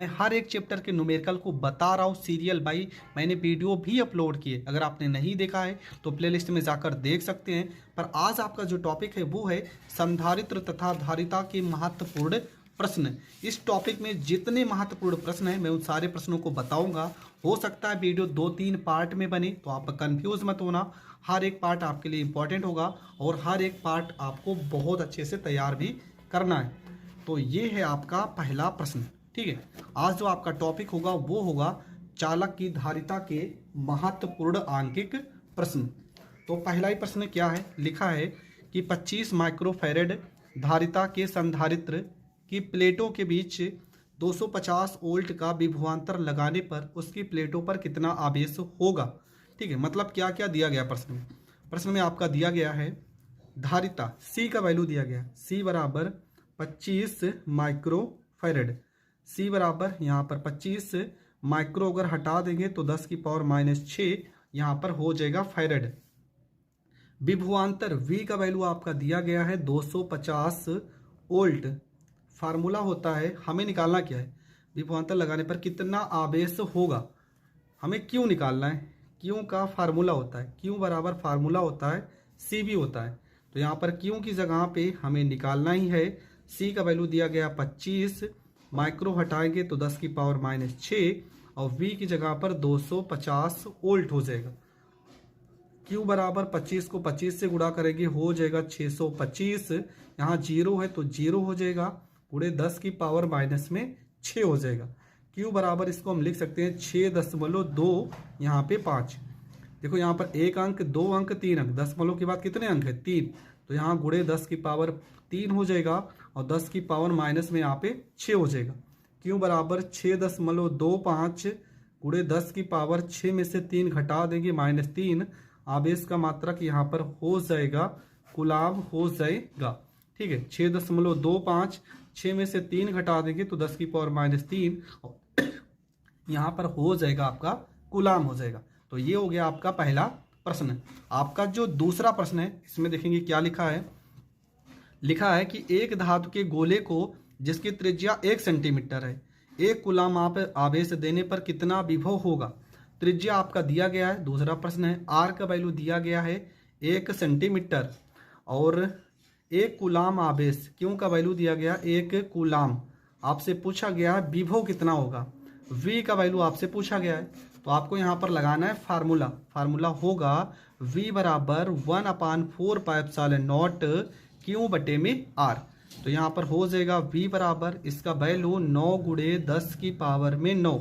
मैं हर एक चैप्टर के न्यूमेरिकल को बता रहा हूँ सीरियल बाई। मैंने वीडियो भी अपलोड किए, अगर आपने नहीं देखा है तो प्लेलिस्ट में जाकर देख सकते हैं। पर आज आपका जो टॉपिक है वो है संधारित्र तथा धारिता के महत्वपूर्ण प्रश्न। इस टॉपिक में जितने महत्वपूर्ण प्रश्न हैं मैं उन सारे प्रश्नों को बताऊंगा। हो सकता है वीडियो 2-3 पार्ट में बने, तो आप कंफ्यूज मत होना। हर एक पार्ट आपके लिए इंपॉर्टेंट होगा और हर एक पार्ट आपको बहुत अच्छे से तैयार भी करना है। तो ये है आपका पहला प्रश्न, ठीक है। आज जो आपका टॉपिक होगा वो होगा चालक की धारिता के महत्वपूर्ण आंकिक प्रश्न। तो पहला ही प्रश्न क्या है, लिखा है कि 25 माइक्रोफैरेड धारिता के संधारित्र की प्लेटों के बीच 250 वोल्ट का विभवांतर लगाने पर उसकी प्लेटों पर कितना आवेश होगा। ठीक है, मतलब क्या क्या दिया गया प्रश्न में। प्रश्न में आपका दिया गया है धारिता C का वैल्यू दिया गया, C बराबर 25 माइक्रोफैरेड। C बराबर यहाँ पर 25 माइक्रो अगर हटा देंगे तो 10 की पावर -6 यहाँ पर हो जाएगा फैरेड। विभवांतर V का वैल्यू आपका दिया गया है 250 वोल्ट। फार्मूला होता है, हमें निकालना क्या है, विभवांतर लगाने पर कितना आवेश होगा। हमें क्यों निकालना है, क्यों का फार्मूला होता है, क्यों बराबर फार्मूला होता है CV होता है। तो यहाँ पर क्यों की जगह पे हमें निकालना ही है। C का वैल्यू दिया गया 25, माइक्रो हटाएंगे तो 10 की पावर -6 और V की जगह पर 250 वोल्ट हो जाएगा। Q बराबर 25 को 25 से गुणा करेंगे हो जाएगा 625। यहाँ 0 है तो 0 हो जाएगा, गुणे 10 की पावर -6 हो जाएगा। Q बराबर इसको हम लिख सकते हैं 6.2, यहाँ पे 5। देखो यहाँ पर 1 अंक 2 अंक 3 अंक, दशमलव के बाद कितने अंक है 3, तो यहाँ गुणे 10 की पावर 3 हो जाएगा और 10 की पावर माइनस में यहाँ पे 6 हो जाएगा। Q बराबर 6.25 गुणे 10 की पावर 6 में से 3 घटा देंगे -3। आवेश का मात्रक यहाँ पर हो जाएगा कूलाम हो जाएगा। ठीक है, 6.25, 6 में से 3 घटा देंगे तो 10 की पावर -3 यहाँ पर हो जाएगा आपका कूलाम हो जाएगा। तो ये हो गया आपका पहला प्रश्न। आपका जो दूसरा प्रश्न है इसमें देखेंगे क्या लिखा है। लिखा है कि एक धातु के गोले को जिसकी त्रिज्या 1 सेंटीमीटर है, 1 कूलाम आप आवेश देने पर कितना विभव होगा। त्रिज्या आपका दिया गया है, दूसरा प्रश्न है। R का वैल्यू दिया गया है 1 सेंटीमीटर और 1 कूलाम आवेश, क्यों का वैल्यू दिया गया 1 कूलाम। आपसे पूछा गया है विभव कितना होगा, V का वैल्यू आपसे पूछा गया है। तो आपको यहाँ पर लगाना है फार्मूला। फार्मूला होगा V बराबर 1/4πε0 Q बटे में R। तो यहाँ पर हो जाएगा V बराबर इसका वैल्यू 9 गुणे 10 की पावर में 9,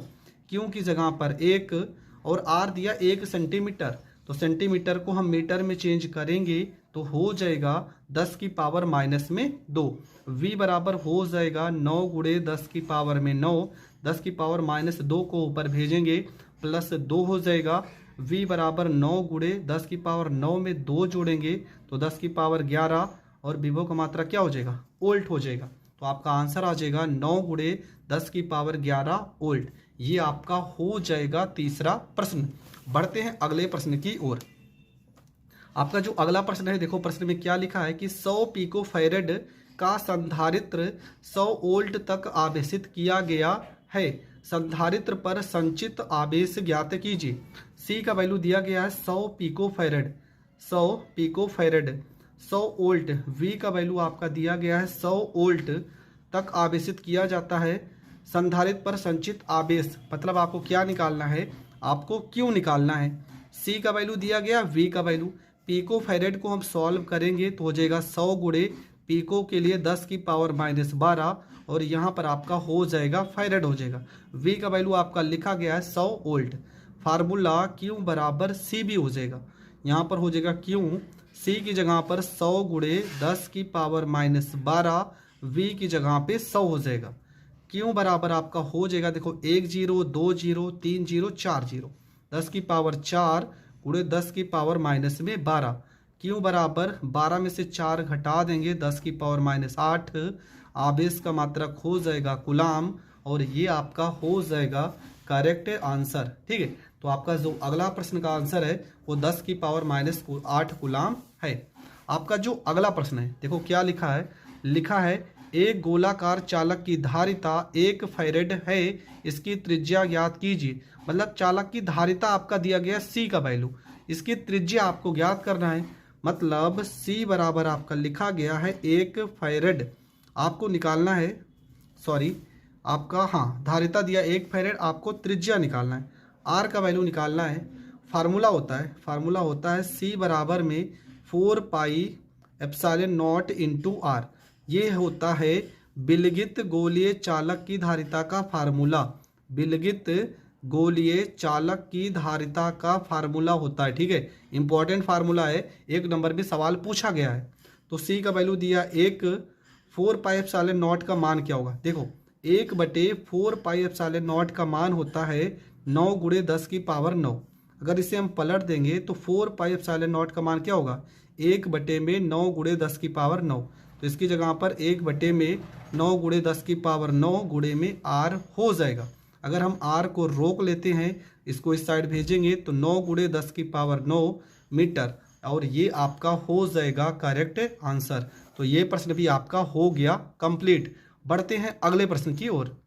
Q की जगह पर 1 और R दिया 1 सेंटीमीटर, तो सेंटीमीटर को हम मीटर में चेंज करेंगे तो हो जाएगा 10 की पावर -2। V बराबर हो जाएगा 9 गुणे 10 की पावर में 9, 10 की पावर -2 को ऊपर भेजेंगे +2 हो जाएगा। V बराबर 9 गुणे 10 की पावर 9 में 2 जोड़ेंगे तो 10 की पावर 11 और विभव का मात्रा क्या हो जाएगा वोल्ट हो जाएगा। तो आपका आंसर आ जाएगा 9 गुणे 10 की पावर 11 वोल्ट। ये आपका हो जाएगा तीसरा प्रश्न। बढ़ते हैं अगले प्रश्न की ओर। आपका जो अगला प्रश्न है, देखो प्रश्न में क्या लिखा है कि 100 पिको फैरेड का संधारित्र 100 वोल्ट तक आवेशित किया गया है, संधारित्र पर संचित आवेश ज्ञात कीजिए। C का वैल्यू दिया गया है 100 picofarad, 100 picofarad 100 volt. V का वैल्यू आपका दिया गया है 100 वोल्ट तक आवेशित किया जाता है। संधारित्र पर संचित आवेश मतलब आपको क्या निकालना है, आपको क्यों निकालना है। C का वैल्यू दिया गया, V का वैल्यू। पिको फैरेड को हम सॉल्व करेंगे तो हो जाएगा 100 गुणे पिको के लिए 10 की पावर -12 और यहाँ पर आपका हो जाएगा फैरेड हो जाएगा। V का वैल्यू आपका लिखा गया है 100 वोल्ट। फार्मूला Q बराबर CB हो जाएगा। यहाँ पर हो जाएगा Q, C की जगह पर 100 गुणे 10 की पावर -12, V की जगह पे 100 हो जाएगा। Q बराबर आपका हो जाएगा, देखो 1 0 2 0 3 0 4 0, 10 की पावर 4 गुणे 10 की पावर -12। Q बराबर 12 में से 4 घटा देंगे 10 की पावर -8। आवेश का मात्रक हो जाएगा कूलाम और ये आपका हो जाएगा करेक्ट आंसर। ठीक है, तो आपका जो अगला प्रश्न का आंसर है वो 10 की पावर -8 कूलाम है। आपका जो अगला प्रश्न है देखो क्या लिखा है। लिखा है एक गोलाकार चालक की धारिता 1 फैरेड है, इसकी त्रिज्या ज्ञात कीजिए। मतलब चालक की धारिता आपका दिया गया C का वैल्यू, इसकी त्रिज्या आपको ज्ञात करना है। मतलब C बराबर आपका लिखा गया है 1 फैरेड, आपको निकालना है, सॉरी आपका धारिता दिया 1 फैरेड, आपको त्रिज्या निकालना है, R का वैल्यू निकालना है। फार्मूला होता है C बराबर में 4 pi epsilon not into R। ये होता है विलगित गोलीय चालक की धारिता का फार्मूला, विलगित गोलीय चालक की धारिता का फार्मूला होता है। ठीक है, इंपॉर्टेंट फार्मूला है, 1 नंबर में सवाल पूछा गया है। तो C का वैल्यू दिया 1, 4 पाई एप्सिलॉन नॉट का मान क्या होगा, देखो 1/4 पाई एप्सिलॉन नॉट का मान होता है 9 × 10 की पावर 9। अगर इसे हम पलट देंगे तो 4 पाई एप्सिलॉन नॉट का मान क्या होगा, 1/9 × 10 की पावर 9। तो इसकी जगह पर 1/9 × 10 की पावर 9 गुणे में R हो जाएगा। अगर हम R को रोक लेते हैं, इसको इस साइड भेजेंगे तो 9 × 10 की पावर 9 मीटर, और ये आपका हो जाएगा करेक्ट आंसर। तो ये प्रश्न भी आपका हो गया कंप्लीट। बढ़ते हैं अगले प्रश्न की ओर।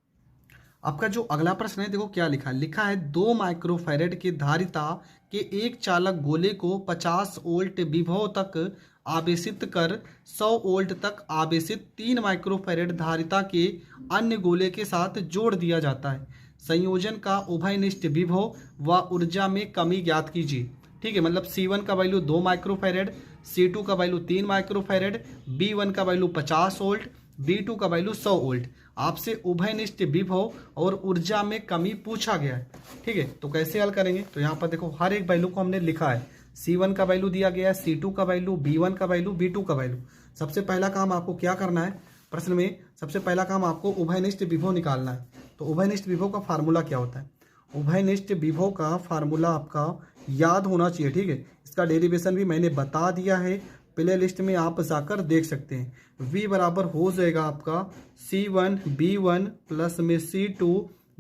आपका जो अगला प्रश्न है, देखो क्या लिखा है 2 माइक्रोफैरेड की धारिता के एक चालक गोले को 50 वोल्ट विभव तक आवेशित कर 100 वोल्ट तक आवेशित 3 माइक्रोफैरेड धारिता के अन्य गोले के साथ जोड़ दिया जाता है। संयोजन का उभयनिष्ठ विभव व ऊर्जा में कमी ज्ञात कीजिए। ठीक है, मतलब C1 का वैल्यू 2 माइक्रोफैरेड, C2 का वैल्यू 3 माइक्रोफैरेड, B1 का वैल्यू 50 वोल्ट, B2 का वैल्यू 100 वोल्ट। आपसे उभयनिष्ठ विभव और ऊर्जा में कमी पूछा गया है। ठीक है, तो कैसे हल करेंगे, तो यहाँ पर देखो हर एक वैल्यू को हमने लिखा है। C1 का वैल्यू दिया गया है, C2 का वैल्यू, B1 का वैल्यू, B2 का वैल्यू। सबसे पहला काम आपको क्या करना है, प्रश्न में सबसे पहला काम आपको उभयनिष्ठ विभव निकालना है। तो उभयनिष्ठ विभव का फार्मूला क्या होता है, उभयनिष्ठ विभव का फार्मूला आपका याद होना चाहिए। ठीक है, इसका डेरिवेशन भी मैंने बता दिया है, प्ले लिस्ट में आप जाकर देख सकते हैं। V बराबर हो जाएगा आपका C1 B1 प्लस में C2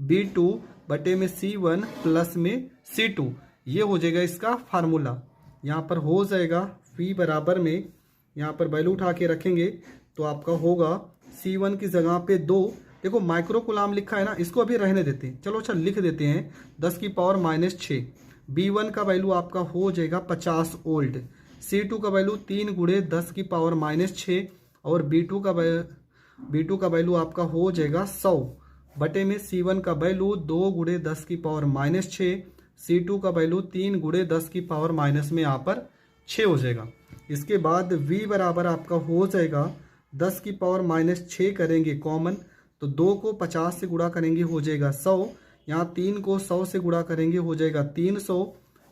B2 बटे में C1 प्लस में C2, ये हो जाएगा इसका फार्मूला। यहाँ पर हो जाएगा V बराबर में, यहाँ पर वैल्यू उठा के रखेंगे तो आपका होगा C1 की जगह पे 2, देखो माइक्रो कूलाम लिखा है ना, इसको अभी रहने देते हैं, चलो अच्छा लिख देते हैं 10 की पावर -6। B1 का वैल्यू आपका हो जाएगा 50 वोल्ट, C2 का वैल्यू 3 × 10 की पावर -6 और B2 का वैल्यू आपका हो जाएगा 100 बटे में C1 का वैल्यू 2 × 10 की पावर -6, C2 का वैल्यू 3 × 10 की पावर माइनस में यहाँ पर 6 हो जाएगा। इसके बाद V बराबर आपका हो जाएगा 10 की पावर -6 करेंगे कॉमन, तो 2 को 50 से गुणा करेंगे हो जाएगा 100, यहाँ 3 को 100 से गुणा करेंगे हो जाएगा 300।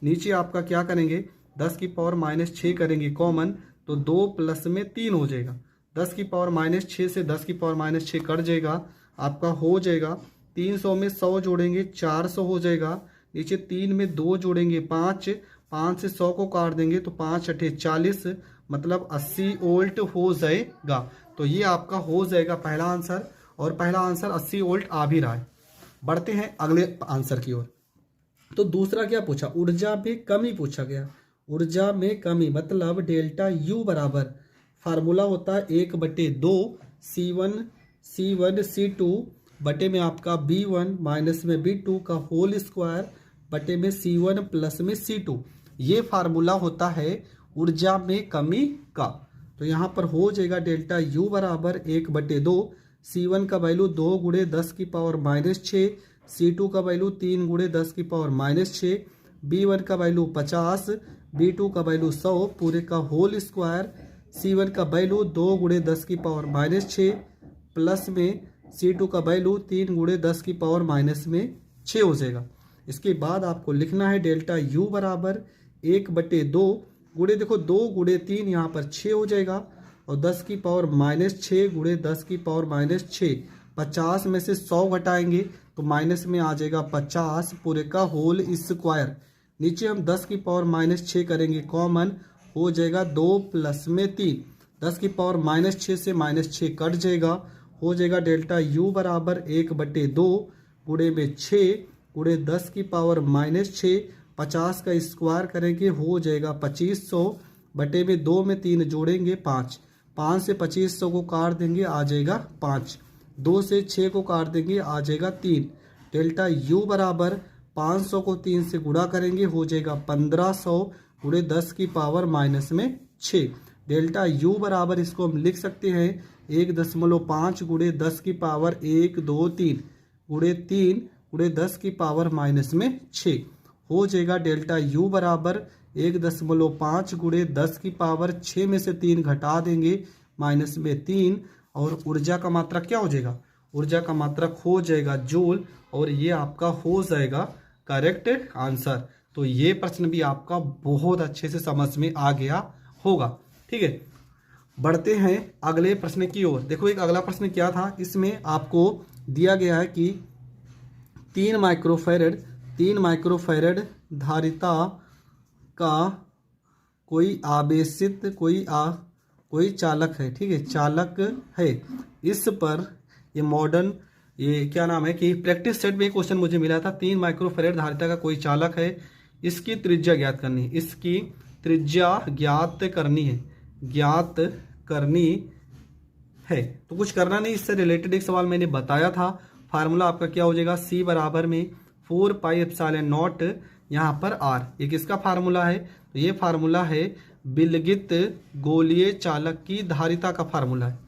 नीचे आपका क्या करेंगे 10 की पावर -6 करेंगे कॉमन, तो 2 प्लस में 3 हो जाएगा। 10 की पावर -6 से 10 की पावर -6 कट जाएगा, आपका हो जाएगा 300 में 100 जोड़ेंगे 400 हो जाएगा। नीचे 3 में 2 जोड़ेंगे 5, 5 से 100 को काट देंगे तो 5 × 8 = 40, मतलब 80 वोल्ट हो जाएगा। तो ये आपका हो जाएगा पहला आंसर, और पहला आंसर 80 वोल्ट आ भी रहा है। बढ़ते हैं अगले आंसर की ओर। तो दूसरा क्या पूछा, ऊर्जा में कमी पूछा गया। ऊर्जा में कमी मतलब डेल्टा U बराबर फार्मूला होता है 1/2 C1 C2 बटे में आपका B1 माइनस में B2 का होल स्क्वायर बटे में C1 प्लस में C2। ये फार्मूला होता है ऊर्जा में कमी का। तो यहाँ पर हो जाएगा डेल्टा U बराबर 1/2 C1 का वैल्यू 2 × 10 की पावर -6, C2 का वैल्यू 3 × 10 की पावर -6, B1 का वैल्यू 50, B2 का वैल्यू 100 पूरे का होल स्क्वायर, C1 का वैल्यू 2 × 10 की पावर -6 प्लस में C2 का वैल्यू 3 × 10 की पावर -6 हो जाएगा। इसके बाद आपको लिखना है डेल्टा U बराबर 1/2 गुणे, देखो 2 × 3 यहाँ पर 6 हो जाएगा, और 10 की पावर -6 × 10 की पावर -6, 50 में से 100 घटाएंगे तो माइनस में आ जाएगा 50 पूरे का होल स्क्वायर। नीचे हम 10 की पावर -6 करेंगे कॉमन, हो जाएगा 2 प्लस में 3, 10 की पावर -6 से -6 कट जाएगा, हो जाएगा डेल्टा U बराबर 1/2 गुणे में 6 गुणे 10 की पावर -6, 50 का स्क्वायर करेंगे हो जाएगा 2500 बटे में 2 में 3 जोड़ेंगे 5, 5 से 2500 को काट देंगे आ जाएगा 5। 2 से 6 को काट देंगे आ जाएगा 3। डेल्टा यू बराबर 500 को 3 से गुणा करेंगे हो जाएगा 1500 गुणे 10 की पावर -6। डेल्टा यू बराबर इसको हम लिख सकते हैं 1.5 गुणे 10 की पावर 1 2 3 गुणे 3 गुणे 10 की पावर -6 हो जाएगा। डेल्टा यू बराबर 1.5 गुणे 10 की पावर 6 में से 3 घटा देंगे -3 और ऊर्जा का मात्रक क्या हो जाएगा? ऊर्जा का मात्रक हो जाएगा जूल और ये आपका हो जाएगा करेक्ट आंसर। तो ये प्रश्न भी आपका बहुत अच्छे से समझ में आ गया होगा। ठीक है, बढ़ते हैं अगले प्रश्न की ओर। देखो एक अगला प्रश्न क्या था, इसमें आपको दिया गया है कि 3 माइक्रोफैरड धारिता का कोई आवेशित कोई चालक है। ठीक है, चालक है। इस पर ये मॉडर्न ये क्या नाम है कि प्रैक्टिस सेट में क्वेश्चन मुझे मिला था। 3 माइक्रोफैरड धारिता का कोई चालक है, इसकी त्रिज्या ज्ञात करनी है। इसकी त्रिज्या ज्ञात करनी है। तो कुछ करना नहीं, इससे रिलेटेड एक सवाल मैंने बताया था। फार्मूला आपका क्या हो जाएगा? C बराबर में 4 पाई एप्सिलॉन नॉट यहाँ पर R। ये किसका फार्मूला है? तो ये फार्मूला है विलगित गोलीय चालक की धारिता का फार्मूला है।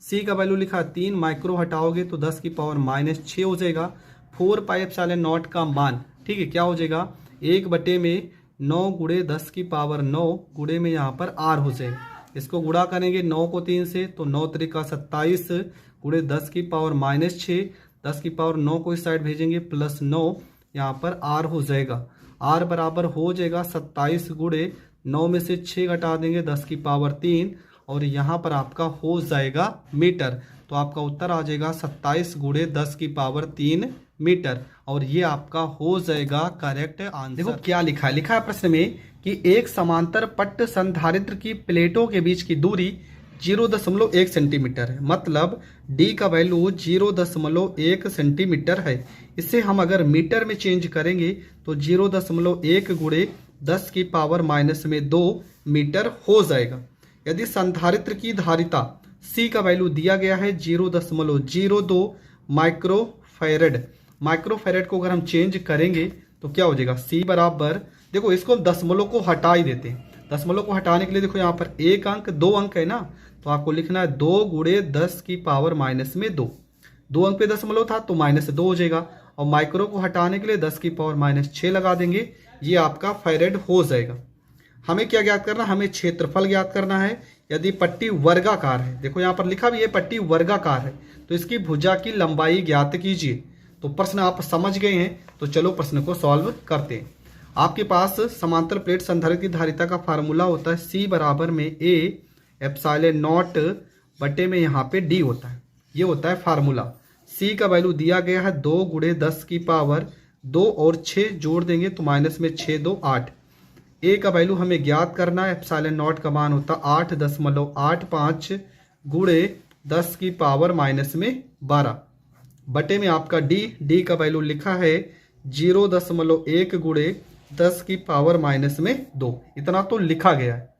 C का वैल्यू लिखा 3, माइक्रो हटाओगे तो 10 की पावर -6 हो जाएगा। 4 पाई एप्सिलॉन नॉट का मान, ठीक है, क्या हो जाएगा? 1/9 गुणे 10 की पावर 9 गुणे में यहाँ पर R हो जाएगा। इसको गुणा करेंगे 9 को 3 से तो 9 त्रिका 27 गुणे 10 की पावर -6। 10 की पावर 9 को इस साइड भेजेंगे +9 यहाँ पर R हो जाएगा। R बराबर हो जाएगा 27 गुणे 9 में से 6 घटा देंगे 10 की पावर 3 और यहाँ पर आपका हो जाएगा मीटर। तो आपका उत्तर आ जाएगा 27 गुणे 10 की पावर 3 मीटर और ये आपका हो जाएगा करेक्ट आंसर। देखो क्या लिखा है, लिखा है प्रश्न में कि एक समांतर पट्ट संधारित्र की प्लेटों के बीच की दूरी 0.1 सेंटीमीटर है। मतलब D का वैल्यू 0.1 सेंटीमीटर है। इसे हम अगर मीटर में चेंज करेंगे तो 0.1 गुणे 10 की पावर -2 मीटर हो जाएगा। यदि संधारित्र की धारिता C का वैल्यू दिया गया है 0.02 माइक्रोफैरड को अगर हम चेंज करेंगे तो क्या हो जाएगा? C बराबर, देखो इसको हम दशमलव को हटा ही देते हैं। दशमलव को हटाने के लिए देखो यहाँ पर 1 अंक 2 अंक है ना, तो आपको लिखना है 2 गुणे 10 की पावर -2। 2 अंक पे दशमलव था तो -2 हो जाएगा और माइक्रो को हटाने के लिए 10 की पावर -6 लगा देंगे। ये आपका फैरेड हो जाएगा। हमें क्या ज्ञात करना? हमें क्षेत्रफल ज्ञात करना है। यदि पट्टी वर्गाकार है, देखो यहाँ पर लिखा भी है पट्टी वर्गाकार है, तो इसकी भुजा की लंबाई ज्ञात कीजिए। तो प्रश्न आप समझ गए हैं, तो चलो प्रश्न को सॉल्व करते हैं। आपके पास समांतर प्लेट संधारित्र की धारिता का फार्मूला होता है C बराबर में A एप्सिलॉन नॉट बटे में यहाँ पे D होता है। ये होता है फार्मूला। C का वैल्यू दिया गया है 2 गुणे 10 की पावर 2 और 6 जोड़ देंगे तो -6 2 8। A का वैल्यू हमें ज्ञात करना है, एप्सिलॉन नॉट का मान होता 8.85 गुणे 10 की पावर -12 बटे में आपका D का वैल्यू लिखा है 0.1 गुणे 10 की पावर -2। इतना तो लिखा गया है।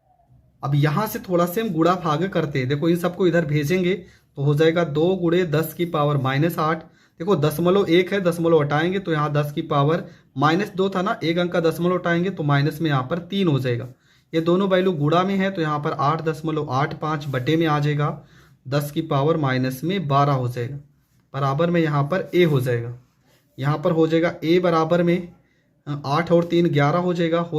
अब यहाँ से थोड़ा से हम गुणा भाग करते हैं। देखो इन सबको इधर भेजेंगे तो हो जाएगा 2 गुणे 10 की पावर -8। देखो 0.1 है, दशमलव हटाएंगे तो यहाँ 10 की पावर -2 था ना, 1 अंक का दशमलव हटाएंगे तो माइनस में यहाँ पर 3 हो जाएगा। ये दोनों वैल्यू गुणा में है तो यहाँ पर 8.85 बटे में आ जाएगा, 10 की पावर -12 हो जाएगा। बराबर में यहाँ पर A हो जाएगा। यहाँ पर हो जाएगा A बराबर में 8 और 3 11 हो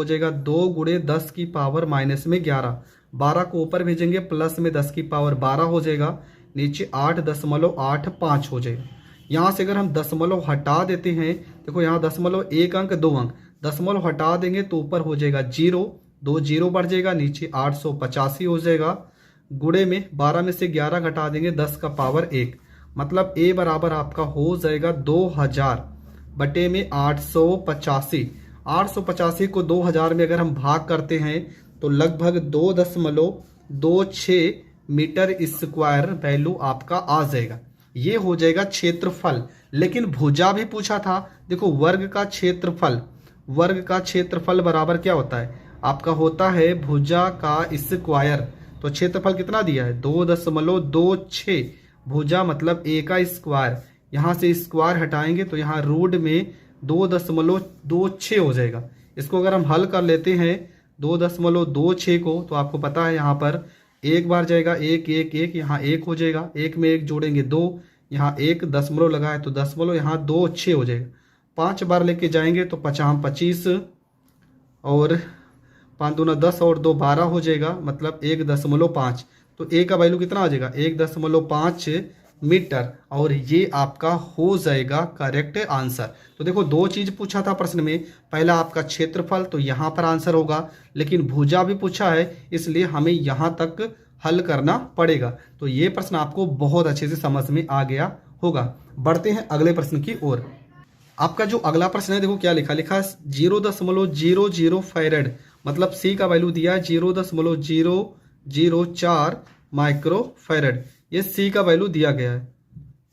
जाएगा 2 गुणे 10 की पावर -11। 12 को ऊपर भेजेंगे प्लस में 10 की पावर 12 हो जाएगा, नीचे 8.85 हो जाएगा। यहाँ से अगर हम दशमलव हटा देते हैं, देखो यहाँ दशमलव 1 अंक 2 अंक, दशमलव हटा देंगे तो ऊपर हो जाएगा 0, 2 0 बढ़ जाएगा, नीचे 885 हो जाएगा। गुणे में 12 में से 11 घटा देंगे 10 का पावर 1, मतलब A बराबर आपका हो जाएगा 2000 बटे में 885। 885 को 2000 में अगर हम भाग करते हैं तो लगभग 2.26 मीटर स्क्वायर वैल्यू आपका आ जाएगा। ये हो जाएगा क्षेत्रफल। लेकिन भुजा भी पूछा था। देखो वर्ग का क्षेत्रफल बराबर क्या होता है? आपका होता है भुजा का स्क्वायर। तो क्षेत्रफल कितना दिया है 2.26। भुजा मतलब ए का स्क्वायर, यहाँ से स्क्वायर हटाएंगे तो यहाँ रूट में 2.26 हो जाएगा। इसको अगर हम हल कर लेते हैं 2.26 को, तो आपको पता है यहाँ पर एक बार जाएगा 1 1 1, यहाँ 1 हो जाएगा, 1 में 1 जोड़ेंगे 2, यहाँ 1 दशमलव लगा है तो दशमलव यहाँ 2 6 हो जाएगा। 5 बार लेके जाएंगे तो 5 25 और 5 दूना 10 और 2 12 हो जाएगा, मतलब 1.5। तो ए का वैल्यू कितना आ जाएगा 1.5 मीटर, और ये आपका हो जाएगा करेक्ट आंसर। तो देखो दो चीज पूछा था प्रश्न में, पहला आपका क्षेत्रफल, तो यहाँ पर आंसर होगा, लेकिन भुजा भी पूछा है इसलिए हमें यहाँ तक हल करना पड़ेगा। तो ये प्रश्न आपको बहुत अच्छे से समझ में आ गया होगा। बढ़ते हैं अगले प्रश्न की ओर। आपका जो अगला प्रश्न है देखो क्या लिखा है 0.00 फैरेड, मतलब सी का वैल्यू दिया है 0.004 माइक्रो फैरेड, ये सी का वैल्यू दिया गया है।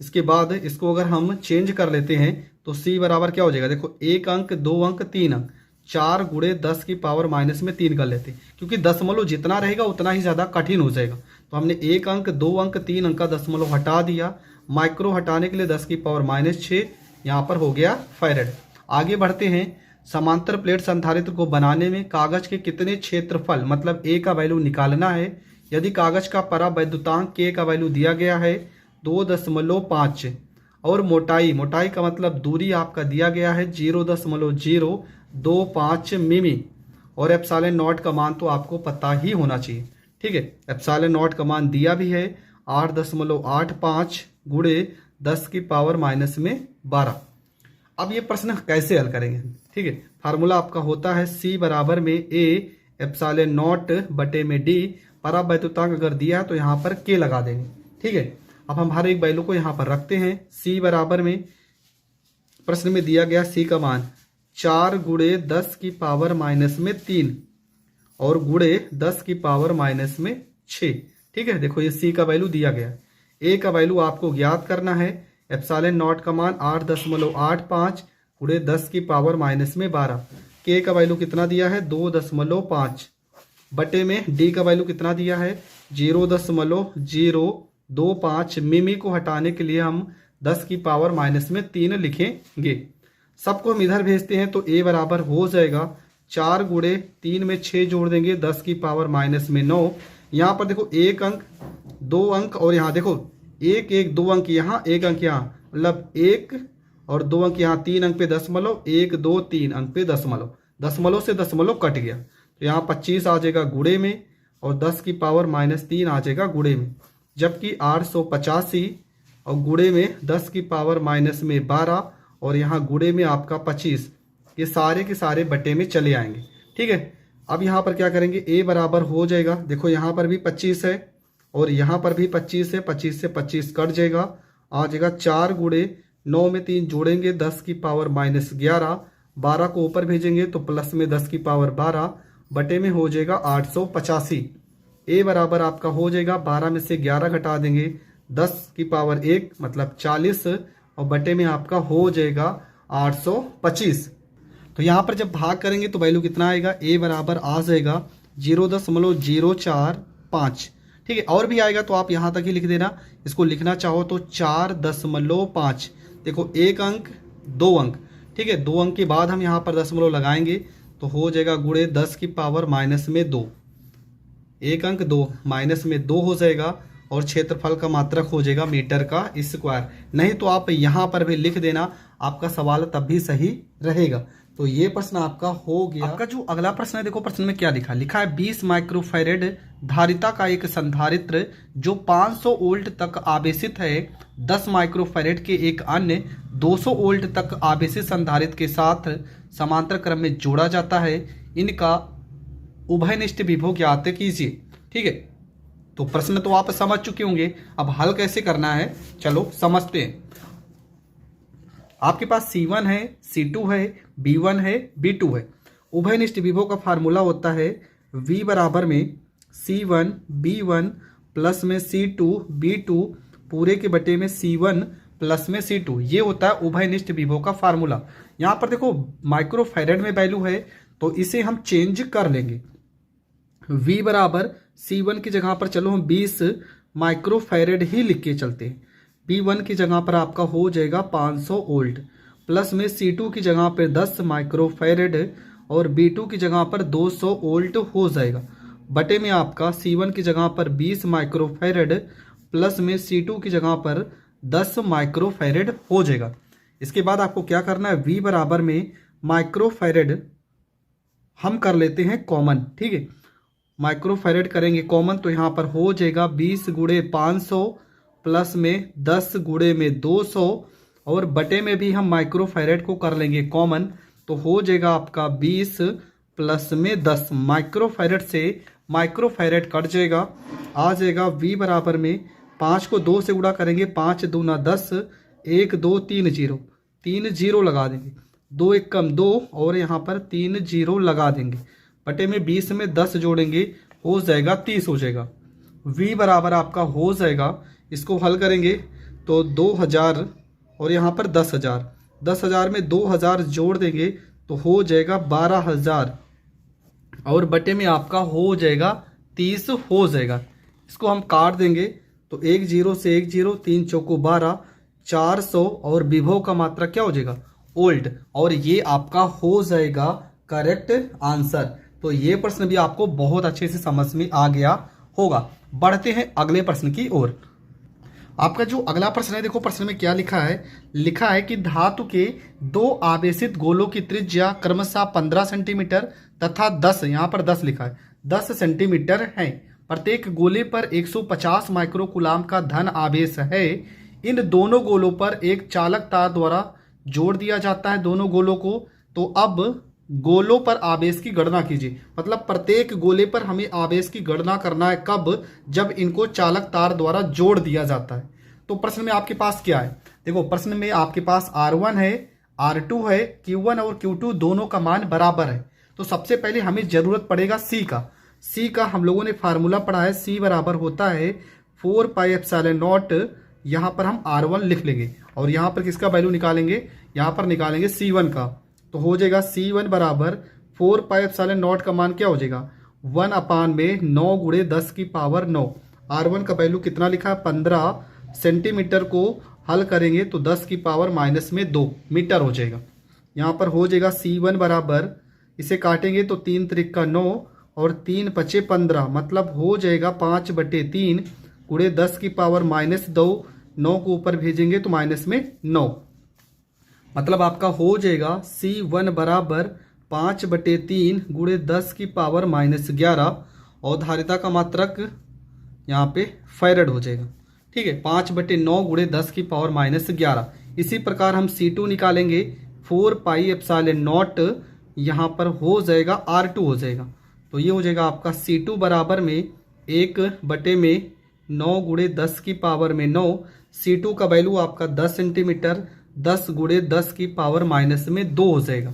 इसके बाद इसको अगर हम चेंज कर लेते हैं तो सी बराबर क्या हो जाएगा, देखो 1 अंक 2 अंक 3 अंक, 4 गुणे 10 की पावर माइनस में 3 कर लेते हैं, क्योंकि दशमलव जितना रहेगा उतना ही ज़्यादा कठिन हो जाएगा। तो हमने 1 अंक 2 अंक 3 अंक का दशमलव हटा दिया, माइक्रो हटाने के लिए 10 की पावर -6 यहाँ पर हो गया फैरेड। आगे बढ़ते हैं, समांतर प्लेट संधारित्र को बनाने में कागज के कितने क्षेत्रफल, मतलब ए का वैल्यू निकालना है। यदि कागज का परावैद्युतांक के का वैल्यू दिया गया है 2.5 और मोटाई का मतलब दूरी आपका दिया गया है 0.025 मिमी, और एप्सिलॉन नॉट का मान तो आपको पता ही होना चाहिए। ठीक है, एप्सिलॉन नॉट का मान दिया भी है 8.85 गुणे 10 की पावर -12। अब ये प्रश्न कैसे हल करेंगे, ठीक है। फार्मूला आपका होता है C बराबर में A एप्सिलॉन नॉट बटे में D, परावैद्युतांक अगर दिया है तो यहाँ पर K लगा देंगे। ठीक है, अब हम हर एक वैल्यू को यहाँ पर रखते हैं। C बराबर में प्रश्न में दिया गया C का मान 4 गुणे 10 की पावर -3 और गुणे 10 की पावर -6। ठीक है, देखो ये C का वैल्यू दिया गया है। A का वैल्यू आपको ज्ञात करना है, एप्सिलॉन नॉट का मान 8.85 गुणे 10 की पावर -12। K का वैल्यू कितना दिया है 2.5 बटे में D का वैल्यू कितना दिया है 0.025 मिमी को हटाने के लिए हम 10 की पावर -3 लिखेंगे। सबको हम इधर भेजते हैं तो A बराबर हो जाएगा 4 गुणे 3 में 6 जोड़ देंगे 10 की पावर -9। यहाँ पर देखो 1 अंक 2 अंक और यहाँ देखो 1 1 2 अंक यहाँ 1 अंक यहाँ, मतलब 1 और 2 अंक यहाँ, 3 अंक पे दशमलव, 1 2 3 अंक पे दशमलव, दशमलव से दशमलव कट गया तो यहाँ 25 आ जाएगा गुणे में और 10 की पावर -3 आ जाएगा गुणे में, जबकि 885 और गुणे में 10 की पावर -12 और यहाँ गुणे में आपका 25, ये सारे के सारे बटे में चले आएंगे। ठीक है, अब यहाँ पर क्या करेंगे, A बराबर हो जाएगा, देखो यहाँ पर भी 25 है और यहाँ पर भी 25 है, 25 से 25 कट जाएगा, आ जाएगा 4 गुणे 9 में 3 जोड़ेंगे 10 की पावर -11, 12 को ऊपर भेजेंगे तो प्लस में 10 की पावर 12 बटे में हो जाएगा 885। A बराबर आपका हो जाएगा 12 में से 11 घटा देंगे 10 की पावर 1 मतलब 40 और बटे में आपका हो जाएगा 825। तो यहाँ पर जब भाग करेंगे तो वैल्यू कितना आएगा, A बराबर आ जाएगा 0.045। ठीक है, और भी आएगा तो आप यहाँ तक ही लिख देना, इसको लिखना चाहो तो 4.5। देखो 1 अंक 2 अंक, ठीक है, 2 अंक के बाद हम यहाँ पर दशमलव लगाएंगे तो हो जाएगा गुणे 10 की पावर -2। 1 अंक 2 -2 हो जाएगा और क्षेत्रफल का मात्रक हो जाएगा मीटर का स्क्वायर। नहीं तो आप यहाँ पर भी लिख देना, आपका सवाल तब भी सही रहेगा। तो ये प्रश्न आपका हो गया। आपका जो अगला प्रश्न है देखो प्रश्न में क्या लिखा है 20 माइक्रोफैरेड धारिता का एक संधारित्र जो 500 वोल्ट तक आवेशित है 10 माइक्रोफैरेड के एक अन्य 200 वोल्ट तक आवेशित संधारित्र के साथ समांतर क्रम में जोड़ा जाता है, इनका उभयनिष्ठ विभव ज्ञात कीजिए। ठीक है, तो प्रश्न तो आप समझ चुके होंगे, अब हल कैसे करना है चलो समझते हैं। आपके पास C1 है, C2 है, B1 है, B2 है। उभयनिष्ठ विभव का फार्मूला होता है V बराबर में C1 B1 प्लस में C2 B2 पूरे के बटे में C1 प्लस में C2, ये होता है उभयनिष्ठ विभव का फार्मूला। यहाँ पर देखो माइक्रोफैरेड में वैल्यू है तो इसे हम चेंज कर लेंगे। V बराबर C1 की जगह पर चलो हम 20 माइक्रोफैरेड ही लिख के चलते हैं। B1 की जगह पर आपका हो जाएगा 500 वोल्ट, प्लस में C2 की जगह पर 10 माइक्रोफैरेड और B2 की जगह पर 200 वोल्ट हो जाएगा। बटे में आपका C1 की जगह पर 20 माइक्रोफैरेड प्लस में C2 की जगह पर 10 माइक्रोफैरेड हो जाएगा। इसके बाद आपको क्या करना है, V बराबर में माइक्रोफैरेड हम कर लेते हैं कॉमन, ठीक है। माइक्रोफैरेड करेंगे कॉमन तो यहाँ पर हो जाएगा 20 गुणे 500 प्लस में 10 गुणे में 200 और बटे में भी हम माइक्रोफैरेड को कर लेंगे कॉमन तो हो जाएगा आपका 20 प्लस में 10। माइक्रोफैरेड से माइक्रोफैरेड कट जाएगा, आ जाएगा V बराबर में 5 को 2 से गुणा करेंगे, 5 दूना 10, 1 2 3 जीरो, 3 जीरो लगा देंगे, 2 1 कम 2 और यहाँ पर 3 जीरो लगा देंगे। बटे में 20 में 10 जोड़ेंगे हो जाएगा 30 हो जाएगा। V बराबर आपका हो जाएगा, इसको हल करेंगे तो 2000 और यहाँ पर 10,000, 10,000 में 2000 जोड़ देंगे तो हो जाएगा 12,000 और बटे में आपका हो जाएगा 30 हो जाएगा। इसको हम काट देंगे तो 1 जीरो से 1 जीरो, 3 चौको 12, 400 और विभव का मात्रा क्या हो जाएगा, वोल्ट, और ये आपका हो जाएगा करेक्ट आंसर। तो ये प्रश्न भी आपको बहुत अच्छे से समझ में आ गया होगा। बढ़ते हैं अगले प्रश्न की ओर। आपका जो अगला प्रश्न है, देखो प्रश्न में क्या लिखा है, लिखा है कि धातु के 2 आवेशित गोलों की त्रिज्या क्रमशः 15 सेंटीमीटर तथा 10, यहाँ पर 10 लिखा है, 10 सेंटीमीटर है। प्रत्येक गोले पर 150 माइक्रोकूलाम का धन आवेश है। इन दोनों गोलों पर एक चालक तार द्वारा जोड़ दिया जाता है दोनों गोलों को। तो अब गोलों पर आवेश की गणना कीजिए, मतलब प्रत्येक गोले पर हमें आवेश की गणना करना है, कब, जब इनको चालक तार द्वारा जोड़ दिया जाता है। तो प्रश्न में आपके पास क्या है, देखो प्रश्न में आपके पास R1 है, R2 है, Q1 और Q2 दोनों का मान बराबर है। तो सबसे पहले हमें जरूरत पड़ेगा C का। C का हम लोगों ने फार्मूला पढ़ा है, C बराबर होता है 4 पाई एप्सिलॉन नॉट, यहाँ पर हम R1 लिख लेंगे और यहाँ पर किसका वैल्यू निकालेंगे, यहाँ पर निकालेंगे C1 का। तो हो जाएगा C1 बराबर 4 पाई एप्सिलॉन नॉट का मान क्या हो जाएगा, 1 अपान में 9 गुणे 10 की पावर 9। R1 का वैल्यू कितना लिखा है, 15 सेंटीमीटर को हल करेंगे तो 10 की पावर माइनस में 2 मीटर हो जाएगा। यहाँ पर हो जाएगा C1 बराबर, इसे काटेंगे तो 3 त्रिक 9 और 3 पचे 15, मतलब हो जाएगा 5/3 गुणे 10 की पावर माइनस 2, 9 को ऊपर भेजेंगे तो माइनस में 9, मतलब आपका हो जाएगा C1 बराबर 5/3 गुणे 10 की पावर माइनस 11 और धारिता का मात्रक यहाँ पे फैरेड हो जाएगा, ठीक है, 5/9 गुणे 10 की पावर माइनस 11। इसी प्रकार हम C2 निकालेंगे, 4 पाई एप्सिलॉन नॉट, यहाँ पर हो जाएगा R2 हो जाएगा। तो ये हो जाएगा आपका C2 बराबर में 1/9 गुणे 10 की पावर में 9। C2 का वैल्यू आपका 10 सेंटीमीटर, 10 गुणे 10 की पावर माइनस में 2 हो जाएगा।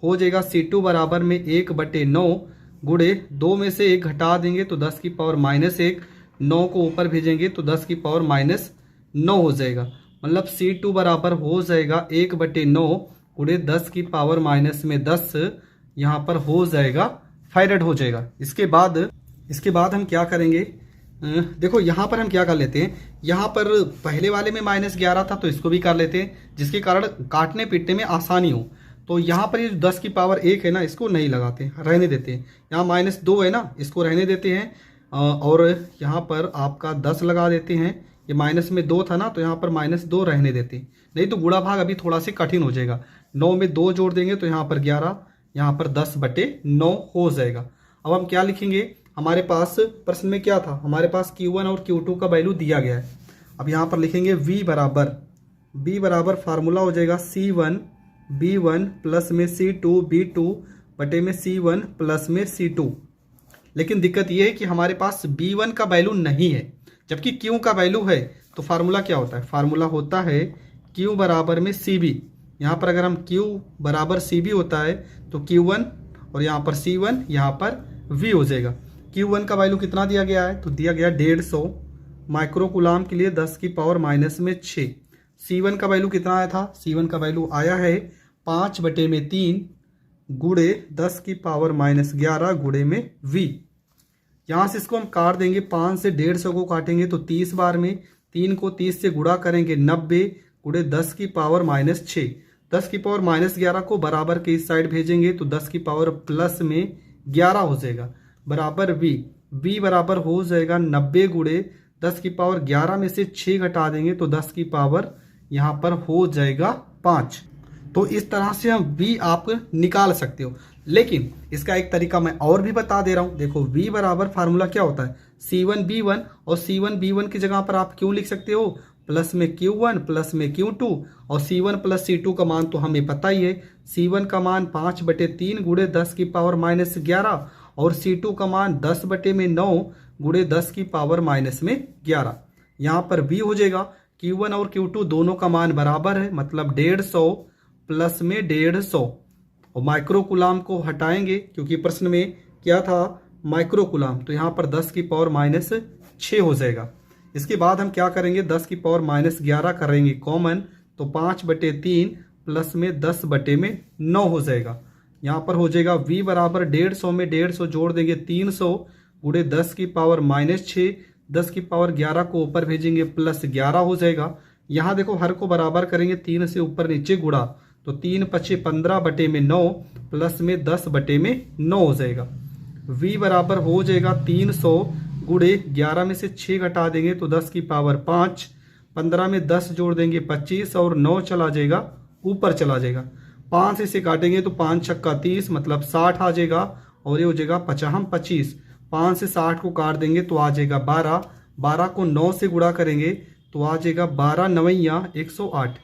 हो जाएगा C2 बराबर में 1/9 गुणे 2 में से 1 घटा देंगे तो 10 की पावर माइनस 1, 9 को ऊपर भेजेंगे तो 10 की पावर माइनस 9 हो जाएगा। मतलब C2 बराबर हो जाएगा 1/9 गुणे 10 की पावर माइनस में 10, यहाँ पर हो जाएगा फैरेड हो जाएगा। इसके बाद हम क्या करेंगे, देखो यहाँ पर हम क्या कर लेते हैं, यहाँ पर पहले वाले में -11 था तो इसको भी कर लेते हैं, जिसके कारण काटने पीटने में आसानी हो। तो यहाँ पर ये 10 की पावर 1 है ना, इसको नहीं लगाते, रहने देते हैं। यहाँ -2 है ना, इसको रहने देते हैं और यहाँ पर आपका 10 लगा देते हैं। ये माइनस में 2 था ना, तो यहाँ पर -2 रहने देते हैं, नहीं तो गुणा भाग अभी थोड़ा सा कठिन हो जाएगा। 9 में 2 जोड़ देंगे तो यहाँ पर 11, यहाँ पर 10/9 हो जाएगा। अब हम क्या लिखेंगे, हमारे पास प्रश्न में क्या था, हमारे पास Q1 और Q2 का वैल्यू दिया गया है। अब यहाँ पर लिखेंगे V बराबर फार्मूला हो जाएगा C1 B1 प्लस में C2 B2 बटे में C1 प्लस में C2। लेकिन दिक्कत ये है कि हमारे पास B1 का वैल्यू नहीं है, जबकि Q का वैल्यू है। तो फार्मूला क्या होता है, फार्मूला होता है Q बराबर में CB। यहाँ पर अगर हम Q बराबर CB होता है तो Q1 और यहाँ पर C1, यहाँ पर V हो जाएगा। Q1 का वैल्यू कितना दिया गया है, तो दिया गया 150 माइक्रोकूलाम के लिए 10 की पावर माइनस में 6। C1 का वैल्यू कितना आया था, C1 का वैल्यू आया है 5/3 गुणे 10 की पावर -11 गुणे में V। यहाँ से इसको हम काट देंगे, 5 से 150 को काटेंगे तो 30 बार में, 3 को 30 से गुणा करेंगे 90 गुणे 10 की पावर -6, 10 की पावर -11 को बराबर के इस साइड भेजेंगे तो 10 की पावर प्लस में 11 हो जाएगा बराबर v बराबर हो जाएगा 90 गुणे 10 की पावर 11 में से 6 घटा देंगे तो 10 की पावर यहाँ पर हो जाएगा 5। तो इस तरह से हम v आप निकाल सकते हो। लेकिन इसका एक तरीका मैं और भी बता दे रहा हूं। देखो v बराबर फार्मूला क्या होता है, C1B1, और C1B1 की जगह पर आप क्यों लिख सकते हो, प्लस में Q1 प्लस में Q2, और C1 प्लस C2 का मान तो हमें पता ही है, C1 का मान 5/3 गुणे 10 की पावर -11 और C2 का मान 10/9 गुणे 10 की पावर -11। यहाँ पर v हो जाएगा, Q1 और Q2 दोनों का मान बराबर है, मतलब 150 प्लस में 150, और माइक्रोकुलाम को हटाएंगे क्योंकि प्रश्न में क्या था माइक्रोकुलाम, तो यहाँ पर 10 की पावर -6 हो जाएगा। इसके बाद हम क्या करेंगे, 10 की पावर -11 करेंगे कॉमन, तो 5/3 प्लस में 10/9 हो जाएगा। यहाँ पर हो जाएगा v बराबर 150 में 150 जोड़ देंगे 300 गुणे 10 की पावर -6, 10 की पावर 11 को ऊपर भेजेंगे प्लस 11 हो जाएगा। यहाँ देखो हर को बराबर करेंगे, 3 से ऊपर नीचे गुणा, तो 3 × 5 = 15/9 प्लस में 10/9 हो जाएगा। v बराबर हो जाएगा 300 गुणे 11 में से 6 घटा देंगे तो 10 की पावर 5, 15 में 10 जोड़ देंगे 25 और 9 चला जाएगा ऊपर चला जाएगा। 5 से काटेंगे तो 5 छक्का 30 मतलब 60 आ जाएगा, और ये हो जाएगा 55 5 से 60 को काट देंगे तो आ जाएगा 12, 12 को 9 से गुणा करेंगे तो आ जाएगा 12 9 108,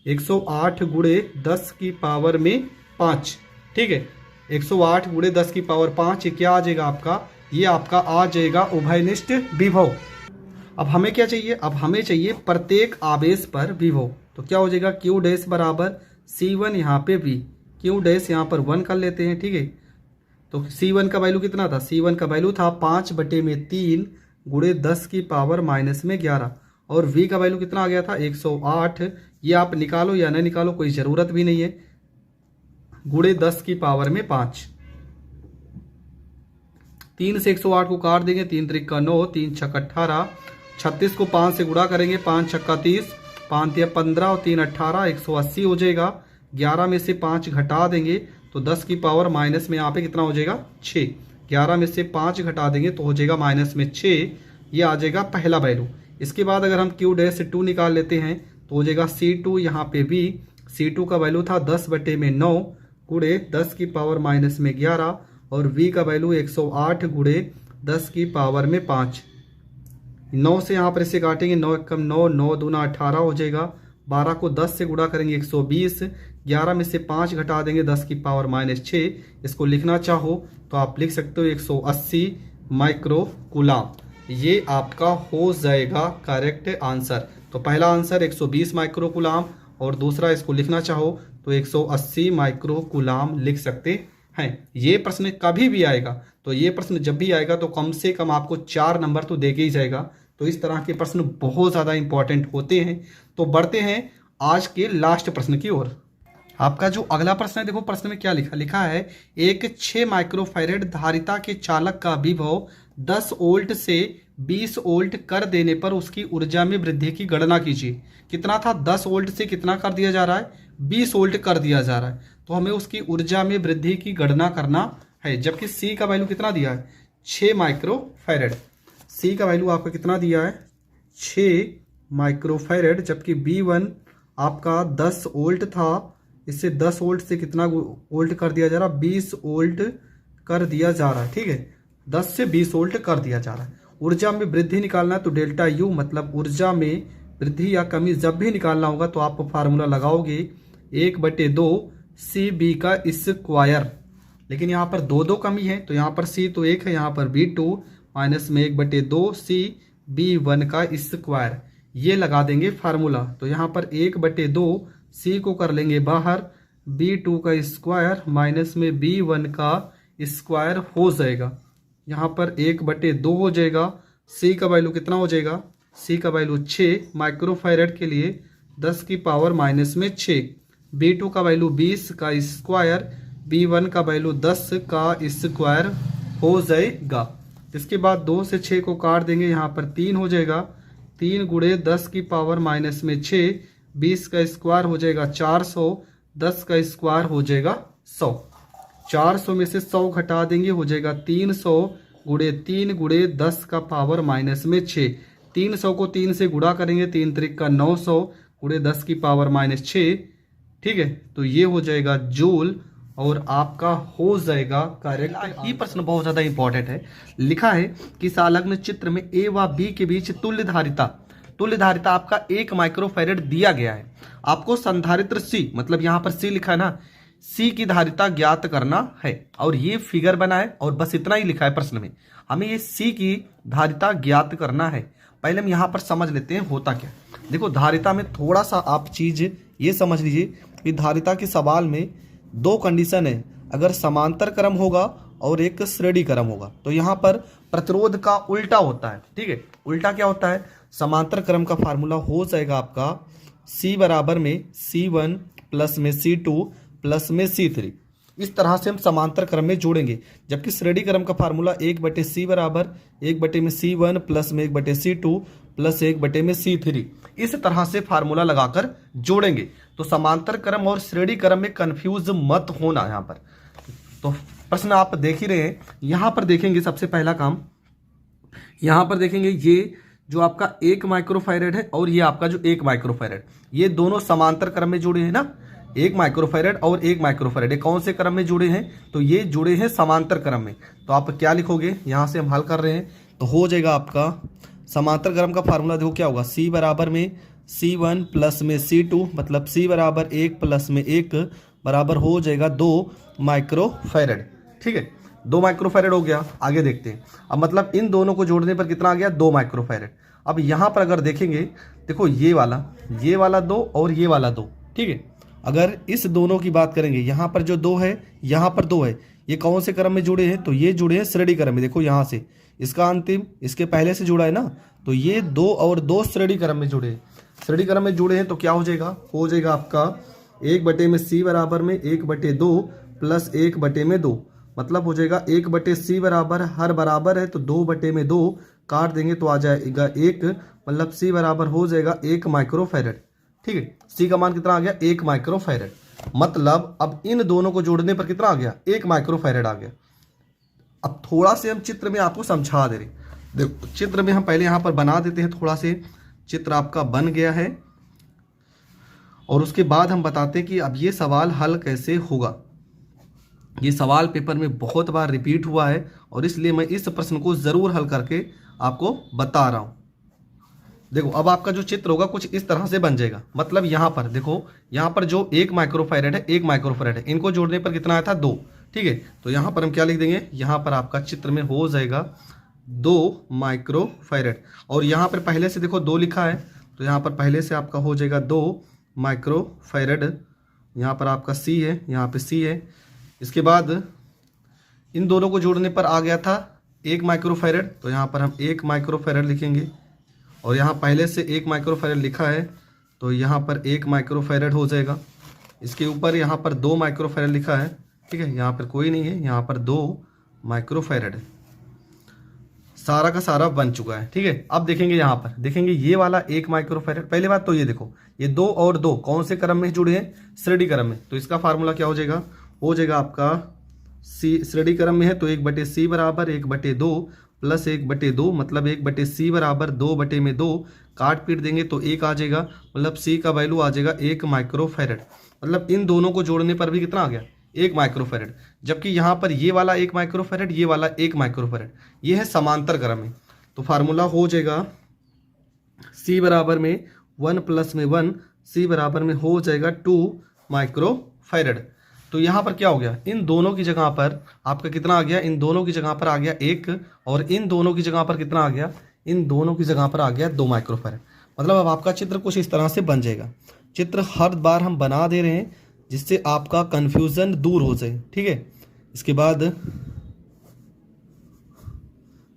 108 गुणे 10 की पावर में 5। ठीक है, 108 गुणे 10 की पावर 5, ये क्या आ जाएगा आपका, ये आपका आ जाएगा उभयनिष्ठ विभव। अब हमें क्या चाहिए, अब हमें चाहिए प्रत्येक आवेश पर विभव। तो क्या हो जाएगा, Q डैश बराबर C1 यहाँ पे V, Q डैश यहाँ पर 1 कर लेते हैं। ठीक है, तो C1 का वैल्यू कितना था, C1 का वैल्यू था 5/3 गुणे 10 की पावर -11, और V का वैल्यू कितना आ गया था 108। ये आप निकालो या न निकालो कोई ज़रूरत भी नहीं है, गुणे 10 की पावर में 5। 3 से 108 को काट देंगे, 3 त्रिक 9, 3 छक्का 18, 36 को 5 से गुणा करेंगे, 5 छक्का 30, 5 तिया 15 और 3 18, 180 हो जाएगा। 11 में से 5 घटा देंगे तो 10 की पावर माइनस में यहाँ पे कितना हो जाएगा 6। 11 में से 5 घटा देंगे तो हो जाएगा -6, ये आ जाएगा पहला वैल्यू। इसके बाद अगर हम Q डैश से 2 निकाल लेते हैं तो हो जाएगा C2 यहाँ पे V, C2 का वैल्यू था 10/9 गुणे 10 की पावर -11, और V का वैल्यू 108 गुणे 10 की पावर में 5। 9 से यहाँ पर इसे काटेंगे, 9 कम 9, 9 दूना 18 हो जाएगा। 12 को 10 से गुणा करेंगे 120, 11 में से 5 घटा देंगे 10 की पावर -6। इसको लिखना चाहो तो आप लिख सकते हो 180 माइक्रोकुलाम। ये आपका हो जाएगा करेक्ट आंसर। तो पहला आंसर 120 माइक्रोकुलाम, और दूसरा इसको लिखना चाहो तो 180 माइक्रोकुलाम लिख सकते हैं। ये प्रश्न कभी भी आएगा, तो ये प्रश्न जब भी आएगा तो कम से कम आपको 4 नंबर तो देके ही जाएगा। तो इस तरह के प्रश्न बहुत ज़्यादा इंपॉर्टेंट होते हैं। तो बढ़ते हैं आज के लास्ट प्रश्न की ओर। आपका जो अगला प्रश्न है, देखो प्रश्न में क्या लिखा है, एक 6 माइक्रोफैरेड धारिता के चालक का विभव 10 वोल्ट से 20 वोल्ट कर देने पर उसकी ऊर्जा में वृद्धि की गणना कीजिए। कितना था, 10 वोल्ट से कितना कर दिया जा रहा है, 20 वोल्ट कर दिया जा रहा है। तो हमें उसकी ऊर्जा में वृद्धि की गणना करना है, जबकि C का वैल्यू कितना दिया है 6 माइक्रोफैरेड। C का वैल्यू आपका कितना दिया है 6 माइक्रोफैरेड, जबकि B1 आपका 10 वोल्ट था। इससे 10 वोल्ट से कितना वोल्ट कर दिया जा रहा है, 20 वोल्ट कर दिया जा रहा है। ठीक है, 10 से 20 वोल्ट कर दिया जा रहा है। ऊर्जा में वृद्धि निकालना है तो डेल्टा U, मतलब ऊर्जा में वृद्धि या कमी जब भी निकालना होगा तो आप फार्मूला लगाओगे 1/2 CB का स्क्वायर। लेकिन यहाँ पर 2 कमी है, तो यहाँ पर C तो 1 है, यहाँ पर B2 माइनस में 1/2 CB1 का स्क्वायर, ये लगा देंगे फार्मूला। तो यहाँ पर 1/2 C को कर लेंगे बाहर, B2 का स्क्वायर माइनस में B1 का स्क्वायर हो जाएगा। यहाँ पर 1/2 हो जाएगा। C का वैल्यू कितना हो जाएगा, C का वैल्यू 6 माइक्रोफैरेड के लिए 10 की पावर -6। B2 का वैल्यू 20 का स्क्वायर, B1 का वैल्यू 10 का स्क्वायर हो जाएगा। इसके बाद 2 से 6 को काट देंगे, यहाँ पर 3 हो जाएगा। 3 गुणे 10 की पावर माइनस में 6, 20 का स्क्वायर हो जाएगा 400, 10 का स्क्वायर हो जाएगा 100। 400 में से 100 घटा देंगे, हो जाएगा 300 गुणे 3 गुणे 10 का पावर माइनस में 6। 300 को 3 से गुणा करेंगे, 3 त्रिक का 900 गुणे 10 की पावर माइनस 6। ठीक है, तो ये हो जाएगा जूल और आपका हो जाएगा करेक्ट। ये प्रश्न बहुत ज्यादा इंपॉर्टेंट है। लिखा है कि संलग्न चित्र में ए व बी के बीच तुल्य धारिता आपका 1 माइक्रोफैरेड दिया गया है। आपको संधारित्र सी, मतलब यहाँ पर सी लिखा है ना, सी की धारिता ज्ञात करना है और ये फिगर बना है और बस इतना ही लिखा है प्रश्न में, हमें ये सी की धारिता ज्ञात करना है। पहले हम यहाँ पर समझ लेते हैं होता क्या। देखो धारिता में थोड़ा सा आप चीज ये समझ लीजिए कि धारिता के सवाल में 2 कंडीशन है, अगर समांतर क्रम होगा और एक श्रेणी क्रम होगा तो यहाँ पर प्रतिरोध का उल्टा होता है। ठीक है, उल्टा क्या होता है, समांतर क्रम का फार्मूला हो जाएगा आपका C बराबर में C1 प्लस में C2 प्लस में C3। इस तरह से हम समांतर क्रम में जोड़ेंगे, जबकि श्रेणी क्रम का फार्मूला 1/C बराबर 1 में C1 प्लस में 1 C2 प्लस 1 में C3। इस तरह से फार्मूला लगाकर जोड़ेंगे। तो समांतर क्रम और श्रेणी क्रम में कंफ्यूज मत होना यहाँ पर। तो प्रश्न आप देख ही रहे हैं, यहाँ पर देखेंगे सबसे पहला काम, यहाँ पर देखेंगे ये जो आपका 1 माइक्रोफैरेड है और ये आपका जो 1 माइक्रोफैरेड, ये दोनों समांतर क्रम में जुड़े हैं ना। 1 माइक्रोफैरेड और 1 माइक्रोफैरेड, ये कौन से क्रम में जुड़े हैं, तो ये जुड़े हैं समांतर क्रम में। तो आप क्या लिखोगे, यहाँ से हम हल कर रहे हैं तो हो जाएगा आपका समांतर क्रम का फार्मूला। देखो क्या होगा, C बराबर में C1 प्लस में C2, मतलब C बराबर 1 प्लस में 1 बराबर हो जाएगा 2 माइक्रोफैरेड। ठीक है, 2 माइक्रोफैरेड हो गया। आगे देखते हैं, अब मतलब इन दोनों को जोड़ने पर कितना आ गया, 2 माइक्रोफैरेड। अब यहाँ पर अगर देखेंगे, देखो ये वाला 2 और ये वाला 2। ठीक है, अगर इस दोनों की बात करेंगे, यहाँ पर जो 2 है, यहाँ पर 2 है, ये कौन से क्रम में जुड़े हैं, तो ये जुड़े हैं श्रेणी क्रम में। देखो यहाँ से इसका अंतिम इसके पहले से जुड़ा है ना, तो ये 2 और 2 श्रेणी क्रम में जुड़े हैं। श्रेणी क्रम में जुड़े हैं तो क्या हो जाएगा आपका 1 में C बराबर में 1/2 प्लस 1/2, मतलब हो जाएगा 1/C बराबर, हर बराबर है तो 2/2 काट देंगे तो आ जाएगा 1, मतलब C बराबर हो जाएगा 1 माइक्रोफैरेड। ठीक है, C का मान कितना आ गया, 1 माइक्रोफैरेड। मतलब अब इन दोनों को जोड़ने पर कितना आ गया, 1 माइक्रोफैरेड आ गया। अब थोड़ा से हम चित्र में आपको समझा दे रहे, देखो चित्र में हम पहले यहाँ पर बना देते हैं, थोड़ा से चित्र आपका बन गया है और उसके बाद हम बताते हैं कि अब ये सवाल हल कैसे होगा। ये सवाल पेपर में बहुत बार रिपीट हुआ है और इसलिए मैं इस प्रश्न को ज़रूर हल करके आपको बता रहा हूँ। देखो अब आपका जो चित्र होगा कुछ इस तरह से बन जाएगा। मतलब यहाँ पर देखो, यहाँ पर जो 1 माइक्रोफैरेड है, 1 माइक्रोफैरेड है, इनको जोड़ने पर कितना आया था, 2। ठीक है, तो यहाँ पर हम क्या लिख देंगे, यहाँ पर आपका चित्र में हो जाएगा 2 माइक्रोफैरेड और यहाँ पर पहले से देखो 2 लिखा है तो यहाँ पर पहले से आपका हो जाएगा 2 माइक्रोफैरेड। यहाँ पर आपका C है, यहाँ पे C है। इसके बाद इन दोनों को जोड़ने पर आ गया था 1 माइक्रोफैरेड, तो यहाँ पर हम 1 माइक्रोफैरेड लिखेंगे और यहाँ पहले से 1 माइक्रोफैरेड लिखा है तो यहाँ पर 1 माइक्रोफैरेड हो जाएगा। इसके ऊपर यहाँ पर 2 माइक्रोफैरेड लिखा है। ठीक है, यहाँ पर कोई नहीं है, यहाँ पर 2 माइक्रोफैरेड है। सारा का सारा बन चुका है। ठीक है, अब देखेंगे यहाँ पर, देखेंगे ये वाला 1 माइक्रोफैरेड। पहली बात तो ये देखो, ये 2 और 2 कौन से क्रम में जुड़े हैं, श्रेणी क्रम में। तो इसका फार्मूला क्या हो जाएगा आपका C श्रेणी क्रम में है तो 1/C बराबर 1/2 प्लस 1/2, मतलब 1/C बराबर 2/2 काट पीट देंगे तो 1 आ जाएगा, मतलब C का वैल्यू आ जाएगा 1 माइक्रोफैरेड। मतलब इन दोनों को जोड़ने पर भी कितना आ गया, 1 माइक्रोफैरेड। जबकि यहाँ पर ये वाला 1 माइक्रोफैरेड, ये वाला 1 माइक्रोफैरेड, ये है समांतर क्रम में। तो फार्मूला हो जाएगा C बराबर में 1 प्लस में 1, C बराबर में हो जाएगा 2 माइक्रोफैरेड। तो यहाँ पर क्या हो गया, इन दोनों की जगह पर आपका कितना आ गया, इन दोनों की जगह पर आ गया 1 और इन दोनों की जगह पर कितना आ गया, इन दोनों की जगह पर आ गया 2 माइक्रोफैरेड। मतलब अब आपका चित्र कुछ इस तरह से बन जाएगा। चित्र हर बार हम बना दे रहे हैं जिससे आपका कन्फ्यूज़न दूर हो जाए। ठीक है, इसके बाद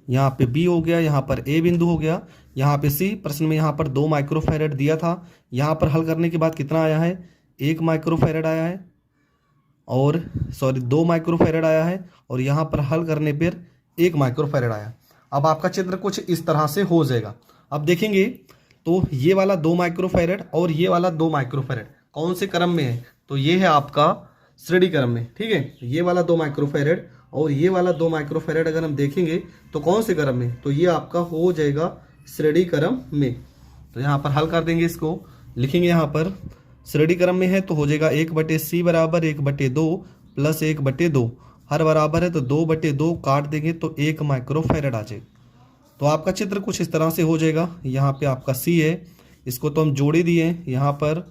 यहाँ पे B हो गया, यहाँ पर A बिंदु हो गया, यहाँ पे C। प्रश्न में यहाँ पर 2 माइक्रोफैरेड दिया था, यहाँ पर हल करने के बाद कितना आया है, 1 माइक्रोफैरेड आया है और 2 माइक्रोफैरेड आया है और यहाँ पर हल करने पर 1 माइक्रोफैरेड आया। अब आपका चित्र कुछ इस तरह से हो जाएगा। अब देखेंगे तो ये वाला 2 माइक्रोफैरड और ये वाला 2 माइक्रोफैरड कौन से क्रम में है, तो ये है आपका श्रेणी क्रम में, ठीक है। ये वाला 2 माइक्रोफैरड और ये वाला 2 माइक्रोफैरड अगर हम देखेंगे तो कौन से क्रम में, तो ये आपका हो जाएगा श्रेणी क्रम में। तो यहाँ पर हल कर देंगे, इसको लिखेंगे यहाँ पर श्रेणी क्रम में है तो हो जाएगा 1/c बराबर 1/2 प्लस 1/2, हर बराबर है तो 2/2 काट देंगे तो 1 माइक्रोफैरड आ जाएगा। तो आपका चित्र कुछ इस तरह से हो जाएगा। यहाँ पे आपका C है, इसको तो हम जोड़े दिए हैं यहाँ पर,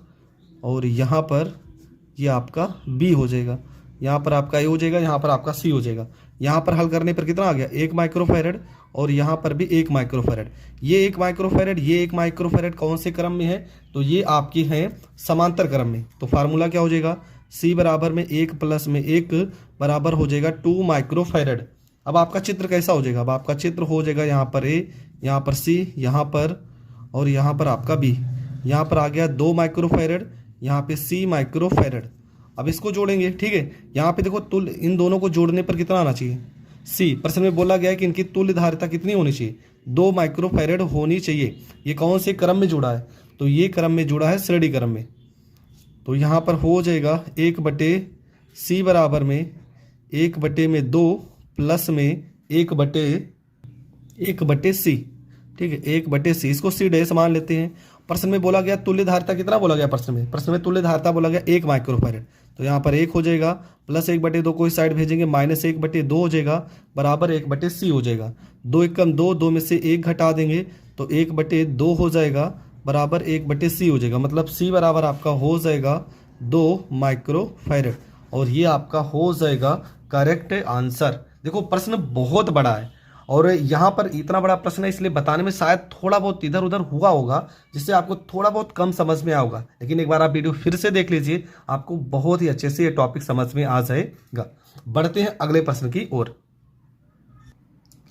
और यहाँ पर ये आपका B हो जाएगा, यहाँ पर आपका A हो जाएगा, यहाँ पर आपका C हो जाएगा। यहाँ पर हल करने पर कितना आ गया 1 माइक्रोफैरड और यहाँ पर भी 1 माइक्रोफैरड। ये 1 माइक्रोफैरड ये 1 माइक्रोफैरड कौन से क्रम में है, तो ये आपकी है समांतर क्रम में। तो फार्मूला क्या हो जाएगा, C बराबर में 1 प्लस में 1 बराबर हो जाएगा 2 माइक्रोफैरड। अब आपका चित्र कैसा हो जाएगा, अब आपका चित्र हो जाएगा यहाँ पर A, यहाँ पर C, यहाँ पर और यहाँ पर आपका B। यहाँ पर आ गया 2 माइक्रोफैरड, यहाँ पे C माइक्रोफैरड। अब इसको जोड़ेंगे, ठीक है। यहाँ पे देखो तुल्य, इन दोनों को जोड़ने पर कितना आना चाहिए C। प्रश्न में बोला गया है कि इनकी तुल्य धारिता कितनी होनी चाहिए, 2 माइक्रोफैरड होनी चाहिए। ये कौन से क्रम में जुड़ा है, तो ये क्रम में जुड़ा है श्रेणी क्रम में। तो यहाँ पर हो जाएगा 1/C बराबर में 1/2 प्लस में 1/C, ठीक है 1/C। इसको C डैश मान लेते हैं। प्रश्न में बोला गया तुल्य धारिता कितना बोला गया, प्रश्न में तुल्य धारिता बोला गया 1 माइक्रोफैरड। तो यहाँ पर 1 हो जाएगा प्लस 1/2 को इस साइड भेजेंगे माइनस 1/2 हो जाएगा बराबर 1/C हो जाएगा। 2 एकम 2, 2 में से 1 घटा देंगे तो 1/2 हो जाएगा बराबर 1/C हो जाएगा। मतलब C बराबर आपका हो जाएगा 2 माइक्रोफैरड और ये आपका हो जाएगा करेक्ट आंसर। देखो प्रश्न बहुत बड़ा है और यहाँ पर इतना बड़ा प्रश्न है इसलिए बताने में शायद थोड़ा बहुत इधर उधर हुआ होगा, जिससे आपको थोड़ा बहुत कम समझ में आया होगा। लेकिन एक बार आप वीडियो फिर से देख लीजिए, आपको बहुत ही अच्छे से ये टॉपिक समझ में आ जाएगा। बढ़ते हैं अगले प्रश्न की ओर।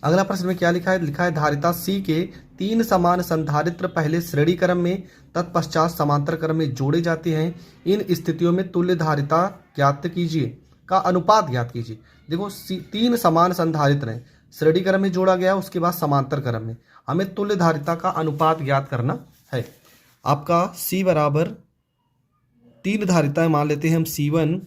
अगला प्रश्न में क्या लिखा है, लिखा है धारिता C के 3 समान संधारित्र पहले श्रेणी क्रम में तत्पश्चात समांतर क्रम में जोड़े जाते हैं। इन स्थितियों में तुल्य धारिता ज्ञात कीजिए का अनुपात ज्ञात कीजिए। देखो 3 समान संधारित्र हैं, श्रेणी क्रम में जोड़ा गया, उसके बाद समांतर क्रम में, हमें तुल्य धारिता का अनुपात ज्ञात करना है। आपका C बराबर 3 धारिताएं मान लेते हैं हम, C1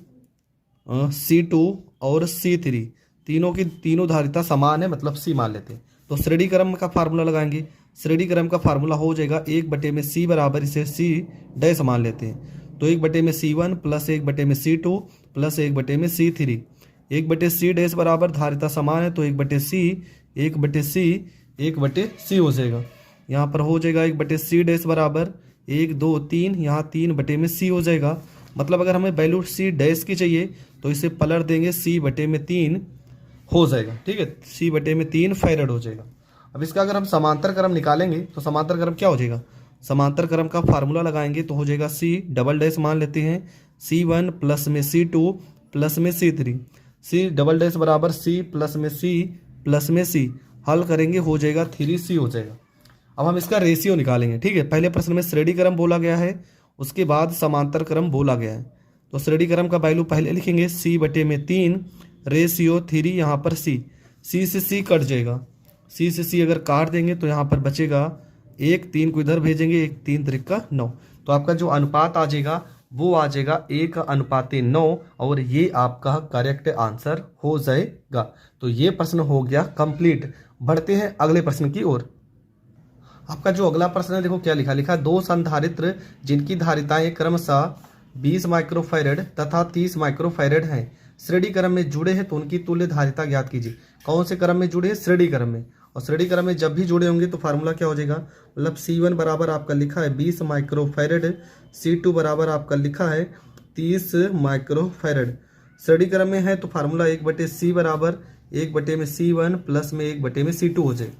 C2 और C3, तीनों की तीनों धारिता समान है मतलब C मान लेते हैं। तो श्रेणी क्रम का फार्मूला लगाएंगे, श्रेणी क्रम का फार्मूला हो जाएगा 1/C बराबर इसे C डैश मान लेते हैं। तो 1/C1 plus 1/C2 plus 1/C3, 1/C dash बराबर धारिता समान है तो 1/C 1/C हो जाएगा। यहाँ पर हो जाएगा 1/C डैश बराबर 1 2 3, यहाँ 3/C हो जाएगा। मतलब अगर हमें वैल्यू C डैश की चाहिए तो इसे पलट देंगे, C/3 हो जाएगा, ठीक है, C/3 फैरड हो जाएगा। अब इसका अगर हम समांतर क्रम निकालेंगे तो समांतर क्रम क्या हो जाएगा, समांतर क्रम का फार्मूला लगाएंगे तो हो जाएगा C डबल डैश मान लेते हैं, C1 प्लस में C2 प्लस में C3, C डबल डैश बराबर C प्लस में C प्लस में C, हल करेंगे हो जाएगा 3C हो जाएगा। अब हम इसका रेशियो निकालेंगे, ठीक है। पहले प्रश्न में श्रेणी क्रम बोला गया है, उसके बाद समांतर क्रम बोला गया है। तो श्रेणी क्रम का वैल्यू पहले लिखेंगे C/3 रेशियो 3, यहाँ पर C से C कट जाएगा, C से C अगर काट देंगे तो यहाँ पर बचेगा 1, 3 को इधर भेजेंगे, 1 3 त्रिका 9। तो आपका जो अनुपात आ जाएगा वो आ जाएगा 1:9 और ये आपका करेक्ट आंसर हो जाएगा। तो ये प्रश्न हो गया कंप्लीट। बढ़ते हैं अगले प्रश्न की ओर। आपका जो अगला प्रश्न है देखो क्या लिखा, 2 संधारित्र जिनकी धारिताएं क्रमशः 20 माइक्रोफैरड तथा 30 माइक्रोफैरड हैं, श्रेणी क्रम में जुड़े हैं तो उनकी तुल्य धारिता ज्ञात कीजिए। कौन से क्रम में जुड़े हैं, श्रेणी क्रम में। और श्रेणी क्रम में जब भी जुड़े होंगे तो फार्मूला क्या हो जाएगा, मतलब C1 बराबर आपका लिखा है 20 माइक्रोफैरड, C2 बराबर आपका लिखा है 30 माइक्रोफैरड। श्रेणी क्रम में है तो फार्मूला 1/C बराबर 1/C1 प्लस में 1/C2 हो जाए।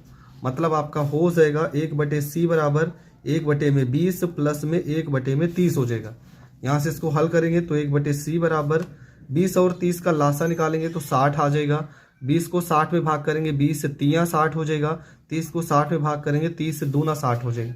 मतलब आपका हो जाएगा 1/C बराबर 1/20 प्लस में 1/30 हो जाएगा। यहाँ से इसको हल करेंगे तो 1/C बराबर 20 और 30 का लासा निकालेंगे तो 60 आ जाएगा। 20 को 60 में भाग करेंगे, 20 से 3 60 हो जाएगा। 30 को 60 में भाग करेंगे, 30 से 2 60 हो जाएगा।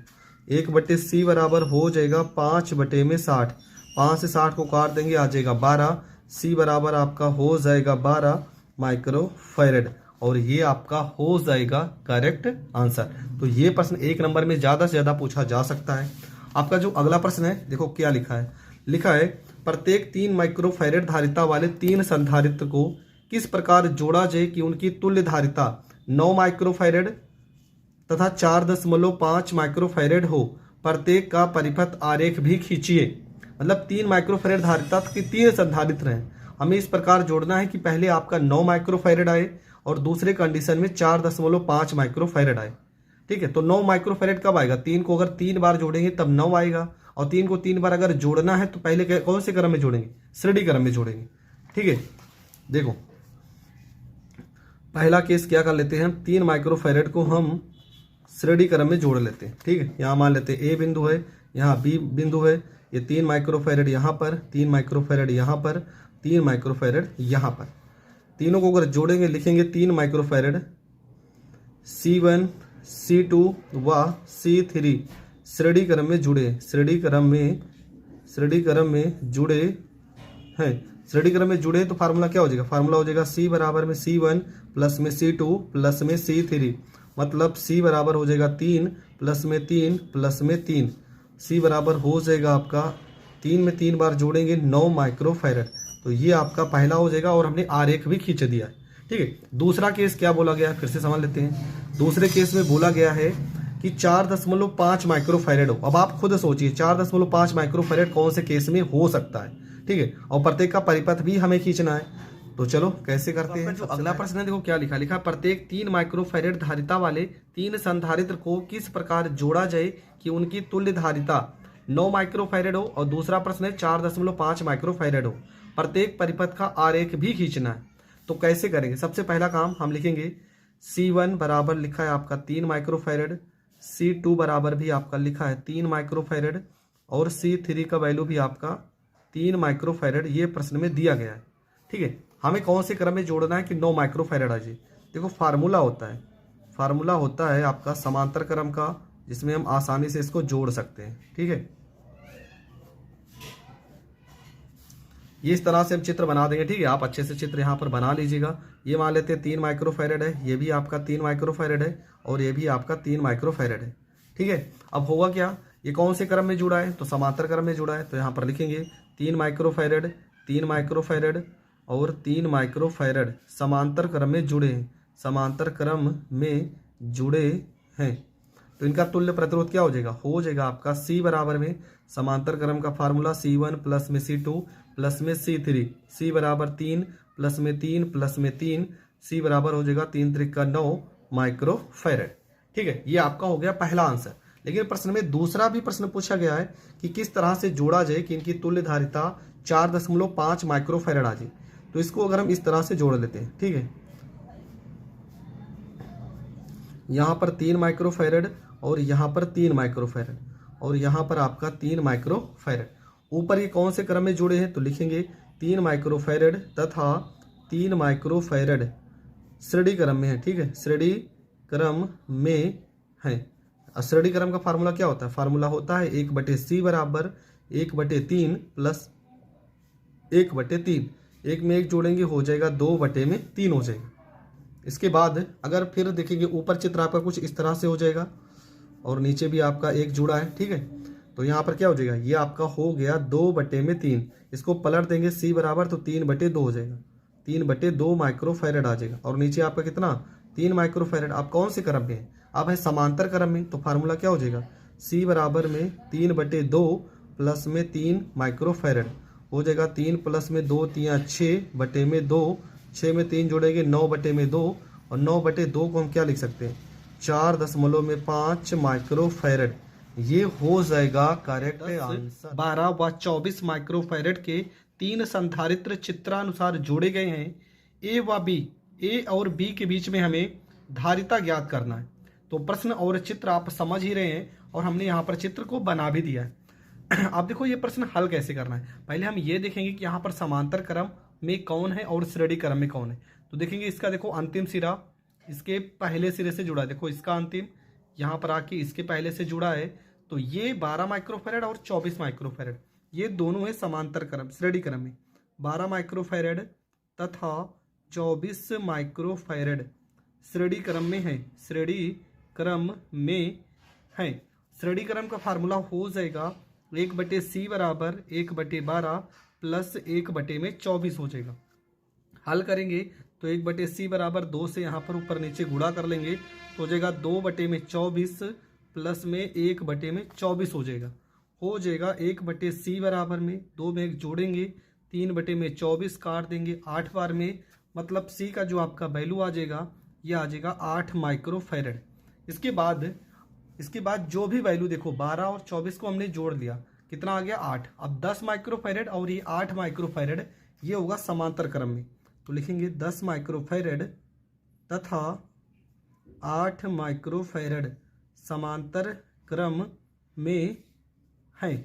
1/C बराबर हो जाएगा 5/60। 5 से 60 को काट देंगे, आ जाएगा 12। C बराबर आपका हो जाएगा 12 माइक्रोफैरड। और ये आपका हो जाएगा करेक्ट आंसर। तो ये प्रश्न 1 नंबर में ज़्यादा से ज़्यादा पूछा जा सकता है। आपका जो अगला प्रश्न है देखो क्या लिखा है प्रत्येक 3 माइक्रोफैरेड धारिता वाले 3 संधारित्र को किस प्रकार जोड़ा जाए कि उनकी तुल्य धारिता 9 माइक्रोफैरेड तथा 4.5 माइक्रोफैरेड हो। प्रत्येक का परिपथ आरेख भी खींचिए। मतलब 3 माइक्रोफैरेड धारिता के 3 संधारित्र हैं, हमें इस प्रकार जोड़ना है कि पहले आपका 9 माइक्रोफैरेड आए और दूसरे कंडीशन में 4.5 माइक्रोफैरेड आए। ठीक है, तो 9 माइक्रोफैरेड कब आएगा? 3 को अगर 3 बार जोड़ेंगे तब 9 आएगा, और 3 को 3 बार अगर जोड़ना है तो पहले कौन से क्रम में जोड़ेंगे? श्रेणी क्रम में जोड़ेंगे। ठीक है, देखो पहला केस क्या कर लेते हैं हम, 3 माइक्रोफैरेड को हम श्रेणी क्रम में जोड़ लेते हैं। ठीक है, यहाँ मान लेते हैं ए बिंदु है, यहाँ बी बिंदु है, ये 3 माइक्रोफैरेड यहाँ पर, 3 माइक्रोफैरेड यहाँ पर, 3 माइक्रोफैरेड यहाँ पर। तीनों को अगर जोड़ेंगे लिखेंगे 3 माइक्रोफैरेड C1 C2 व C3 श्रेणी क्रम में जुड़े, श्रेणी क्रम में जुड़े हैं। श्रेणी क्रम में जुड़े तो फार्मूला क्या हो जाएगा? फार्मूला हो जाएगा C बराबर में C1 प्लस में C2 प्लस में C3, मतलब C बराबर हो जाएगा 3 प्लस में 3 प्लस में 3। C बराबर हो जाएगा आपका 3 में 3 बार जोड़ेंगे 9 माइक्रोफैरेड। तो ये आपका पहला हो जाएगा और हमने आरेख भी खींच दिया है। ठीक है, दूसरा केस क्या बोला गया है फिर से समझ लेते हैं। दूसरे केस में बोला गया है कि 4.5 माइक्रोफैरेड हो। अब आप खुद सोचिए 4.5 माइक्रोफैरेड कौन से केस में हो सकता है। ठीक है, और प्रत्येक का परिपथ भी हमें खींचना है। तो चलो कैसे करते हैं। जो अगला प्रश्न है देखो क्या लिखा प्रत्येक 3 माइक्रोफैरेड धारिता वाले 3 संधारित्र को किस प्रकार जोड़ा जाए कि उनकी तुल्य धारिता 9 माइक्रोफैरेड हो, और दूसरा प्रश्न है 4.5 माइक्रोफैरेड हो। प्रत्येक परिपथ का आरेख भी खींचना है। तो कैसे करेंगे? सबसे पहला काम हम लिखेंगे C1 बराबर लिखा है आपका 3 माइक्रोफैरेड, C2 बराबर भी आपका लिखा है 3 माइक्रोफैरेड, और C3 का वैल्यू भी आपका 3 माइक्रोफैरेड ये प्रश्न में दिया गया है। ठीक है, हमें कौन से क्रम में जोड़ना है कि 9 माइक्रोफैरेड आ जाए? देखो फार्मूला होता है आपका समांतर क्रम का, जिसमें हम आसानी से इसको जोड़ सकते हैं। ठीक है, ये इस तरह से हम चित्र बना देंगे। ठीक है, आप अच्छे से चित्र यहाँ पर बना लीजिएगा। ये मान लेते हैं 3 माइक्रोफैरेड है, ये भी आपका 3 माइक्रोफैरेड है, और ये भी आपका 3 माइक्रोफैरेड है। ठीक है, अब होगा क्या, ये कौन से क्रम में जुड़ा है? तो समांतर क्रम में जुड़ा है। तो यहाँ पर लिखेंगे 3 माइक्रोफैरेड, 3 माइक्रोफैरेड और 3 माइक्रोफैरेड समांतर क्रम में जुड़े हैं, समांतर क्रम में जुड़े हैं। तो इनका तुल्य प्रतिरोध क्या हो जाएगा? हो जाएगा आपका C बराबर में समांतर क्रम का फार्मूला C1 प्लस में C2 प्लस में C3, C बराबर 3 प्लस में 3 प्लस में 3, C बराबर हो जाएगा 3 त्रिका 9 माइक्रोफैरेड। ठीक है, ये आपका हो गया पहला आंसर। लेकिन प्रश्न में दूसरा भी प्रश्न पूछा गया है कि किस तरह से जोड़ा जाए कि इनकी तुल्य धारिता 4.5 माइक्रोफैरेड आ जाए। तो इसको अगर हम इस तरह से जोड़ लेते हैं, ठीक है, यहाँ पर 3 माइक्रोफैरेड और यहाँ पर 3 माइक्रोफैरेड और यहाँ पर आपका 3 माइक्रोफैरेड। ऊपर ये कौन से क्रम में जुड़े हैं? तो लिखेंगे 3 माइक्रोफैरेड तथा 3 माइक्रोफैरेड श्रेणी क्रम में है। ठीक है, श्रेणी क्रम में है। श्रेणी क्रम का फार्मूला क्या होता है? फार्मूला होता है 1/C बराबर 1/3 प्लस 1/3। एक में एक जोड़ेंगे हो जाएगा 2/3 हो जाएगा। इसके बाद अगर फिर देखेंगे ऊपर चित्र आपका कुछ इस तरह से हो जाएगा और नीचे भी आपका एक जुड़ा है। ठीक है, तो यहाँ पर क्या हो जाएगा? ये आपका हो गया 2/3। इसको पलट देंगे C बराबर तो 3/2 हो जाएगा, 3/2 माइक्रोफैरेड आ जाएगा। और नीचे आपका कितना? 3 माइक्रोफैरेड। आप कौन से क्रम में है? आप है समांतर क्रम में। तो फार्मूला क्या हो जाएगा? C बराबर में 3/2 प्लस में 3 माइक्रोफैरेड हो जाएगा। 3 प्लस में 2 3 6/2, 6 में 3 जोड़ेंगे 9/2 और 9/2 को हम क्या लिख सकते हैं? 4.5 माइक्रोफैरेड। ये हो जाएगा करेक्ट आंसर। 12 व 24 माइक्रोफैरेड के 3 संधारित्र चित्रानुसार जोड़े गए हैं। ए व बी, ए और बी के बीच में हमें धारिता ज्ञात करना है। तो प्रश्न और चित्र आप समझ ही रहे हैं और हमने यहाँ पर चित्र को बना भी दिया है। अब देखो ये प्रश्न हल कैसे करना है। पहले हम ये देखेंगे कि यहाँ पर समांतर क्रम में कौन है और श्रेणी क्रम में कौन है। तो देखेंगे इसका देखो अंतिम सिरा इसके पहले सिरे से जुड़ा है। देखो इसका अंतिम यहाँ पर आके इसके पहले से जुड़ा है। तो ये 12 माइक्रोफैरेड और 24 माइक्रोफैरेड ये दोनों है समांतर क्रम श्रेणी क्रम में। 12 माइक्रोफैरेड तथा 24 माइक्रोफैरेड श्रेणी क्रम में है, श्रेणी क्रम में है। श्रेणी क्रम का फार्मूला हो जाएगा 1/c बराबर 1/12 प्लस 1/24 हो जाएगा। हल करेंगे तो 1/c बराबर 2 से यहाँ पर ऊपर नीचे गुणा कर लेंगे तो हो जाएगा 2/24 प्लस में 1/24 हो जाएगा। 1/c बराबर में 2 में 1 जोड़ेंगे 3/24 काट देंगे 8 बार में, मतलब c का जो आपका वैल्यू आ जाएगा ये आ जाएगा 8 माइक्रोफैरड। इसके बाद जो भी वैल्यू देखो 12 और 24 को हमने जोड़ लिया, कितना आ गया 8। अब 10 माइक्रोफैरड और ये 8 माइक्रोफैरड ये होगा समांतर क्रम में, तो लिखेंगे 10 माइक्रोफैरड तथा 8 माइक्रोफैरड समांतर क्रम में है।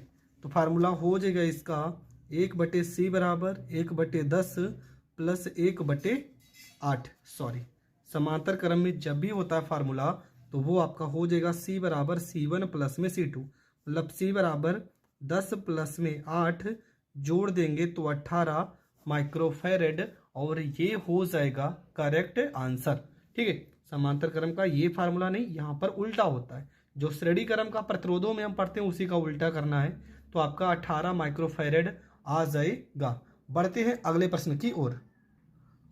तो फार्मूला हो जाएगा इसका 1/c बराबर 1/10 प्लस 1/8। समांतर क्रम में जब भी होता है फार्मूला तो वो आपका हो जाएगा c बराबर c1 प्लस में c2, मतलब c बराबर 10 प्लस में 8 जोड़ देंगे तो 18 माइक्रोफैरड, और ये हो जाएगा करेक्ट आंसर। ठीक है, समांतर क्रम का ये फार्मूला नहीं, यहाँ पर उल्टा होता है। जो श्रेणी क्रम का प्रतिरोधों में हम पढ़ते हैं उसी का उल्टा करना है, तो आपका 18 माइक्रोफैरड आ जाएगा। बढ़ते हैं अगले प्रश्न की ओर।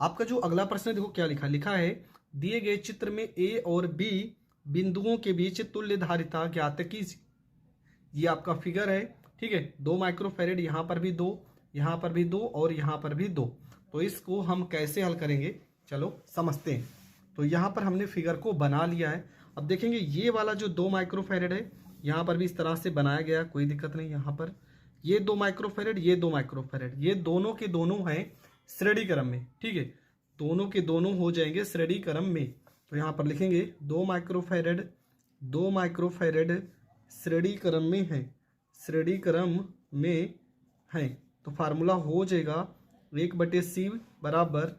आपका जो अगला प्रश्न है देखो क्या लिखा है, दिए गए चित्र में ए और बी बिंदुओं के बीच तुल्य धारिता ज्ञात कीजिए। ये आपका फिगर है। ठीक है, 2 माइक्रोफैरड, यहाँ पर भी 2, यहाँ पर भी 2 और यहाँ पर भी 2। तो इसको हम कैसे हल करेंगे चलो समझते हैं। तो यहाँ पर हमने फिगर को बना लिया है। अब देखेंगे ये वाला जो 2 माइक्रोफैरड है यहाँ पर भी इस तरह से बनाया गया, कोई दिक्कत नहीं। यहाँ पर ये 2 माइक्रोफैरड, ये 2 माइक्रोफैरड, ये दोनों के दोनों हैं श्रेणी क्रम में। ठीक है, दोनों के दोनों हो जाएंगे श्रेणी क्रम में। तो यहाँ पर लिखेंगे 2 माइक्रोफैरड श्रेणी क्रम में है, श्रेणी क्रम में है। तो फार्मूला हो जाएगा 1/c बराबर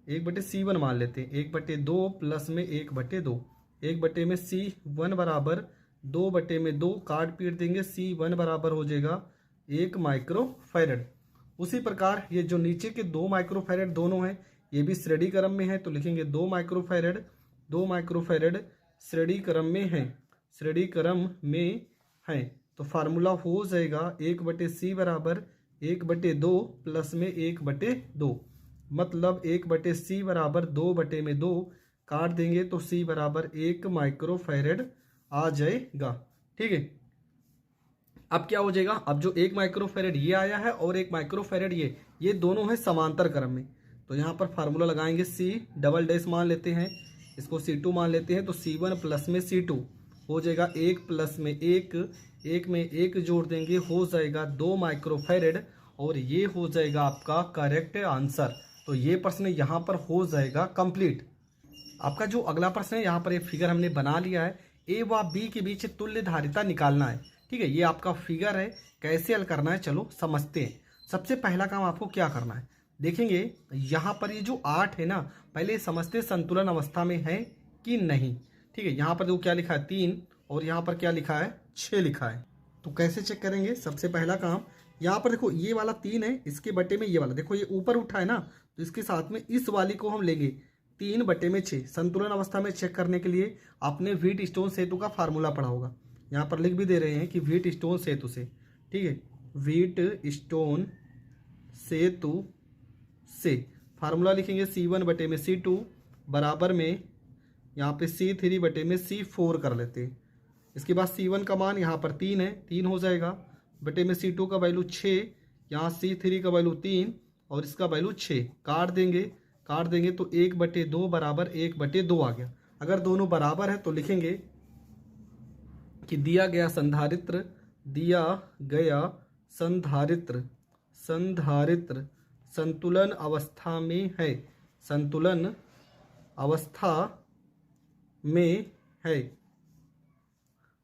1/c1 मान लेते हैं 1/2 प्लस में 1/2, 1 में c1 बराबर 2/2 काट पीट देंगे, c1 बराबर हो जाएगा 1 माइक्रोफैरड। उसी प्रकार ये जो नीचे के 2 माइक्रोफैरड दोनों हैं ये भी श्रेणी क्रम में है, तो लिखेंगे 2 माइक्रोफैरड श्रेणी क्रम में है, श्रेणी क्रम में है। तो फार्मूला हो जाएगा 1/c बराबर 1/2 प्लस में 1/2, मतलब 1/c बराबर 2/2 काट देंगे तो c बराबर 1 माइक्रोफैरड आ जाएगा। ठीक है, अब क्या हो जाएगा, अब जो 1 माइक्रोफैरड ये आया है और 1 माइक्रोफैरड ये दोनों है समांतर क्रम में। तो यहाँ पर फार्मूला लगाएंगे c डबल मान लेते हैं, इसको c2 मान लेते हैं, तो c1 प्लस में c2 हो जाएगा 1 प्लस में 1, 1 में 1 जोड़ देंगे हो जाएगा 2 माइक्रोफैरड, और ये हो जाएगा आपका करेक्ट आंसर। तो ये प्रश्न यहाँ पर हो जाएगा कंप्लीट। आपका जो अगला प्रश्न है यहाँ पर एक फिगर हमने बना लिया है, ए व बी के बीच तुल्य धारिता निकालना है। ठीक है, ये आपका फिगर है, कैसे हल करना है चलो समझते हैं। सबसे पहला काम आपको क्या करना है, देखेंगे यहाँ पर ये जो 8 है ना, पहले समझते संतुलन अवस्था में है कि नहीं। ठीक है, यहाँ पर देखो क्या लिखा है 3 और यहाँ पर क्या लिखा है 6 लिखा है। तो कैसे चेक करेंगे, सबसे पहला काम यहाँ पर देखो ये वाला 3 है, इसके बटे में ये वाला देखो ये ऊपर उठा है ना, तो इसके साथ में इस वाली को हम लेंगे 3/6। संतुलन अवस्था में चेक करने के लिए आपने व्हीट स्टोन सेतु का फार्मूला पढ़ा होगा, यहाँ पर लिख भी दे रहे हैं कि व्हीट स्टोन सेतु से। ठीक है, व्हीट स्टोन सेतु से फार्मूला लिखेंगे c1/c2 बराबर में यहाँ पे c3/c4 कर लेते हैं। इसके बाद c1 का मान यहाँ पर 3 है, 3 हो जाएगा, बटे में c2 का वैल्यू 6, यहाँ c3 का वैल्यू 3 और इसका वैल्यू 6, काट देंगे तो 1/2 बराबर 1/2 आ गया। अगर दोनों बराबर है तो लिखेंगे कि दिया गया संधारित्र संतुलन अवस्था में है, संतुलन अवस्था में है,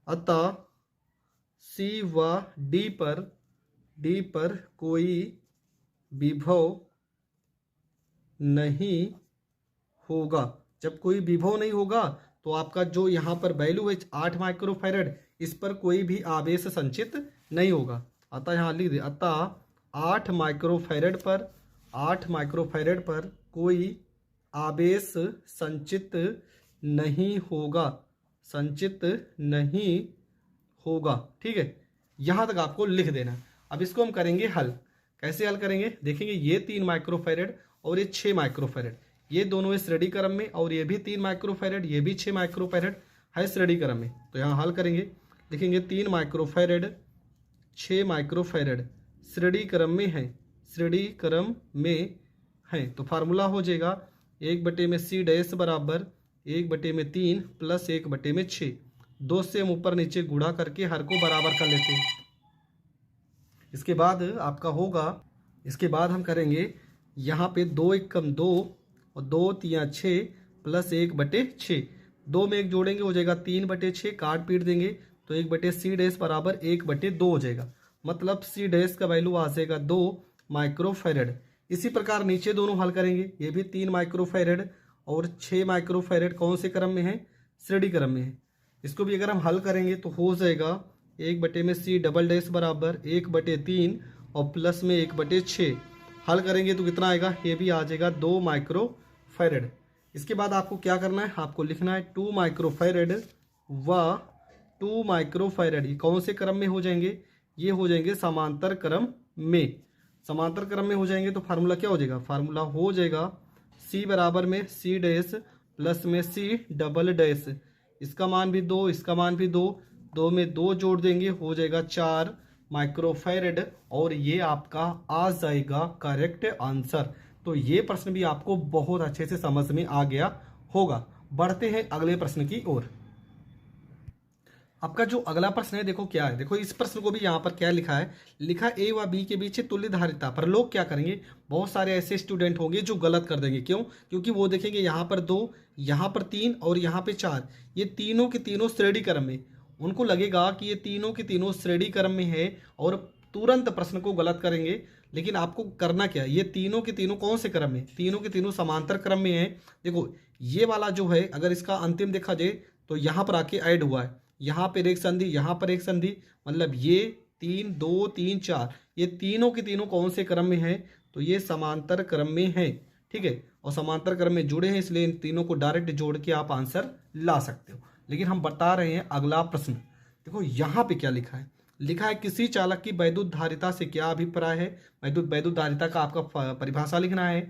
अतः C व D पर कोई विभव नहीं होगा। जब कोई विभव नहीं होगा तो आपका जो यहाँ पर वैल्यू है 8 माइक्रोफैरड, इस पर कोई भी आवेश संचित नहीं होगा। अतः यहाँ लिख दे, अतः 8 माइक्रोफैरड पर कोई आवेश संचित नहीं होगा, संचित नहीं होगा। ठीक है, यहाँ तक आपको लिख देना। अब इसको हम करेंगे हल। कैसे हल करेंगे देखेंगे। ये 3 माइक्रोफैरड और ये 6 माइक्रोफैरड, ये दोनों है श्रेणी क्रम में, और ये भी 3 माइक्रोफैरड, ये भी 6 माइक्रोफैरड है श्रेणी क्रम में। तो यहाँ हल करेंगे, देखेंगे 3 माइक्रोफैरड 6 माइक्रोफैरड श्रेणी क्रम में है, श्रेणी क्रम में है। तो फार्मूला हो जाएगा 1/c बराबर 1/3 प्लस 1/6। 2 से हम ऊपर नीचे गुणा करके हर को बराबर कर लेते हैं। इसके बाद आपका होगा, इसके बाद हम करेंगे यहाँ पे 2 1 कम 2 और 2 3 6 प्लस 1/6। 2 में 1 जोड़ेंगे हो जाएगा 3/6, काट पीट देंगे तो 1/c बराबर 1/2 हो जाएगा। मतलब c का वैल्यू आ जाएगा 2 माइक्रोफैरड। इसी प्रकार नीचे दोनों हल करेंगे। ये भी 3 माइक्रोफैरड और 6 माइक्रोफैरड कौन से क्रम में है, श्रेणी क्रम में है। इसको भी अगर हम हल करेंगे तो हो जाएगा 1/c बराबर 1/3 और प्लस में 1/6। हल करेंगे तो कितना आएगा, ये भी आ जाएगा 2 माइक्रोफैरड। इसके बाद आपको क्या करना है, आपको लिखना है 2 माइक्रोफैरड व 2 माइक्रोफैरड। ये कौन से क्रम में हो जाएंगे, ये हो जाएंगे समांतर क्रम में। समांतर क्रम में हो जाएंगे तो फार्मूला क्या हो जाएगा, फार्मूला हो जाएगा c बराबर में c प्लस में c। इसका मान भी 2, इसका मान भी 2, 2 में 2 जोड़ देंगे हो जाएगा 4 माइक्रोफैरड, और ये आपका आ जाएगा करेक्ट आंसर। तो ये प्रश्न भी आपको बहुत अच्छे से समझ में आ गया होगा। बढ़ते हैं अगले प्रश्न की ओर। आपका जो अगला प्रश्न है देखो क्या है। देखो इस प्रश्न को भी यहाँ पर क्या लिखा है, लिखा ए व बी के बीच तुल्य धारिता। पर लोग क्या करेंगे, बहुत सारे ऐसे स्टूडेंट होंगे जो गलत कर देंगे। क्यों, क्योंकि वो देखेंगे यहाँ पर 2, यहाँ पर 3 और यहाँ पे 4, ये तीनों के तीनों श्रेणी क्रम में। उनको लगेगा कि ये तीनों के तीनों श्रेणी क्रम में है और तुरंत प्रश्न को गलत करेंगे। लेकिन आपको करना क्या है, ये तीनों के तीनों कौन से क्रम में, तीनों के तीनों समांतर क्रम में है। देखो ये वाला जो है अगर इसका अंतिम देखा जाए तो यहाँ पर आके ऐड हुआ है, यहाँ पर एक संधि, यहाँ पर एक संधि, मतलब ये 3 2 3 4, ये तीनों के तीनों कौन से क्रम में है, तो ये समांतर क्रम में है। ठीक है, और समांतर क्रम में जुड़े हैं, इसलिए इन तीनों को डायरेक्ट जोड़ के आप आंसर ला सकते हो। लेकिन हम बता रहे हैं अगला प्रश्न। देखो यहाँ पे क्या लिखा है, लिखा है किसी चालक की वैद्युत धारिता से क्या अभिप्राय है। वैद्युत धारिता का आपका परिभाषा लिखना है।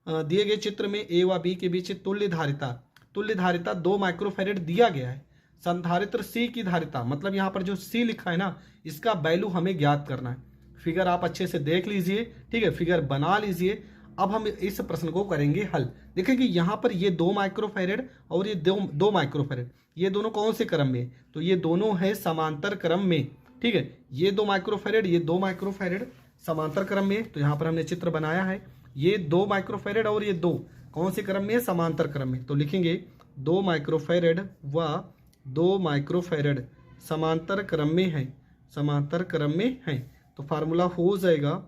दिए गए चित्र में ए व बी के बीच तुल्य धारिता 2 माइक्रोफैरड दिया गया है। संधारित्र सी की धारिता, मतलब यहाँ पर जो सी लिखा है ना, इसका वैल्यू हमें ज्ञात करना है। फिगर आप अच्छे से देख लीजिए, ठीक है, फिगर बना लीजिए। अब हम इस प्रश्न को करेंगे हल। देखेंगे यहाँ पर ये 2 माइक्रोफैरड और ये 2 माइक्रोफैरड, ये दोनों कौन से क्रम में, तो ये दोनों है समांतर क्रम में। ठीक है, ये 2 माइक्रोफैरड, ये 2 माइक्रोफैरड समांतर क्रम में। तो यहाँ पर हमने चित्र बनाया है, ये 2 माइक्रोफैरड और ये 2 कौन से क्रम में, समांतर क्रम में। तो लिखेंगे 2 माइक्रोफैरड व 2 माइक्रोफैरड समांतर क्रम में है, समांतर क्रम में है। तो फार्मूला हो जाएगा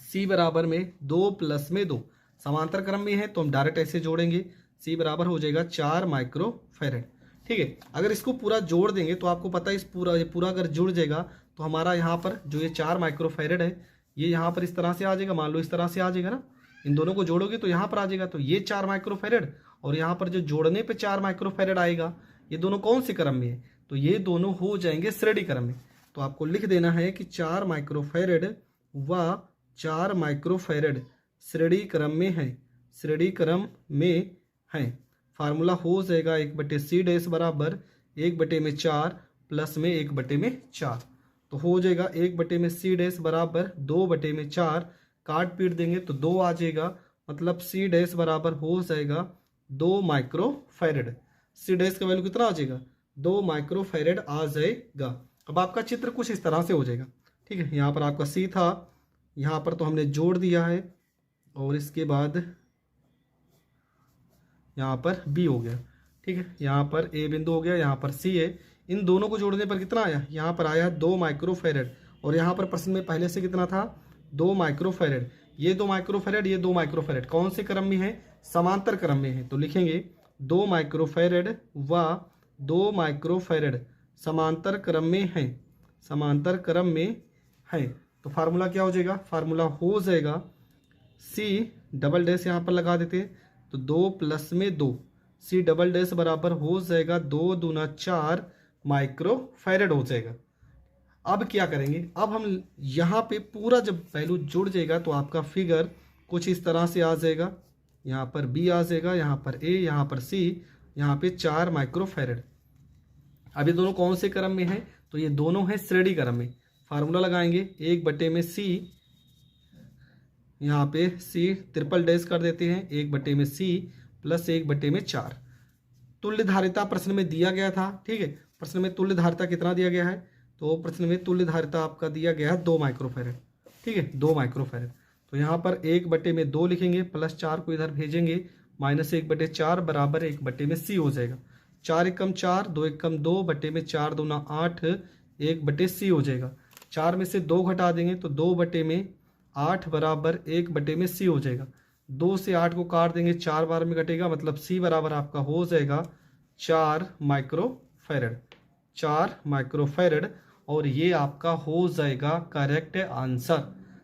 c बराबर में 2 प्लस में 2, समांतर क्रम में है तो हम डायरेक्ट ऐसे जोड़ेंगे, c बराबर हो जाएगा 4 माइक्रोफैरड। ठीक है, अगर इसको पूरा जोड़ देंगे तो आपको पता है इस पूरा अगर जुड़ जाएगा तो हमारा यहाँ पर जो ये 4 माइक्रोफैरड है, ये यहाँ पर इस तरह से आ जाएगा। मान लो इस तरह से आ जाएगा ना, इन दोनों को जोड़ोगे तो यहाँ पर आ जाएगा। तो ये 4 माइक्रोफैरड और यहाँ पर जो जोड़ने पे 4 माइक्रोफैरड आएगा, ये दोनों कौन से क्रम में है, तो ये दोनों हो जाएंगे श्रेणी क्रम में। तो आपको लिख देना है कि 4 माइक्रोफैरड व 4 माइक्रोफैरड श्रेणी क्रम में है, श्रेणी क्रम में है। फार्मूला हो जाएगा 1/c बराबर 1/4 प्लस में 1/4। तो हो जाएगा 1/c बराबर 2/4, काट पीट देंगे तो 2 आ जाएगा। मतलब c बराबर हो जाएगा 2 माइक्रोफैरड। c का वैल्यू कितना आ जाएगा, 2 माइक्रोफैरड आ जाएगा। अब आपका चित्र कुछ इस तरह से हो जाएगा। ठीक है, यहाँ पर आपका c था, यहाँ पर तो हमने जोड़ दिया है, और इसके बाद यहाँ पर b हो गया। ठीक है, यहाँ पर a बिंदु हो गया, यहाँ पर c है। इन दोनों को जोड़ने पर कितना आया, यहाँ पर आया 2 माइक्रोफैरड, और यहाँ पर प्रश्न में पहले से कितना था, 2 माइक्रोफैरड। ये 2 माइक्रोफैरड, ये 2 माइक्रोफैरड कौन से क्रम में है, समांतर क्रम में है। तो लिखेंगे 2 माइक्रोफैरड व 2 माइक्रोफैरड समांतर क्रम में है, समांतर क्रम में है। तो फार्मूला क्या हो जाएगा, फार्मूला हो जाएगा c, यहाँ पर लगा देते हैं, तो 2 प्लस में 2, सी डबल डैश बराबर हो जाएगा 2 दूना 4 माइक्रो फैरड हो जाएगा। अब क्या करेंगे, अब हम यहाँ पे पूरा जब वैल्यू जुड़ जाएगा तो आपका फिगर कुछ इस तरह से आ जाएगा। यहाँ पर बी आ जाएगा, यहाँ पर ए, यहाँ पर सी, यहाँ पे 4 माइक्रो फैरड। अब ये दोनों कौन से क्रम में है, तो ये दोनों है श्रेणी क्रम में। फार्मूला लगाएंगे 1/c, यहाँ पे c ट्रिपल डैश कर देते हैं, 1/c प्लस 1/4। तुल्य धारिता प्रश्न में दिया गया था, ठीक है। प्रश्न में तुल्य धारिता कितना दिया गया है, तो प्रश्न में तुल्य धारिता आपका दिया गया है 2 माइक्रोफैरड, ठीक है, 2 माइक्रोफैरड। तो यहाँ पर 1/2 लिखेंगे, प्लस 4 को इधर भेजेंगे, माइनस 1/4 बराबर 1/c हो जाएगा। 4 एकम 4, 2 एकम 2, बटे में 4 दूना 8, 1/c हो जाएगा। 4 में से 2 घटा देंगे तो 2/8 बराबर 1/c हो जाएगा। 2 से 8 को काट देंगे, 4 बार में घटेगा, मतलब c बराबर आपका हो जाएगा 4 माइक्रोफैरड, 4 माइक्रोफैरड। और ये आपका हो जाएगा करेक्ट आंसर।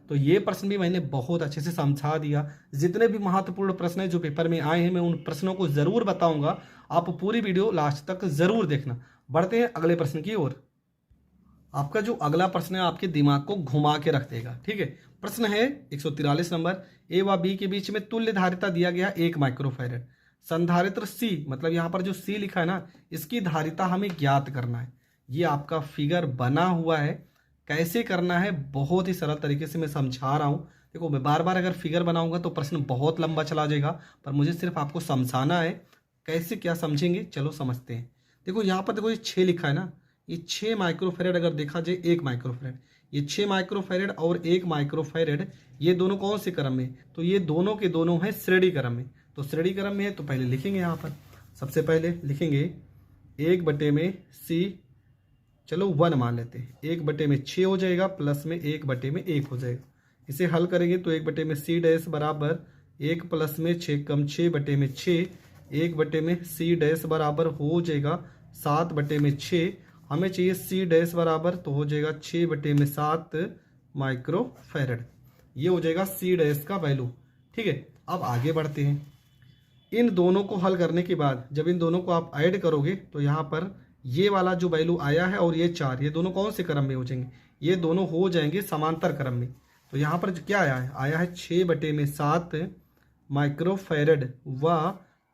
तो ये प्रश्न भी मैंने बहुत अच्छे से समझा दिया। जितने भी महत्वपूर्ण प्रश्न हैं जो पेपर में आए हैं, मैं उन प्रश्नों को जरूर बताऊंगा। आप पूरी वीडियो लास्ट तक जरूर देखना। बढ़ते हैं अगले प्रश्न की ओर। आपका जो अगला प्रश्न है आपके दिमाग को घुमा के रख देगा, ठीक है। प्रश्न है 143 नंबर, ए व बी के बीच में तुल्य धारिता दिया गया 1 माइक्रोफैरड। संधारित्र सी, मतलब यहाँ पर जो सी लिखा है ना, इसकी धारिता हमें ज्ञात करना है। ये आपका फिगर बना हुआ है, कैसे करना है बहुत ही सरल तरीके से मैं समझा रहा हूँ। देखो, मैं बार बार अगर फिगर बनाऊंगा तो प्रश्न बहुत लंबा चला जाएगा, पर मुझे सिर्फ आपको समझाना है। कैसे क्या समझेंगे, चलो समझते हैं। देखो यहाँ पर देखो, ये 6 लिखा है ना, ये 6 माइक्रोफैरड अगर देखा जाए 1 माइक्रोफैरड, ये 6 माइक्रोफैरड और 1 माइक्रोफैरड, ये दोनों कौन से क्रम में, तो ये दोनों के दोनों हैं श्रेणी क्रम में। तो श्रेणी क्रम में है तो पहले लिखेंगे, यहाँ पर सबसे पहले लिखेंगे 1/c, चलो 1 मान लेते हैं, 1/6 हो जाएगा, प्लस में 1/1 हो जाएगा। इसे हल करेंगे तो 1/c डैश बराबर 1 प्लस में 6 कम 6/6, 1/c डैश बराबर हो जाएगा 7/6। हमें चाहिए c डैश बराबर, तो हो जाएगा 6/7 माइक्रोफैरड। ये हो जाएगा c डैश का वैल्यू, ठीक है। अब आगे बढ़ते हैं। इन दोनों को हल करने के बाद जब इन दोनों को आप ऐड करोगे तो यहाँ पर ये वाला जो वैल्यू आया है और ये 4, ये दोनों कौन से क्रम में हो जाएंगे, ये दोनों हो जाएंगे समांतर क्रम में। तो यहाँ पर क्या आया है 6/7 माइक्रोफैरड व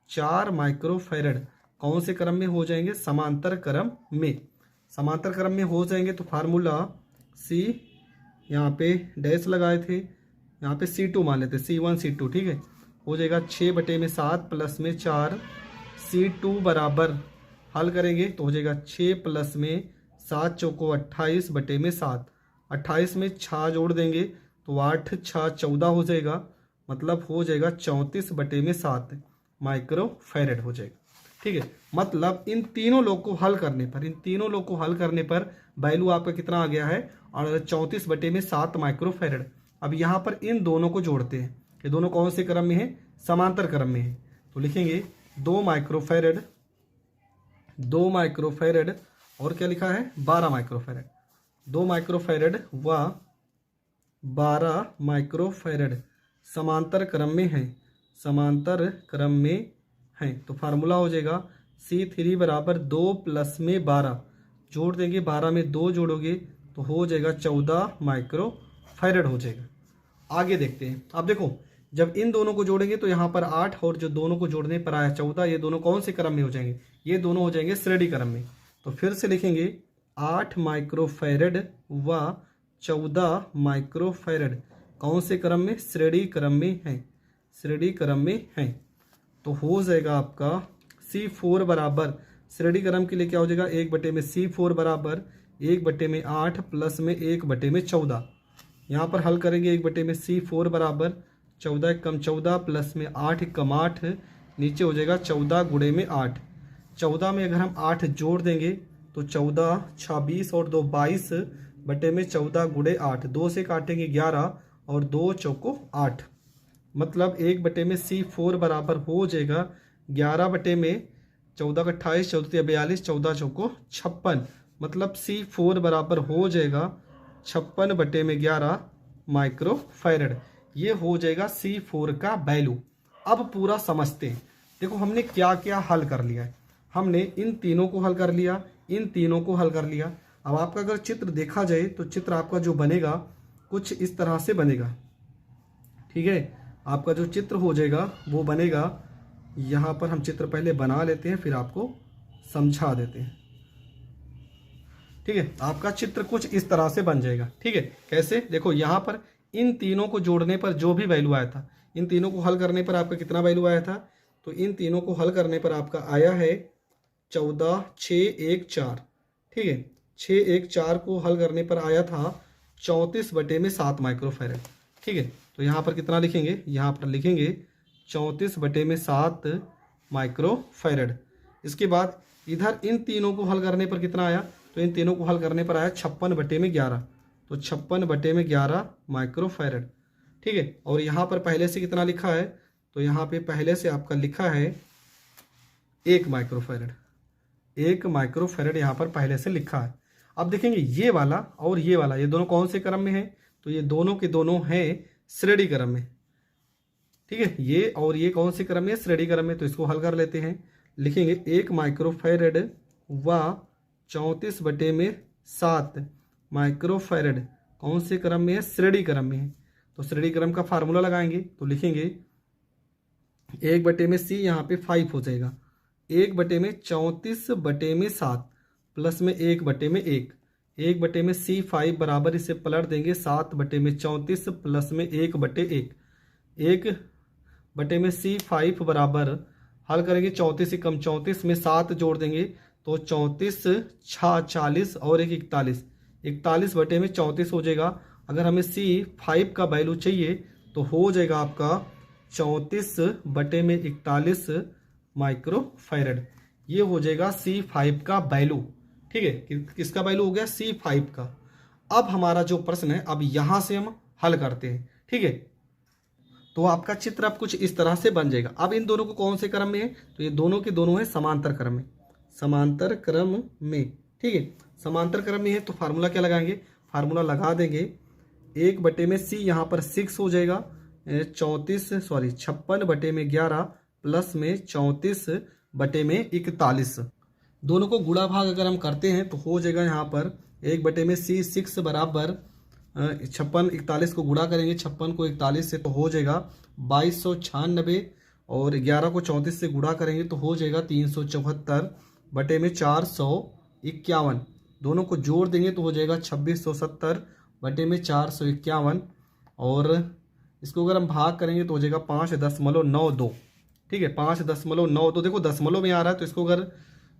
4 माइक्रोफैरड कौन से क्रम में हो जाएंगे, समांतर क्रम में। समांतर क्रम में हो जाएंगे तो फार्मूला C, यहाँ पे डैश लगाए थे, यहाँ पे C2 मान लेते, C1 C2, ठीक है। हो जाएगा 6/7 प्लस में 4, C2 बराबर हल करेंगे तो हो जाएगा 6 प्लस में 7 चौको 28/7, 28 में 6 जोड़ देंगे तो 8 6 14 हो जाएगा, मतलब हो जाएगा 34/7 माइक्रोफैरड हो जाएगा, ठीक है। मतलब इन तीनों लोग को हल करने पर वैल्यू आपका कितना आ गया है, और 34/7 माइक्रोफैरड। अब यहाँ पर इन दोनों को जोड़ते हैं, ये दोनों कौन से क्रम में है, समांतर क्रम में है। तो लिखेंगे 2 माइक्रोफैरड और क्या लिखा है 12 माइक्रोफैरड, 2 माइक्रोफैरड व 12 माइक्रोफैरड समांतर क्रम में है। तो फार्मूला हो जाएगा C3 बराबर 2 प्लस में 12, जोड़ देंगे, 12 में 2 जोड़ोगे तो हो जाएगा 14 माइक्रोफैरड हो जाएगा। आगे देखते हैं। अब देखो, जब इन दोनों को जोड़ेंगे तो यहाँ पर 8 और जो दोनों को जोड़ने पर आया 14, ये दोनों कौन से क्रम में हो जाएंगे, ये दोनों हो जाएंगे श्रेणी क्रम में। तो फिर से लिखेंगे 8 माइक्रोफैरड व 14 माइक्रोफैरड कौन से क्रम में, श्रेणी क्रम में है। तो हो जाएगा आपका C4 बराबर, श्रेणी क्रम के लिए क्या हो जाएगा, 1/C4 बराबर 1/8 प्लस में 1/14। यहाँ पर हल करेंगे 1/C4 बराबर 14 कम 14 प्लस में 8 कम 8, नीचे हो जाएगा 14 गुणे में 8। 14 में अगर हम 8 जोड़ देंगे तो 14 26 और 2 22 बटे में 14 गुणे 8, 2 से काटेंगे 11 और 2 चौको 8, मतलब 1/C4 बराबर हो जाएगा 11/14 का 28, 14 42, 14 चौको 56, मतलब C4 बराबर हो जाएगा 56/11 माइक्रोफैरड। ये हो जाएगा C4 का वैल्यू। अब पूरा समझते हैं। देखो हमने क्या क्या हल कर लिया है। हमने इन तीनों को हल कर लिया, इन तीनों को हल कर लिया। अब आपका अगर चित्र देखा जाए तो चित्र आपका जो बनेगा कुछ इस तरह से बनेगा, ठीक है। आपका जो चित्र हो जाएगा वो बनेगा, यहाँ पर हम चित्र पहले बना लेते हैं फिर आपको समझा देते हैं, ठीक है। आपका चित्र कुछ इस तरह से बन जाएगा, ठीक है। कैसे, देखो यहाँ पर इन तीनों को जोड़ने पर जो भी वैल्यू आया था, इन तीनों को हल करने पर आपका कितना वैल्यू आया था, तो इन तीनों को हल करने पर आपका आया है 14,614, ठीक है। 614 को हल करने पर आया था 34/7 माइक्रोफैरड, ठीक है। तो यहाँ पर कितना लिखेंगे, यहाँ पर लिखेंगे 34/7 माइक्रोफैरड। इसके बाद इधर इन तीनों को हल करने पर कितना आया, तो इन तीनों को हल करने पर आया 56/11, तो 56/11 माइक्रोफैरड, ठीक है। और यहाँ पर पहले से कितना लिखा है, तो यहाँ पे पहले से आपका लिखा है 1 माइक्रोफैरड, 1 माइक्रोफैरड यहाँ पर पहले से लिखा है। अब देखेंगे ये वाला और ये वाला, ये दोनों कौन से क्रम में है, तो ये दोनों के दोनों हैं श्रेणी क्रम में, ठीक है। ये और ये कौन से क्रम में, श्रेणी क्रम में। तो इसको हल कर लेते हैं, लिखेंगे 1 माइक्रोफैरड व 34/7 माइक्रोफैरड कौन से क्रम में है, श्रेणी क्रम में है। तो श्रेणी क्रम का फार्मूला लगाएंगे, तो लिखेंगे 1/c, यहाँ पे 5 हो जाएगा, 1/34/7 प्लस में 1/1, 1/c 5 बराबर, इसे पलट देंगे 7/34 प्लस में 1/1, 1/c 5 बराबर, हल करेंगे 34 कम 34 में 7 जोड़ देंगे तो 34 6 40 और 1 41, 41/34 हो जाएगा। अगर हमें c 5 का वैल्यू चाहिए तो हो जाएगा आपका 34/41 माइक्रोफैरड। ये हो जाएगा C5 का वैल्यू, ठीक है। किसका वैल्यू हो गया, C5 का। अब हमारा जो प्रश्न है, अब यहां से हम हल करते हैं, ठीक है। तो आपका चित्र अब कुछ इस तरह से बन जाएगा। अब इन दोनों को कौन से क्रम में है, तो ये दोनों के दोनों है समांतर क्रम में, समांतर क्रम में, ठीक है। समांतर क्रम में है तो फार्मूला क्या लगाएंगे, फार्मूला लगा देंगे 1/c, यहाँ पर 6 हो जाएगा, 56/11 प्लस में 34/41। दोनों को गुणा भाग अगर हम करते हैं तो हो जाएगा यहाँ पर 1/c 6 बराबर 56, 41 को गुणा करेंगे 56 को 41 से तो हो जाएगा 2296, और 11 को 34 से गुणा करेंगे तो हो जाएगा 374/451। दोनों को जोड़ देंगे तो हो जाएगा 2670/451, और इसको अगर हम भाग करेंगे तो हो जाएगा 5.92, ठीक है। 5.92, देखो दशमलव में आ रहा है तो इसको अगर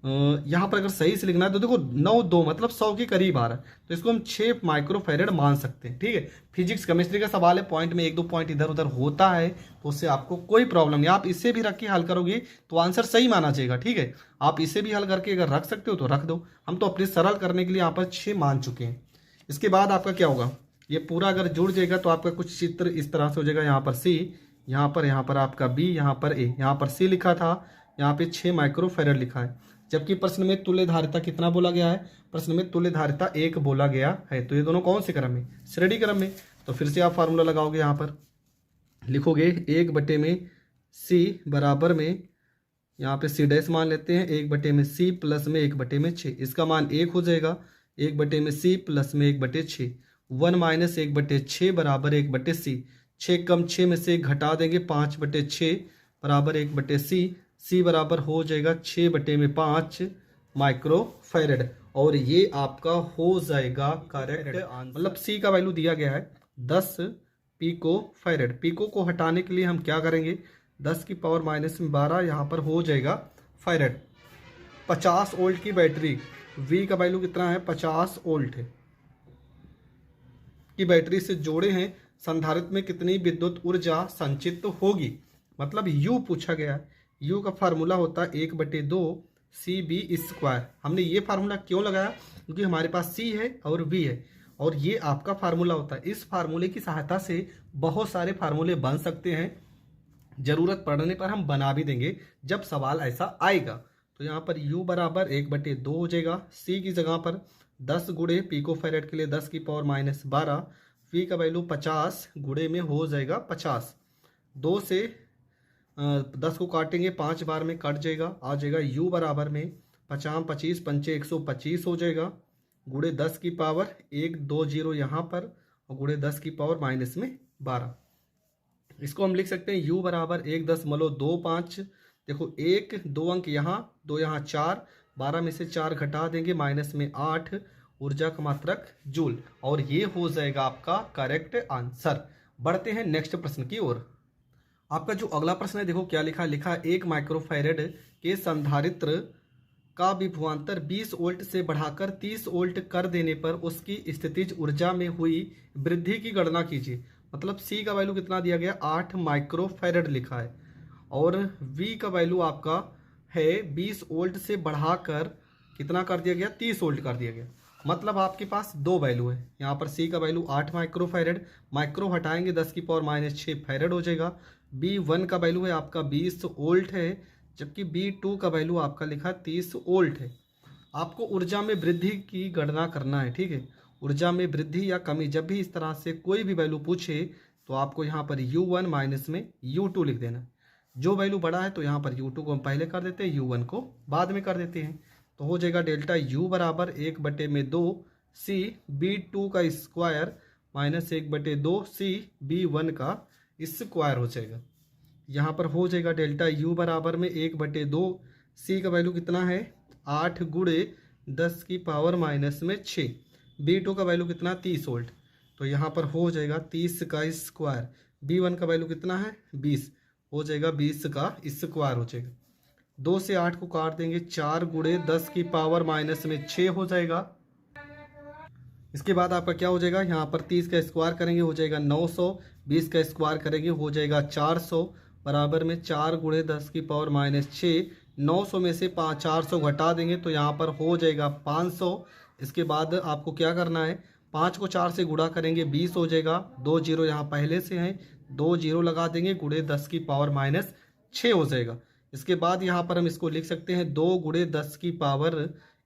यहाँ पर अगर सही से लिखना है तो देखो 92 मतलब 100 के करीब आ रहा है, तो इसको हम 6 माइक्रोफैरड मान सकते हैं, ठीक है। फिजिक्स केमिस्ट्री का सवाल है, पॉइंट में 1-2 पॉइंट इधर उधर होता है तो उससे आपको कोई प्रॉब्लम नहीं। आप इसे भी रख के हल करोगे तो आंसर सही माना जाएगा, ठीक है। आप इसे भी हल करके अगर रख सकते हो तो रख दो। हम तो अपने सरल करने के लिए यहाँ पर 6 मान चुके हैं। इसके बाद आपका क्या होगा, ये पूरा अगर जुड़ जाएगा तो आपका कुछ चित्र इस तरह से हो जाएगा। यहाँ पर C, यहाँ पर आपका B, यहाँ पर A, यहाँ पर C लिखा था, यहाँ पे 6 माइक्रोफैरड लिखा है। जबकि प्रश्न में तुल्य धारिता कितना बोला गया है, प्रश्न में तुल्य धारिता 1 बोला गया है। तो ये दोनों कौन से क्रम में, श्रेणी क्रम में। तो फिर से आप फार्मूला लगाओगे, यहाँ पर लिखोगे 1/c बराबर में, यहाँ पे c डैश मान लेते हैं, 1/c प्लस में 1/6, इसका मान 1 हो जाएगा, 1/c प्लस में 1/6, 1 माइनस 1/6 बराबर 1/c, 6 कम 6 में से घटा देंगे 5/6 बराबर 1/c, c बराबर हो जाएगा 6/5 माइक्रोफैरड, और ये आपका हो जाएगा करेक्ट आंसर। मतलब c का वैल्यू दिया गया है 10 पिकोफैरड। पिको को हटाने के लिए हम क्या करेंगे, 10 की पावर -12 यहाँ पर हो जाएगा फैरड। 50 वोल्ट की बैटरी, v का वैल्यू कितना है, 50 वोल्ट है की बैटरी से जोड़े हैं, संधारित्र में कितनी विद्युत ऊर्जा संचित होगी। मतलब U पूछा गया है। U का फार्मूला होता है 1/2 CB²। हमने ये फार्मूला क्यों लगाया, क्योंकि हमारे पास C है और V है, और ये आपका फार्मूला होता है। इस फार्मूले की सहायता से बहुत सारे फार्मूले बन सकते हैं, जरूरत पड़ने पर हम बना भी देंगे जब सवाल ऐसा आएगा। तो यहाँ पर U बराबर 1/2 हो जाएगा। C की जगह पर 10 गुणे पिकोफैरड के लिए 10 की पावर -12, V का वैल्यू 50 गुणे में हो जाएगा 50। 2 से 10 को काटेंगे 5 बार में कट जाएगा, आ जाएगा u बराबर में 50 25 पंचे 125 हो जाएगा, गुणे 10 की पावर 1 2 0 यहाँ पर और गुणे 10 की पावर माइनस में 12। इसको हम लिख सकते हैं u बराबर 1.25। देखो 1 2 अंक यहाँ 2 यहाँ 4, 12 में से 4 घटा देंगे माइनस में 8, ऊर्जा का मात्रक जूल, और ये हो जाएगा आपका करेक्ट आंसर। बढ़ते हैं नेक्स्ट प्रश्न की ओर। आपका जो अगला प्रश्न है देखो क्या लिखा, 1 माइक्रोफैरेड के संधारित्र का विभवांतर 20 वोल्ट से बढ़ाकर 30 वोल्ट कर देने पर उसकी स्थितिज ऊर्जा में हुई वृद्धि की गणना कीजिए। मतलब C का वैल्यू कितना दिया गया, 8 माइक्रोफैरेड लिखा है, और V का वैल्यू आपका है 20 वोल्ट से बढ़ाकर कितना कर दिया गया, 30 वोल्ट कर दिया गया। मतलब आपके पास दो वैल्यू है, यहाँ पर C का वैल्यू 8 माइक्रोफैरेड, माइक्रो हटाएंगे 10 की पावर माइनस 6 फैरेड हो जाएगा। B1 का वैल्यू है आपका 20 वोल्ट है, जबकि B2 का वैल्यू आपका लिखा 30 वोल्ट है। आपको ऊर्जा में वृद्धि की गणना करना है, ठीक है। ऊर्जा में वृद्धि या कमी, जब भी इस तरह से कोई भी वैल्यू पूछे तो आपको यहाँ पर U1 माइनस में U2 लिख देना। जो वैल्यू बड़ा है तो यहाँ पर U2 को हम पहले कर देते हैं, U1 को बाद में कर देते हैं। तो हो जाएगा डेल्टा U बराबर 1/2 C B2 का स्क्वायर माइनस 1/2 C B1 का स्क्वायर हो जाएगा। यहाँ पर हो जाएगा डेल्टा U बराबर में 1/2 C का वैल्यू कितना है, 8 गुणे 10 की पावर माइनस में 6, B2 का वैल्यू कितना 30 वोल्ट, तो यहाँ पर हो जाएगा 30 का स्क्वायर, B1 का वैल्यू कितना है 20, हो जाएगा 20 का स्क्वायर हो जाएगा। 2 से 8 को काट देंगे, 4 गुणे 10 की पावर माइनस में 6 हो जाएगा। इसके बाद आपका क्या हो जाएगा, यहाँ पर 30 का स्क्वायर करेंगे हो जाएगा 900, 20 का स्क्वायर करेंगे हो जाएगा 400, बराबर में 4 गुणे 10 की पावर माइनस 6, 900 में से 400 घटा देंगे तो यहाँ पर हो जाएगा 500। इसके बाद आपको क्या करना है, 5 को 4 से गुणा करेंगे 20 हो जाएगा, 2 जीरो यहाँ पहले से हैं, 2 जीरो लगा देंगे, गुणे 10 की पावर माइनस 6 हो जाएगा। इसके बाद यहाँ पर हम इसको लिख सकते हैं 2 गुणे 10 की पावर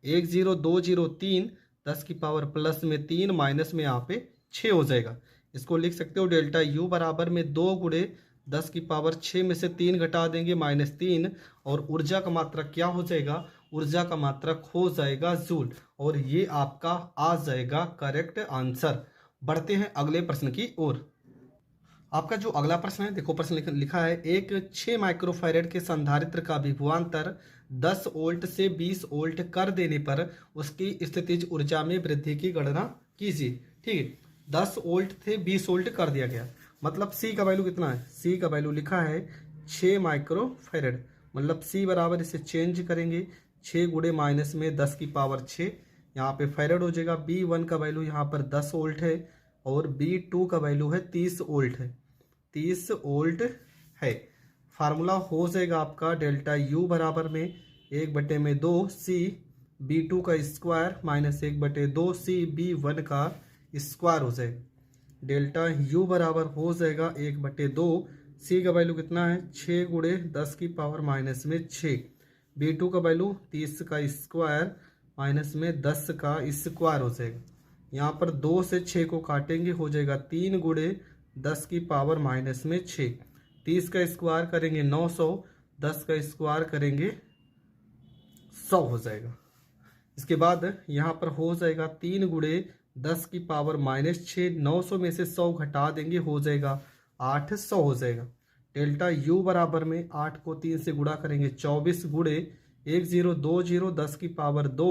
1 0 2 0 3, 10 की पावर प्लस में 3 माइनस में यहाँ पे 6 हो जाएगा। इसको लिख सकते हो डेल्टा U बराबर में 2 गुणे 10 की पावर 6 में से 3 घटा देंगे -3, और ऊर्जा का मात्रक क्या हो जाएगा, ऊर्जा का मात्रक हो जाएगा जूल, और ये आपका आ जाएगा करेक्ट आंसर। बढ़ते हैं अगले प्रश्न की ओर। आपका जो अगला प्रश्न है देखो, प्रश्न लिखा है, एक 6 माइक्रोफैरेड के संधारित्र का विभवांतर 10 वोल्ट से 20 वोल्ट कर देने पर उसकी स्थितिज ऊर्जा में वृद्धि की गणना कीजिए। ठीक है, 10 वोल्ट थे 20 वोल्ट कर दिया गया, मतलब C का वैल्यू कितना है, C का वैल्यू लिखा है 6 माइक्रोफैरेड, मतलब C बराबर इसे चेंज करेंगे 6 गुणे माइनस में 10 की पावर 6, यहाँ पे फैरेड हो जाएगा। B1 का वैल्यू यहाँ पर 10 वोल्ट है, और B2 का वैल्यू है 30 वोल्ट है, 30 वोल्ट है। फार्मूला हो जाएगा आपका डेल्टा U बराबर में 1/2 C B2 का स्क्वायर माइनस 1/2 C B1 का स्क्वायर हो जाएगा। डेल्टा U बराबर हो जाएगा 1/2 C का वैल्यू कितना है 6 गुणे 10 की पावर माइनस में 6, B2 का वैल्यू 30 का स्क्वायर माइनस में 10 का स्क्वायर हो जाएगा। यहाँ पर 2 से 6 को काटेंगे हो जाएगा 3 गुणे 10 की पावर माइनस में 6, 30 का स्क्वायर करेंगे 900, 10 का स्क्वायर करेंगे 100 हो जाएगा। इसके बाद यहाँ पर हो जाएगा 3 गुणे 10 की पावर माइनस 6, 900 में से 100 घटा देंगे हो जाएगा 800 हो जाएगा। डेल्टा U बराबर में 8 को 3 से गुणा करेंगे 24 गुणे 1 0 2 0 10 की पावर 2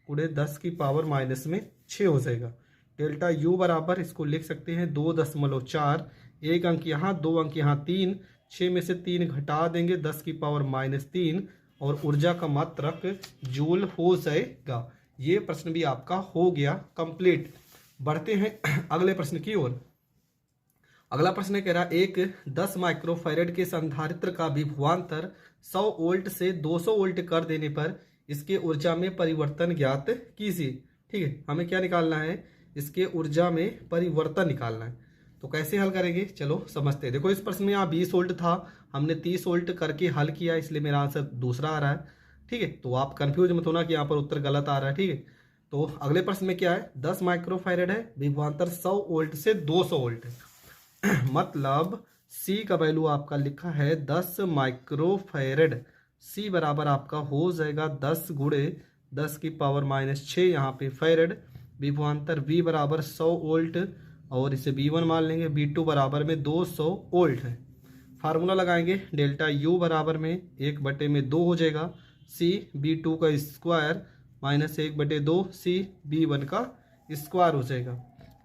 गुणे 10 की पावर माइनस में 6 हो जाएगा। डेल्टा U बराबर इसको लिख सकते हैं 2.4, 1 अंक यहाँ 2 अंक यहाँ 3, 6 में से 3 घटा देंगे 10 की पावर माइनस 3, और ऊर्जा का मात्रक जूल हो जाएगा। ये प्रश्न भी आपका हो गया कंप्लीट। बढ़ते हैं अगले प्रश्न की ओर। अगला प्रश्न कह रहा है, एक 10 माइक्रोफैरेड के संधारित्र का विभवांतर 100 वोल्ट से 200 वोल्ट कर देने पर इसके ऊर्जा में परिवर्तन ज्ञात कीजिए। ठीक है, हमें क्या निकालना है, इसके ऊर्जा में परिवर्तन निकालना है। तो कैसे हल करेंगे, चलो समझते हैं। देखो इस प्रश्न में यहाँ 20 वोल्ट था, हमने 30 वोल्ट करके हल किया, इसलिए मेरा आंसर दूसरा आ रहा है। ठीक है, तो आप कंफ्यूज मत होना कि यहाँ पर उत्तर गलत आ रहा है। ठीक है, तो अगले प्रश्न में क्या है, 10 माइक्रोफैरेड है, विभवांतर 100 वोल्ट से 200 वोल्ट है। मतलब सी का वैल्यू आपका लिखा है 10 माइक्रोफैरड। सी बराबर आपका हो जाएगा 10 गुणे 10 की पावर -6 यहाँ पे फैरड। विभवांतर V बराबर 100 वोल्ट और इसे V1 मान लेंगे। V2 बराबर में 200 वोल्ट है। फार्मूला लगाएंगे, डेल्टा U बराबर में 1/2 हो जाएगा C B2 का स्क्वायर माइनस 1/2 C B1 का स्क्वायर हो जाएगा।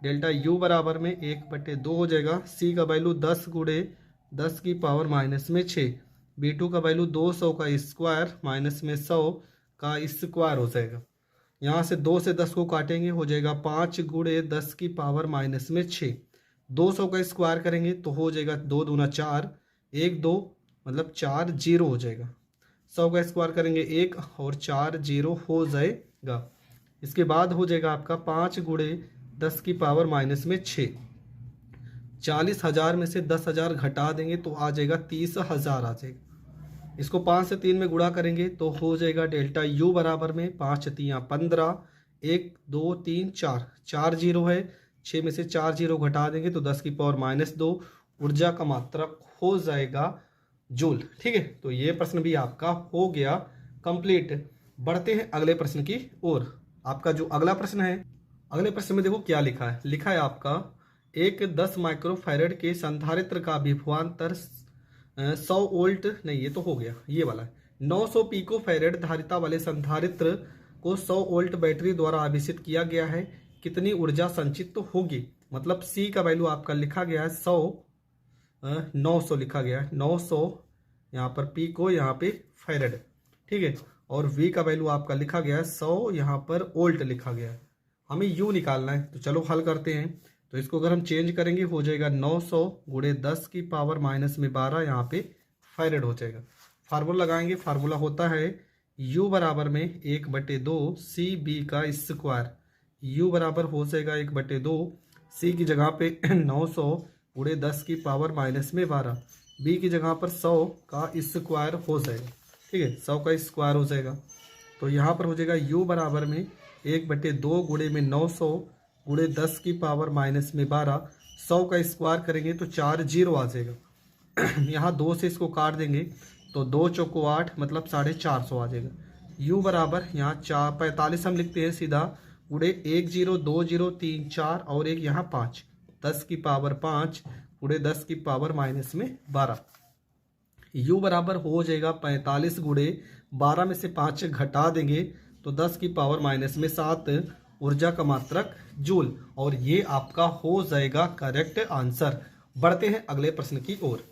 डेल्टा U बराबर में 1/2 हो जाएगा। C का वैल्यू 10 गुणे 10 की पावर -6। B2 का वैल्यू 200 का स्क्वायर माइनस में 100 का स्क्वायर हो जाएगा। यहाँ से 2 से 10 को काटेंगे, हो जाएगा 5 गुणे 10 की पावर -6। 200 का स्क्वायर करेंगे तो हो जाएगा 2 दूना 4, 1 2 मतलब 4 0 हो जाएगा। 100 का स्क्वायर करेंगे 1 और 4 0 हो जाएगा। इसके बाद हो जाएगा आपका 5 गुणे 10 की पावर -6। 40,000 में से 10,000 घटा देंगे तो आ जाएगा 30,000 आ जाएगा। इसको 5 से 3 में गुणा करेंगे तो हो जाएगा डेल्टा U बराबर में 5 3 15, 1 2 3 4, 4 0 है। 6 में से 4 0 घटा देंगे तो 10 की पावर -2 ऊर्जा का मात्रक हो जाएगा जूल। ठीक है, तो ये प्रश्न भी आपका हो गया कंप्लीट। बढ़ते हैं अगले प्रश्न की ओर। आपका जो अगला प्रश्न है, अगले प्रश्न में देखो क्या लिखा है। लिखा है आपका एक 10 माइक्रोफैरड के संधारित्र का विभवांतर 100 वोल्ट, नहीं ये तो हो गया, ये वाला है। 900 पिको फैरेड धारिता वाले संधारित्र को 100 वोल्ट बैटरी द्वारा आवेशित किया गया है, कितनी ऊर्जा संचित तो होगी। मतलब सी का वैल्यू आपका लिखा गया है 900 लिखा गया है 900 यहाँ पर पिको, यहाँ पे फैरेड। ठीक है, और वी का वैल्यू आपका लिखा गया है 100 यहाँ पर वोल्ट लिखा गया है। हमें यू निकालना है, तो चलो हल करते हैं। तो इसको अगर हम चेंज करेंगे हो जाएगा 900 गुणे 10 की पावर -12 यहाँ पे फैरेड हो जाएगा। फार्मूला लगाएंगे, फार्मूला होता है U बराबर में 1/2 CB का स्क्वायर। U बराबर हो जाएगा 1/2 C की जगह पे 900 गुणे 10 की पावर -12, B की जगह पर 100 का स्क्वायर हो जाएगा। ठीक है, 100 का स्क्वायर हो जाएगा। तो यहाँ पर हो जाएगा U बराबर में 1/2 गुणे में 900 गुणे 10 की पावर -12, 100 का स्क्वायर करेंगे तो 4 0 आ जाएगा। यहाँ 2 से इसको काट देंगे तो 2 चौको 8 मतलब 450 आ जाएगा। U बराबर यहाँ 45 हम लिखते हैं सीधा, गुणे 1 0 2 0 3 4 और एक यहाँ 5, 10 की पावर 5 गुणे 10 की पावर -12। U बराबर हो जाएगा 45 गुणे 12 में से 5 घटा देंगे तो 10 की पावर -7 ऊर्जा का मात्रक जूल। और ये आपका हो जाएगा करेक्ट आंसर। बढ़ते हैं अगले प्रश्न की ओर।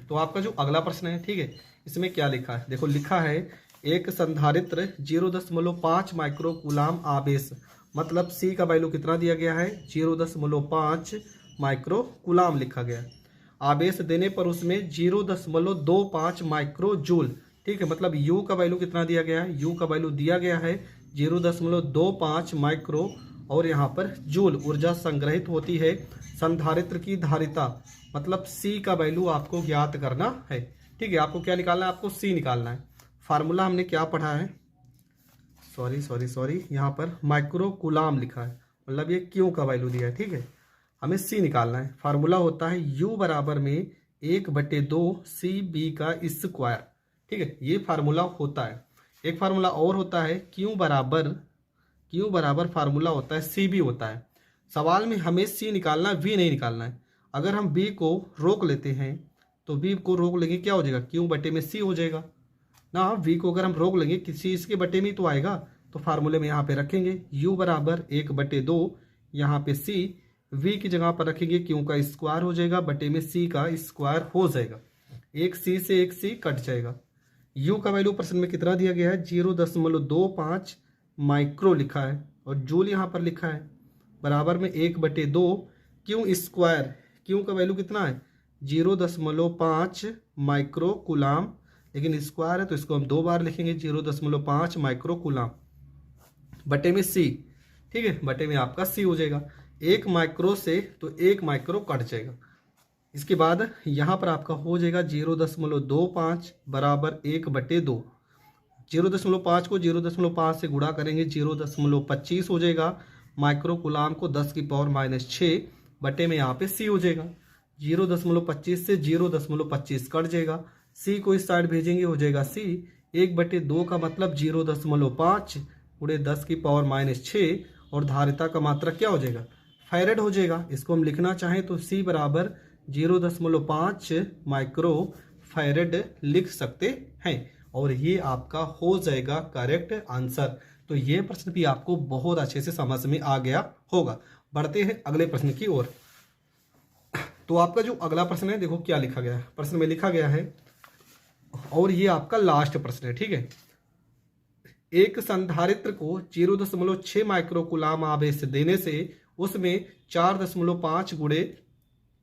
तो आपका जो अगला प्रश्न है, ठीक है, इसमें क्या लिखा है देखो। लिखा है एक संधारित्र 0.5 माइक्रो कूलाम आवेश, मतलब सी का वैल्यू कितना दिया गया है 0.5 माइक्रो कूलाम लिखा गया है। आवेश देने पर उसमें 0.25 माइक्रो जूल। ठीक है, मतलब U का वैल्यू कितना दिया गया है, U का वैल्यू दिया गया है 0.25 माइक्रो और यहाँ पर जूल ऊर्जा संग्रहित होती है। संधारित्र की धारिता, मतलब C का वैल्यू आपको ज्ञात करना है। ठीक है, आपको क्या निकालना है, आपको C निकालना है। फार्मूला हमने क्या पढ़ा है, सॉरी यहाँ पर माइक्रो कूलाम लिखा है, मतलब ये Q का वैल्यू दिया है। ठीक है, हमें C निकालना है। फार्मूला होता है U बराबर में 1/2 CB का स्क्वायर। ठीक है, ये फार्मूला होता है। एक फार्मूला और होता है Q बराबर फार्मूला होता है CB होता है। सवाल में हमें C निकालना है, V नहीं निकालना है। अगर हम B को रोक लेते हैं तो B को रोक लेंगे क्या हो जाएगा, Q बटे में C हो जाएगा ना। V को अगर हम रोक लेंगे किसी इसके बटे में तो आएगा, तो फार्मूले में यहाँ पे रखेंगे U बराबर 1/2 यहाँ पे C, V की जगह पर रखेंगे Q का स्क्वायर हो जाएगा बटे में C का स्क्वायर हो जाएगा। एक C से एक C कट जाएगा। U का वैल्यू प्रश्न में कितना दिया गया है 0.25 माइक्रो लिखा है और जूल यहाँ पर लिखा है बराबर में 1/2 Q स्क्वायर। Q का वैल्यू कितना है 0.5 माइक्रो कूलाम, लेकिन स्क्वायर है तो इसको हम 2 बार लिखेंगे 0.5 माइक्रो कूलाम बटे में C। ठीक है, बटे में आपका C हो जाएगा। 1 माइक्रो से तो 1 माइक्रो कट जाएगा। इसके बाद यहाँ पर आपका हो जाएगा 0.25 बराबर 1/2। 0.5 को 0.5 से गुणा करेंगे 0.25 हो जाएगा। माइक्रो कूलाम को 10 की पावर -6 बटे में यहाँ पे C हो जाएगा। 0.25 से 0.25 कट जाएगा। सी को इस साइड भेजेंगे, हो जाएगा सी 1/2 का मतलब 0.5 गुणे 10 की पावर -6 और धारिता का मात्रक क्या हो जाएगा, फैरेड हो जाएगा। इसको हम लिखना चाहें तो सी बराबर 0.5 माइक्रो फैरेड लिख सकते हैं और ये आपका हो जाएगा करेक्ट आंसर। तो ये प्रश्न भी आपको बहुत अच्छे से समझ में आ गया होगा। बढ़ते हैं अगले प्रश्न की ओर। तो आपका जो अगला प्रश्न है, देखो क्या लिखा गया है। प्रश्न में लिखा गया है और ये आपका लास्ट प्रश्न है, ठीक है। एक संधारित्र को 0.6 माइक्रोकुलाम आवेश देने से उसमें 4.5 गुणे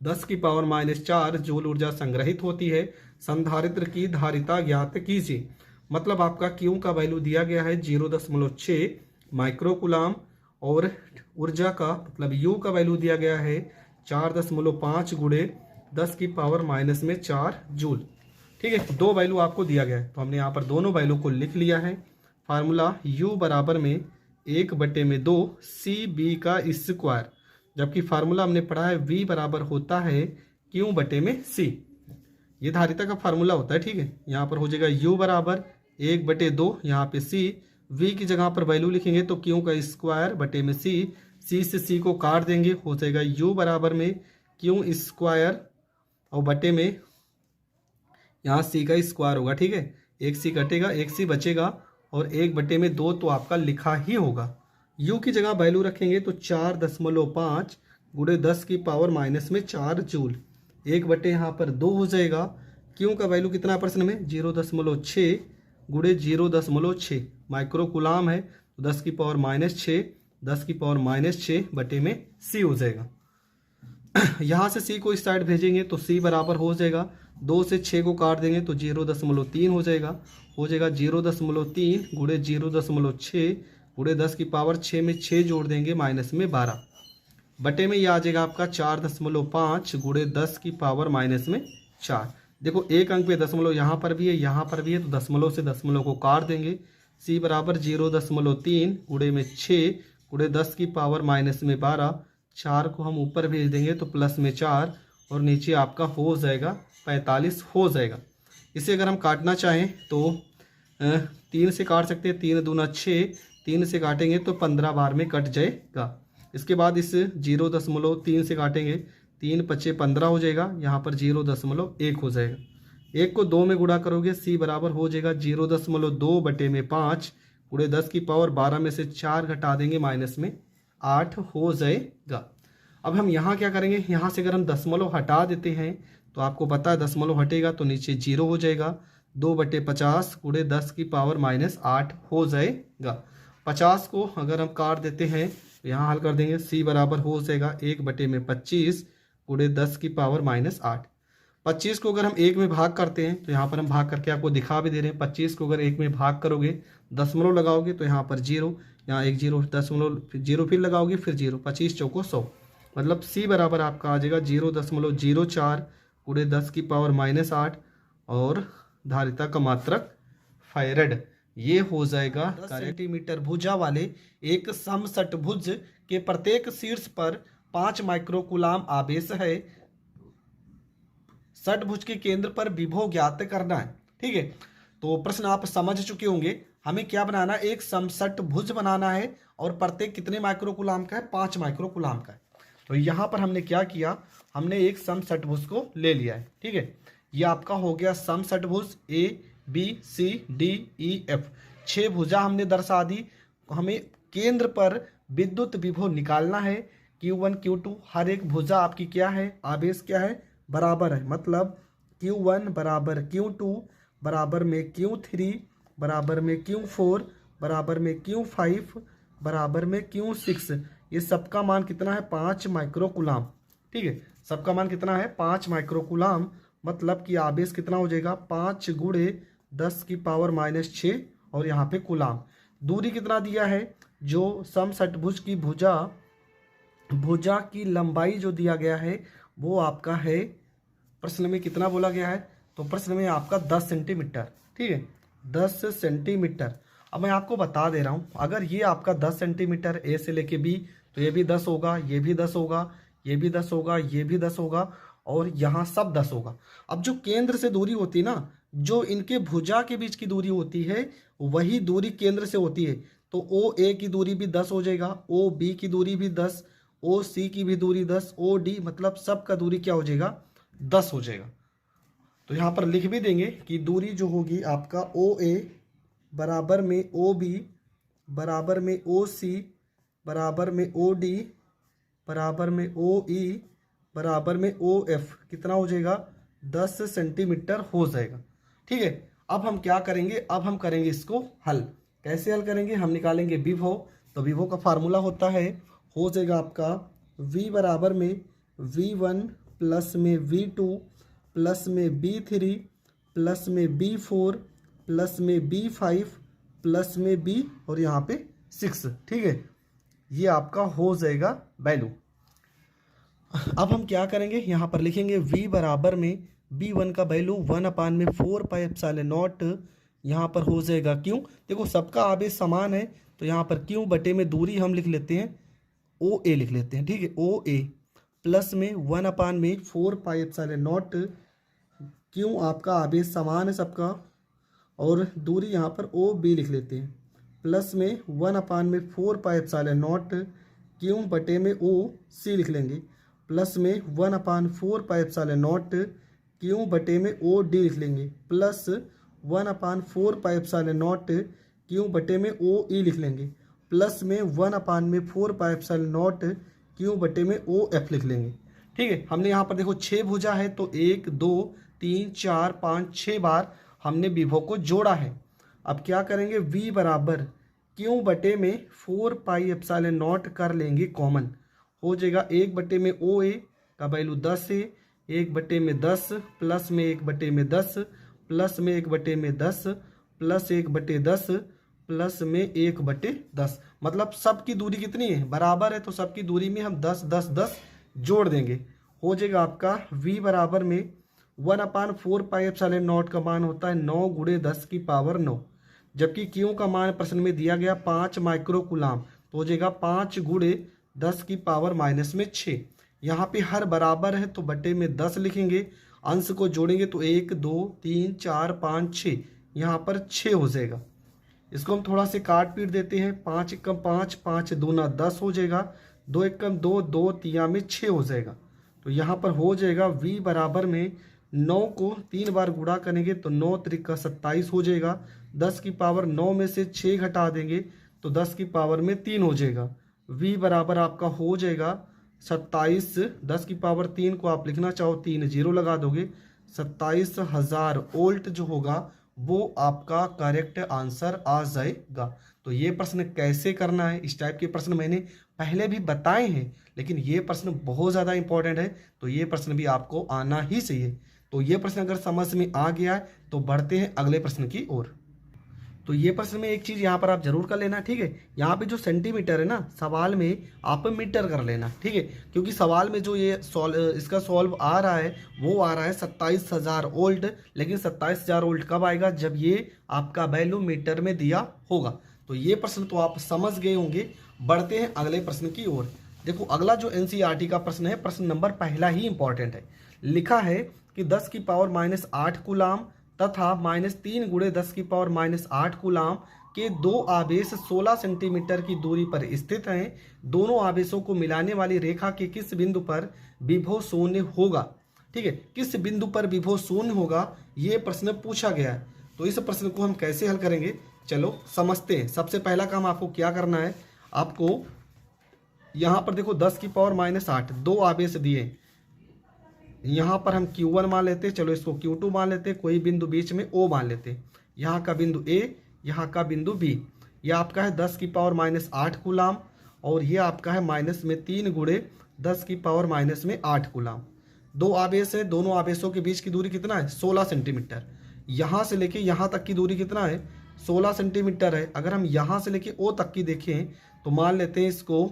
10 की पावर -4 जूल ऊर्जा संग्रहित होती है। संधारित्र की धारिता ज्ञात कीजिए। मतलब आपका क्यू का वैल्यू दिया गया है 0.6 माइक्रोकुलाम और ऊर्जा का मतलब यू का वैल्यू दिया गया है 4.5 गुणे 10 की पावर -4 जूल। ठीक है, दो वैल्यू आपको दिया गया है तो हमने यहाँ पर दोनों वैल्यू को लिख लिया है। फार्मूला u बराबर में 1/2 CB का स्क्वायर, जबकि फार्मूला हमने पढ़ा है v बराबर होता है Q/C। ये धारिता का फार्मूला होता है, ठीक है। यहाँ पर हो जाएगा u बराबर 1/2, यहाँ पे c, v की जगह पर वैल्यू लिखेंगे तो Q का स्क्वायर बटे में c, c से c को काट देंगे, हो जाएगा u बराबर में Q स्क्वायर और बटे में यहाँ c का स्क्वायर होगा, ठीक है। एक c कटेगा, एक c बचेगा और 1/2 तो आपका लिखा ही होगा। u की जगह वैल्यू रखेंगे तो 4.5 गुणे 10 की पावर -4 जूल। 1/2 यहाँ पर 2 हो जाएगा। क्यू का वैल्यू कितना प्रश्न में 0.6 गुणे 0.6 माइक्रोकुलाम है तो 10 की पावर -6, 10 की पावर -6 बटे में c हो जाएगा। यहाँ से c को इस साइड भेजेंगे तो c बराबर हो जाएगा 2 से 6 को काट देंगे तो 0.3 हो जाएगा। 0.3 गुणे 0.6 गुणे 10 की पावर 6 में 6 जोड़ देंगे -12 बटे में ये आ जाएगा आपका 4.5 गुणे 10 की पावर -4। देखो एक अंक पे दशमलव यहाँ पर भी है, यहाँ पर भी है, तो दशमलव से दशमलव को काट देंगे। c बराबर 0.3 गुणे में 6 गुणे 10 की पावर -12, 4 को हम ऊपर भेज देंगे तो प्लस में 4 और नीचे आपका हो जाएगा 45 हो जाएगा। इसे अगर हम काटना चाहें तो 3 से काट सकते हैं, 3 दूना 6, 3 से काटेंगे तो 15 बार में कट जाएगा। इसके बाद इस 0.3 से काटेंगे, 3 × 15 हो जाएगा, यहाँ पर 0.1 हो जाएगा। 1 को 2 में गुणा करोगे c बराबर हो जाएगा 0.2 बटे में 5 गुणे 10 की पावर 12 में से 4 घटा देंगे -8 हो जाएगा। अब हम यहाँ क्या करेंगे, यहाँ से अगर हम दशमलव हटा देते हैं तो आपको पता है दशमलव हटेगा तो नीचे 0 हो जाएगा। 2/50 गुणे 10 की पावर -8 हो जाएगा। 50 को अगर हम काट देते हैं तो यहाँ हल कर देंगे, c बराबर हो जाएगा 1/25 गुणे 10 की पावर -8। 25 को अगर हम 1 में भाग करते हैं तो यहाँ पर हम भाग करके आपको दिखा भी दे रहे हैं। 25 को अगर 1 में भाग करोगे, दशमलव लगाओगे तो यहाँ पर 0, यहाँ 1 0, दशमलव 0 फिर लगाओगे फिर 0, 25 चौको 100, मतलब c बराबर आपका आ जाएगा 0.04 गुणे 10 की पावर -8 और धारिता का मात्रक फैरेड। ये हो जाएगा 10 सेंटीमीटर भुजा वाले एक समषटभुज के प्रत्येक शीर्ष पर 5 माइक्रोकुलाम आवेश है। षटभुज के केंद्र पर विभव ज्ञात करना है, ठीक है। तो प्रश्न आप समझ चुके होंगे। हमें क्या बनाना है, एक समषटभुज बनाना है और प्रत्येक कितने माइक्रोकुलाम का है, 5 माइक्रोकुलाम का है। तो यहाँ पर हमने क्या किया, हमने एक समषटभुज को ले लिया है, ठीक है। ये आपका हो गया समषटभुज A B C D E F, 6 भुजा हमने दर्शा दी। हमें केंद्र पर विद्युत विभव निकालना है। Q1 Q2 हर एक भुजा आपकी क्या है, आवेश क्या है, बराबर है। मतलब Q1 बराबर Q2 बराबर में Q3 बराबर में Q4 बराबर में Q5 बराबर में Q6। ये सबका मान कितना है, 5 माइक्रोकुलाम, ठीक है। सबका मान कितना है, 5 माइक्रोकुलाम। मतलब कि आवेश कितना हो जाएगा, 5 गुणे 10 की पावर -6 और यहाँ पे कुलाम। दूरी कितना दिया है, जो समषटभुज की भुजा की लंबाई जो दिया गया है वो आपका है, प्रश्न में कितना बोला गया है, तो प्रश्न में आपका 10 सेंटीमीटर, ठीक है, 10 सेंटीमीटर। अब मैं आपको बता दे रहा हूँ, अगर ये आपका 10 सेंटीमीटर ए से लेके बी, तो ये भी 10 होगा, ये भी 10 होगा, ये भी 10 होगा, ये भी 10 होगा और यहाँ सब 10 होगा। अब जो केंद्र से दूरी होती है ना, जो इनके भुजा के बीच की दूरी होती है वही दूरी केंद्र से होती है। तो ओ ए की दूरी भी 10 हो जाएगा, ओ बी की दूरी भी 10, ओ सी की भी दूरी 10, ओ डी मतलब सबका दूरी क्या हो जाएगा 10 हो जाएगा। तो यहाँ पर लिख भी देंगे कि दूरी जो होगी आपका ओ ए बराबर में ओ बी बराबर में ओ सी बराबर में ओ डी बराबर में ओ ई बराबर में ओ एफ कितना हो जाएगा 10 सेंटीमीटर हो जाएगा। ठीक है, अब हम क्या करेंगे, अब हम करेंगे इसको हल। कैसे हल करेंगे, हम निकालेंगे विभव। तो विभव का फार्मूला होता है, हो जाएगा आपका v बराबर में v1 प्लस में v2 प्लस में v3 प्लस में v4 प्लस में v5 प्लस में b और यहाँ पे 6। ठीक है, ये आपका हो जाएगा वैल्यू। अब हम क्या करेंगे, यहाँ पर लिखेंगे v बराबर में b1 का वैल्यू 1/4 पाई एप्सिलॉन नॉट, यहाँ पर हो जाएगा क्यों। देखो सबका आवेश समान है तो यहाँ पर क्यों बटे में दूरी हम लिख लेते हैं ओ ए लिख लेते हैं। ठीक है, ओ ए प्लस में 1/4 पाई एप्सिलॉन नॉट, क्यों आपका आवेश समान है सबका, और दूरी यहाँ पर ओ बी लिख लेते हैं, प्लस में 1/4 पाई एप्सिलॉन नॉट, क्यों बटे में ओ सी लिख लेंगे, प्लस में 1/4 पाई एप्सिलॉन नॉट, क्यों बटे में ओ डी लिख लेंगे, प्लस 1/4 पाई एप्सिलॉन नॉट, क्यों बटे में ओ ई लिख लेंगे, प्लस में 1/4 पाई एप्सिलॉन नॉट, क्यों बटे में ओ एफ लिख लेंगे। ठीक है, हमने यहाँ पर देखो 6 भुजा है तो 1 2 3 4 5 6 बार हमने विभव को जोड़ा है। अब क्या करेंगे, v बराबर क्यों बटे में 4 पाई एप्सिलॉन नॉट कर लेंगे कॉमन, हो जाएगा 1 बटे में ओ ए का वैल्यू 10 है, 1 बटे में 10 प्लस में 1 बटे में 10 प्लस में 1 बटे में 10 प्लस 1 बटे 10 प्लस में 1 बटे 10, मतलब सबकी दूरी कितनी है बराबर है, तो सबकी दूरी में हम 10 10 10 जोड़ देंगे। हो जाएगा आपका v बराबर में 1/4 पाई एप्सिलॉन नॉट का मान होता है 9 गुणे 10 की पावर 9, जबकि क्यू का मान प्रश्न में दिया गया 5 माइक्रो कूलाम, तो हो जाएगा 5 गुणे 10 की पावर -6। यहाँ पे हर बराबर है तो बटे में 10 लिखेंगे, अंश को जोड़ेंगे तो 1 2 3 4 5 6, यहाँ पर 6 हो जाएगा। इसको हम थोड़ा से काट पीट देते हैं, 5 एकम 5 5 दूना 10 हो जाएगा, 2 एकम 2 2 तिया में 6 हो जाएगा। तो यहाँ पर हो जाएगा v बराबर में 9 को 3 बार गुणा करेंगे तो 9 त्रिका 27 हो जाएगा, 10 की पावर 9 में से 6 घटा देंगे तो 10 की पावर में 3 हो जाएगा। v बराबर आपका हो जाएगा 27, 10 की पावर 3 को आप लिखना चाहो 3 जीरो लगा दोगे, 27,000 वोल्ट जो होगा वो आपका करेक्ट आंसर आ जाएगा। तो ये प्रश्न कैसे करना है, इस टाइप के प्रश्न मैंने पहले भी बताए हैं, लेकिन ये प्रश्न बहुत ज़्यादा इंपॉर्टेंट है, तो ये प्रश्न भी आपको आना ही चाहिए। तो ये प्रश्न अगर समझ में आ गया है तो बढ़ते हैं अगले प्रश्न की ओर। तो ये प्रश्न में एक चीज़ यहाँ पर आप जरूर कर लेना, ठीक है, यहाँ पे जो सेंटीमीटर है ना सवाल में आप मीटर कर लेना, ठीक है, क्योंकि सवाल में जो ये इसका सॉल्व आ रहा है वो आ रहा है 27,000 वोल्ट, लेकिन 27,000 वोल्ट कब आएगा, जब ये आपका वैल्यू मीटर में दिया होगा। तो ये प्रश्न तो आप समझ गए होंगे। बढ़ते हैं अगले प्रश्न की ओर। देखो अगला जो एनसीईआरटी का प्रश्न है, प्रश्न नंबर पहला ही इंपॉर्टेंट है। लिखा है कि 10 की पावर -8 कूलाम तथा -3 गुणे 10 की पावर -8 कूलाम के दो आवेश 16 सेंटीमीटर की दूरी पर स्थित हैं। दोनों आवेशों को मिलाने वाली रेखा के किस बिंदु पर विभव शून्य होगा। ठीक है, किस बिंदु पर विभव शून्य होगा, ये प्रश्न पूछा गया है। तो इस प्रश्न को हम कैसे हल करेंगे, चलो समझते हैं। सबसे पहला काम आपको क्या करना है, आपको यहाँ पर देखो 10 की पावर -8 दो आवेश दिए, यहाँ पर हम Q1 मान लेते हैं, चलो इसको Q2 मान लेते हैं, कोई बिंदु बीच में O मान लेते हैं, यहाँ का बिंदु A, यहाँ का बिंदु B। यह आपका है 10 की पावर -8 कूलाम और ये आपका है -3 गुणे 10 की पावर -8 कूलाम। दो आवेश है, दोनों आवेशों के बीच की दूरी कितना है 16 सेंटीमीटर। यहाँ से लेके यहाँ तक की दूरी कितना है 16 सेंटीमीटर है। अगर हम यहाँ से लेके O तक की देखें तो मान लेते हैं इसको,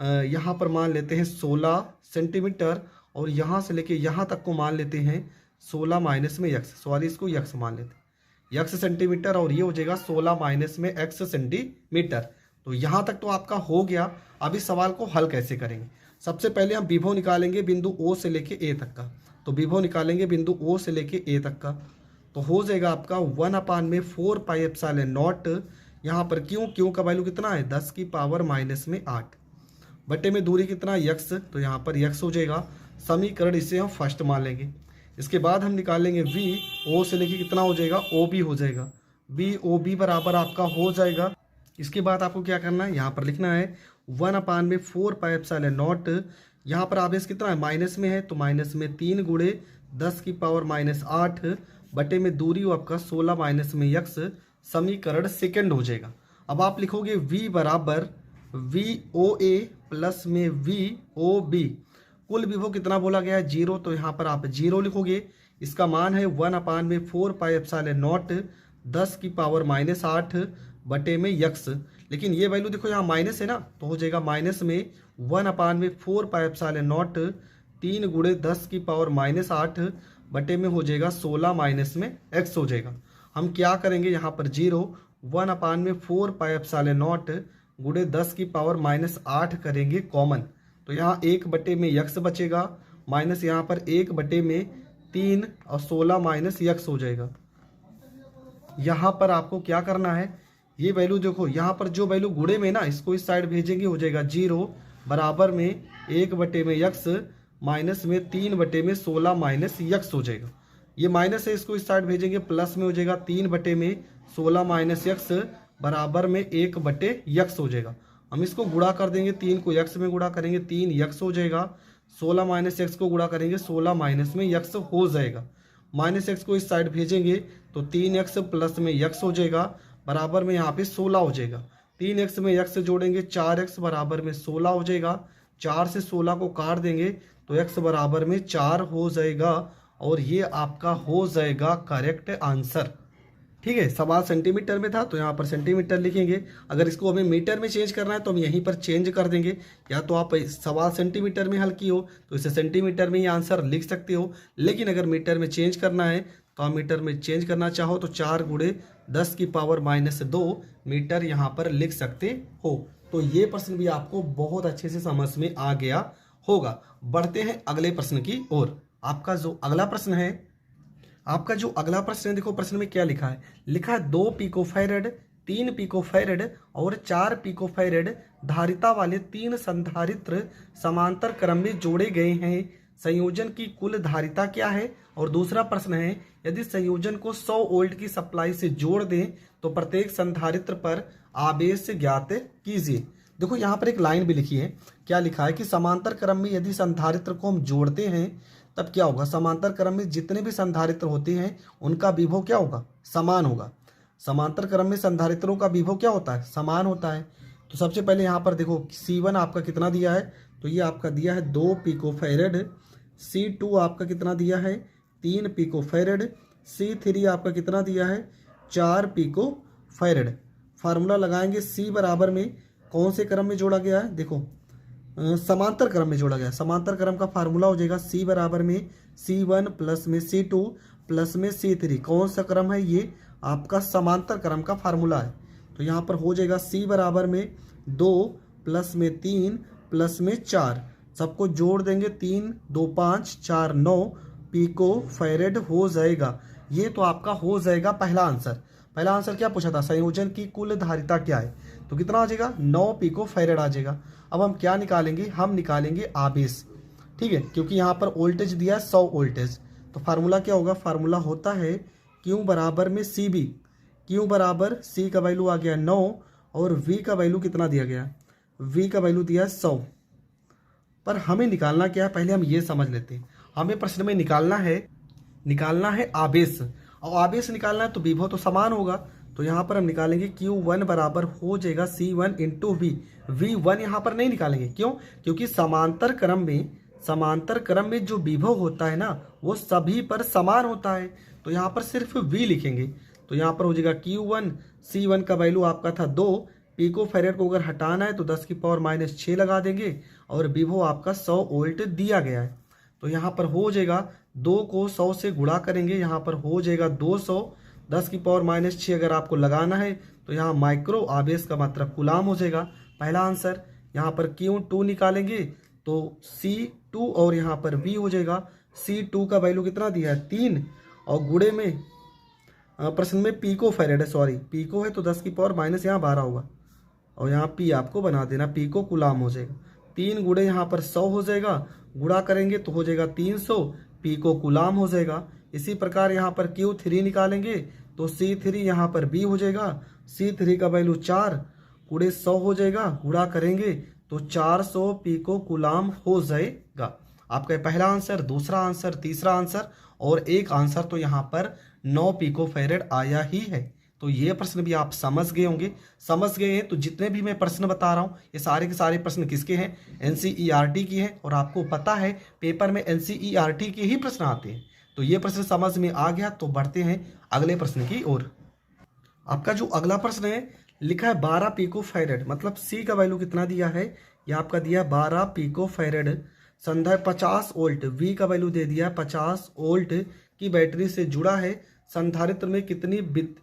यहाँ पर मान लेते हैं 16 सेंटीमीटर और यहाँ से लेके यहाँ तक को मान लेते हैं 16 माइनस में x, सॉरी इसको x मान लेते हैं, x सेंटीमीटर, और ये हो जाएगा 16 माइनस में x सेंटीमीटर। तो यहाँ तक तो आपका हो गया। अब इस सवाल को हल कैसे करेंगे? सबसे पहले हम विभव निकालेंगे बिंदु ओ से लेके ए तक का। तो विभव निकालेंगे बिंदु ओ से लेके ए तक का, तो हो जाएगा आपका 1/4πε0। यहाँ पर क्यों का वैल्यू कितना है 10⁻⁻8 बटे में दूरी कितना यक्स, तो यहाँ पर यक्स हो जाएगा। समीकरण इसे हम फर्स्ट मान लेंगे। इसके बाद हम निकालेंगे वी, ओ से लेके कितना हो जाएगा ओ बी हो जाएगा। बी ओ बी बराबर आपका हो जाएगा। इसके बाद आपको क्या करना है, यहाँ पर लिखना है 1/4πε0। यहाँ पर आवेश कितना है माइनस में है, तो माइनस में 3 गुणे 10⁻⁻8 बटे में दूरी आपका 16 माइनस में यक्स। समीकरण सेकंड हो जाएगा। अब आप लिखोगे v बराबर वी ओ ए प्लस में वी ओ बी। कुल विभव कितना बोला गया है 0, तो यहाँ पर आप 0 लिखोगे। इसका मान है 1/4πε0 10⁻⁻8 बटे में यक्स। लेकिन ये वैल्यू देखो यहाँ माइनस है ना, तो हो जाएगा माइनस में 1/4πε0 3 गुणे 10⁻⁻8 बटे में हो जाएगा 16 माइनस में x हो जाएगा। हम क्या करेंगे यहाँ पर 1/4πε0 गुणे 10⁻⁻8 करेंगे कॉमन, तो यहाँ 1 बटे में यक्स बचेगा, माइनस यहाँ पर 1 बटे में 3 और 16 माइनस यक्स हो जाएगा। यहाँ पर आपको क्या करना है, ये वैल्यू देखो यहाँ पर जो वैल्यू गुणे में ना, इसको इस साइड भेजेंगे, हो जाएगा 0 बराबर में 1 बटे में यक्स माइनस में 3 बटे में 16 माइनस यक्स हो जाएगा। ये माइनस है, इसको इस साइड भेजेंगे, प्लस में हो जाएगा 3 बटे में 16 माइनस यक्स बराबर में 1 बटे यक्स हो जाएगा। हम इसको गुणा कर देंगे, 3 को यक्स में गुणा करेंगे 3 यक्स हो जाएगा, 16 माइनस यक्स को गुणा करेंगे 16 माइनस में यक्स हो जाएगा। माइनस एक्स को इस साइड भेजेंगे तो 3x प्लस में यक्स हो जाएगा बराबर में यहाँ पे 16 हो जाएगा। 3x में यक्स जोड़ेंगे 4x बराबर में 16 हो जाएगा। 4 से 16 को काट देंगे तो x बराबर में 4 हो जाएगा और ये आपका हो जाएगा करेक्ट आंसर। ठीक है, सवाल सेंटीमीटर में था तो यहाँ पर सेंटीमीटर लिखेंगे। अगर इसको हमें मीटर में चेंज करना है तो हम यहीं पर चेंज कर देंगे, या तो आप सवाल सेंटीमीटर में हल की हो तो इसे सेंटीमीटर में ही आंसर लिख सकते हो, लेकिन अगर मीटर में चेंज करना है तो आप मीटर में चेंज करना चाहो तो 4 गुणे 10⁻⁻2 मीटर यहाँ पर लिख सकते हो। तो ये प्रश्न भी आपको बहुत अच्छे से समझ में आ गया होगा। बढ़ते हैं अगले प्रश्न की ओर। आपका जो अगला प्रश्न है, देखो प्रश्न में क्या लिखा है, लिखा है 2 पिकोफैरेड 3 पिकोफैरेड और 4 पिकोफैरेड धारिता वाले 3 संधारित्र समांतर क्रम में जोड़े गए हैं। संयोजन की कुल धारिता क्या है? और दूसरा प्रश्न है, यदि संयोजन को 100 वोल्ट की सप्लाई से जोड़ दें तो प्रत्येक संधारित्र पर आवेश ज्ञात कीजिए। देखो यहाँ पर एक लाइन भी लिखी है, क्या लिखा है कि समांतर क्रम में यदि संधारित्र को हम जोड़ते हैं तब क्या होगा, समांतर क्रम में जितने भी संधारित्र होते हैं उनका विभव क्या होगा, समान होगा। समांतर क्रम में संधारित्रों का विभव क्या होता है, समान होता है। तो सबसे पहले यहाँ पर देखो C1 आपका कितना दिया है, तो ये आपका दिया है 2 पिकोफैरेड। C2 आपका कितना दिया है 3 पिकोफैरेड। C3 आपका कितना दिया है 4 पिकोफैरेड। फार्मूला लगाएंगे, C बराबर में कौन से क्रम में जोड़ा गया है, देखो समांतर क्रम में जोड़ा गया। समांतर क्रम का फार्मूला हो जाएगा C बराबर में C1 प्लस में C2 प्लस में C3। कौन सा क्रम है, ये आपका समांतर क्रम का फार्मूला है। तो यहाँ पर हो जाएगा C बराबर में 2 प्लस में 3 प्लस में 4, सबको जोड़ देंगे 3 2 5 4 9 पिको फैरेड हो जाएगा। ये तो आपका हो जाएगा पहला आंसर। पहला आंसर क्या पूछा था, संयोजन की कुल धारिता क्या है, तो कितना आ जाएगा 9 पिको फैरेड आ जाएगा। अब हम क्या निकालेंगे, हम निकालेंगे आवेश। ठीक है, क्योंकि यहाँ पर वोल्टेज दिया है 100 वोल्टेज, तो फार्मूला क्या होगा, फार्मूला होता है Q बराबर में CB। Q बराबर C का वैल्यू आ गया 9 और V का वैल्यू कितना दिया गया, V का वैल्यू दिया है 100। पर हमें निकालना क्या है, पहले हम ये समझ लेते हैं। हमें प्रश्न में निकालना है आवेश, और आवेश निकालना है तो विभव तो समान होगा। तो यहाँ पर हम निकालेंगे Q1 बराबर हो जाएगा C1 इंटू V। V1 यहाँ पर नहीं निकालेंगे, क्यों, क्योंकि समांतर क्रम में जो विभव होता है ना वो सभी पर समान होता है, तो यहाँ पर सिर्फ V लिखेंगे। तो यहाँ पर हो जाएगा Q1, C1 का वैल्यू आपका था 2 पिको फैरेड को अगर हटाना है तो 10⁻⁻6 लगा देंगे और विभव आपका 100 वोल्ट दिया गया है। तो यहाँ पर हो जाएगा 2 को 100 से गुणा करेंगे, यहाँ पर हो जाएगा 200। 10⁻⁻6 अगर आपको लगाना है तो यहाँ माइक्रो आवेश का मात्रक कूलाम हो जाएगा पहला आंसर। यहाँ पर Q2 निकालेंगे तो C2 और यहाँ पर V हो जाएगा। C2 का वैल्यू कितना दिया है 3 और गुणे में प्रश्न में पिको फैरेड है, सॉरी पिको है तो 10 की पावर माइनस यहाँ 12 होगा और यहाँ पी आपको बना देना, पिको कूलाम हो जाएगा। 3 गुणे यहाँ पर 100 हो जाएगा, गुणा करेंगे तो हो जाएगा 300 पिको कूलाम हो जाएगा। इसी प्रकार यहाँ पर Q3 निकालेंगे तो C3 यहाँ पर B हो जाएगा। C3 का वैल्यू 4 गुणे 100 हो जाएगा, गुणा करेंगे तो 400 पिको कूलाम हो जाएगा। आपका पहला आंसर, दूसरा आंसर, तीसरा आंसर और एक आंसर तो यहाँ पर 9 पिको फैरेड आया ही है। तो ये प्रश्न भी आप समझ गए होंगे। समझ गए हैं तो जितने भी मैं प्रश्न बता रहा हूँ ये सारे के सारे प्रश्न किसके हैं, NCERT की है। और आपको पता है पेपर में NCERT के ही प्रश्न आते हैं। तो ये प्रश्न समझ में आ गया तो बढ़ते हैं अगले प्रश्न की ओर। आपका जो अगला प्रश्न है लिखा है 12 पिको फैरेड, मतलब C का वैल्यू कितना दिया है, यह आपका दिया है 12 पिको फैरेड, संधाय 50 वोल्ट, V का वैल्यू दे दिया 50 वोल्ट की बैटरी से जुड़ा है। संधारित्र में कितनी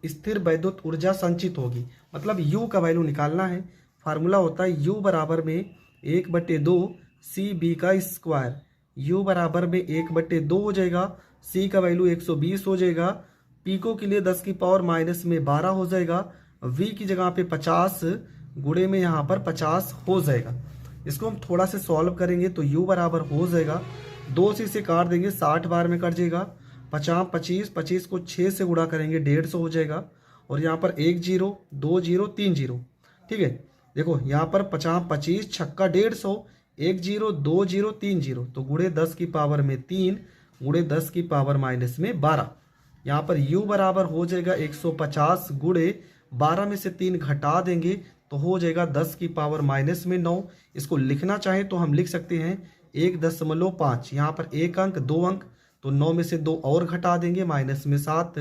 स्थिर वैद्युत ऊर्जा संचित होगी, मतलब U का वैल्यू निकालना है। फार्मूला होता है U बराबर में 1/2 CB का स्क्वायर। U बराबर में 1/2 हो जाएगा। C का वैल्यू 120 हो जाएगा। पिको के लिए 10 की पावर माइनस में 12 हो जाएगा। V की जगह पे 50 गुणे में यहाँ पर 50 हो जाएगा। इसको हम थोड़ा से सॉल्व करेंगे तो U बराबर हो जाएगा 2 से इसे काट देंगे 60 बार में कट जाएगा। 50 25 25 को 6 से गुणा करेंगे 150 हो जाएगा। और यहाँ पर 1 0 2 0 3 0, ठीक है। देखो यहाँ पर 50 25 छक्का 150, 1 0 2 0 3 0, तो गुणे 10 की पावर में 3 गुणे 10 की पावर माइनस में 12। यहाँ पर U बराबर हो जाएगा 150 गुणे 12 में से 3 घटा देंगे तो हो जाएगा 10 की पावर माइनस में 9। इसको लिखना चाहे तो हम लिख सकते हैं 1.5। यहाँ पर 1 अंक 2 अंक तो 9 में से 2 और घटा देंगे माइनस में 7।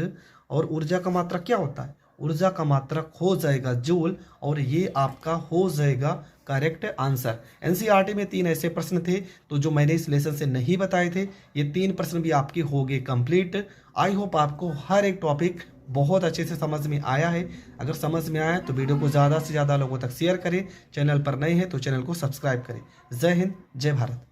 और ऊर्जा का मात्रक क्या होता है, ऊर्जा का मात्रक हो जाएगा जूल। और ये आपका हो जाएगा करेक्ट आंसर। NCERT में 3 ऐसे प्रश्न थे तो जो मैंने इस लेसन से नहीं बताए थे, ये 3 प्रश्न भी आपके हो गए कंप्लीट। आई होप आपको हर एक टॉपिक बहुत अच्छे से समझ में आया है। अगर समझ में आया है तो वीडियो को ज़्यादा से ज़्यादा लोगों तक शेयर करें। चैनल पर नए हैं तो चैनल को सब्सक्राइब करें। जय हिंद, जय भारत।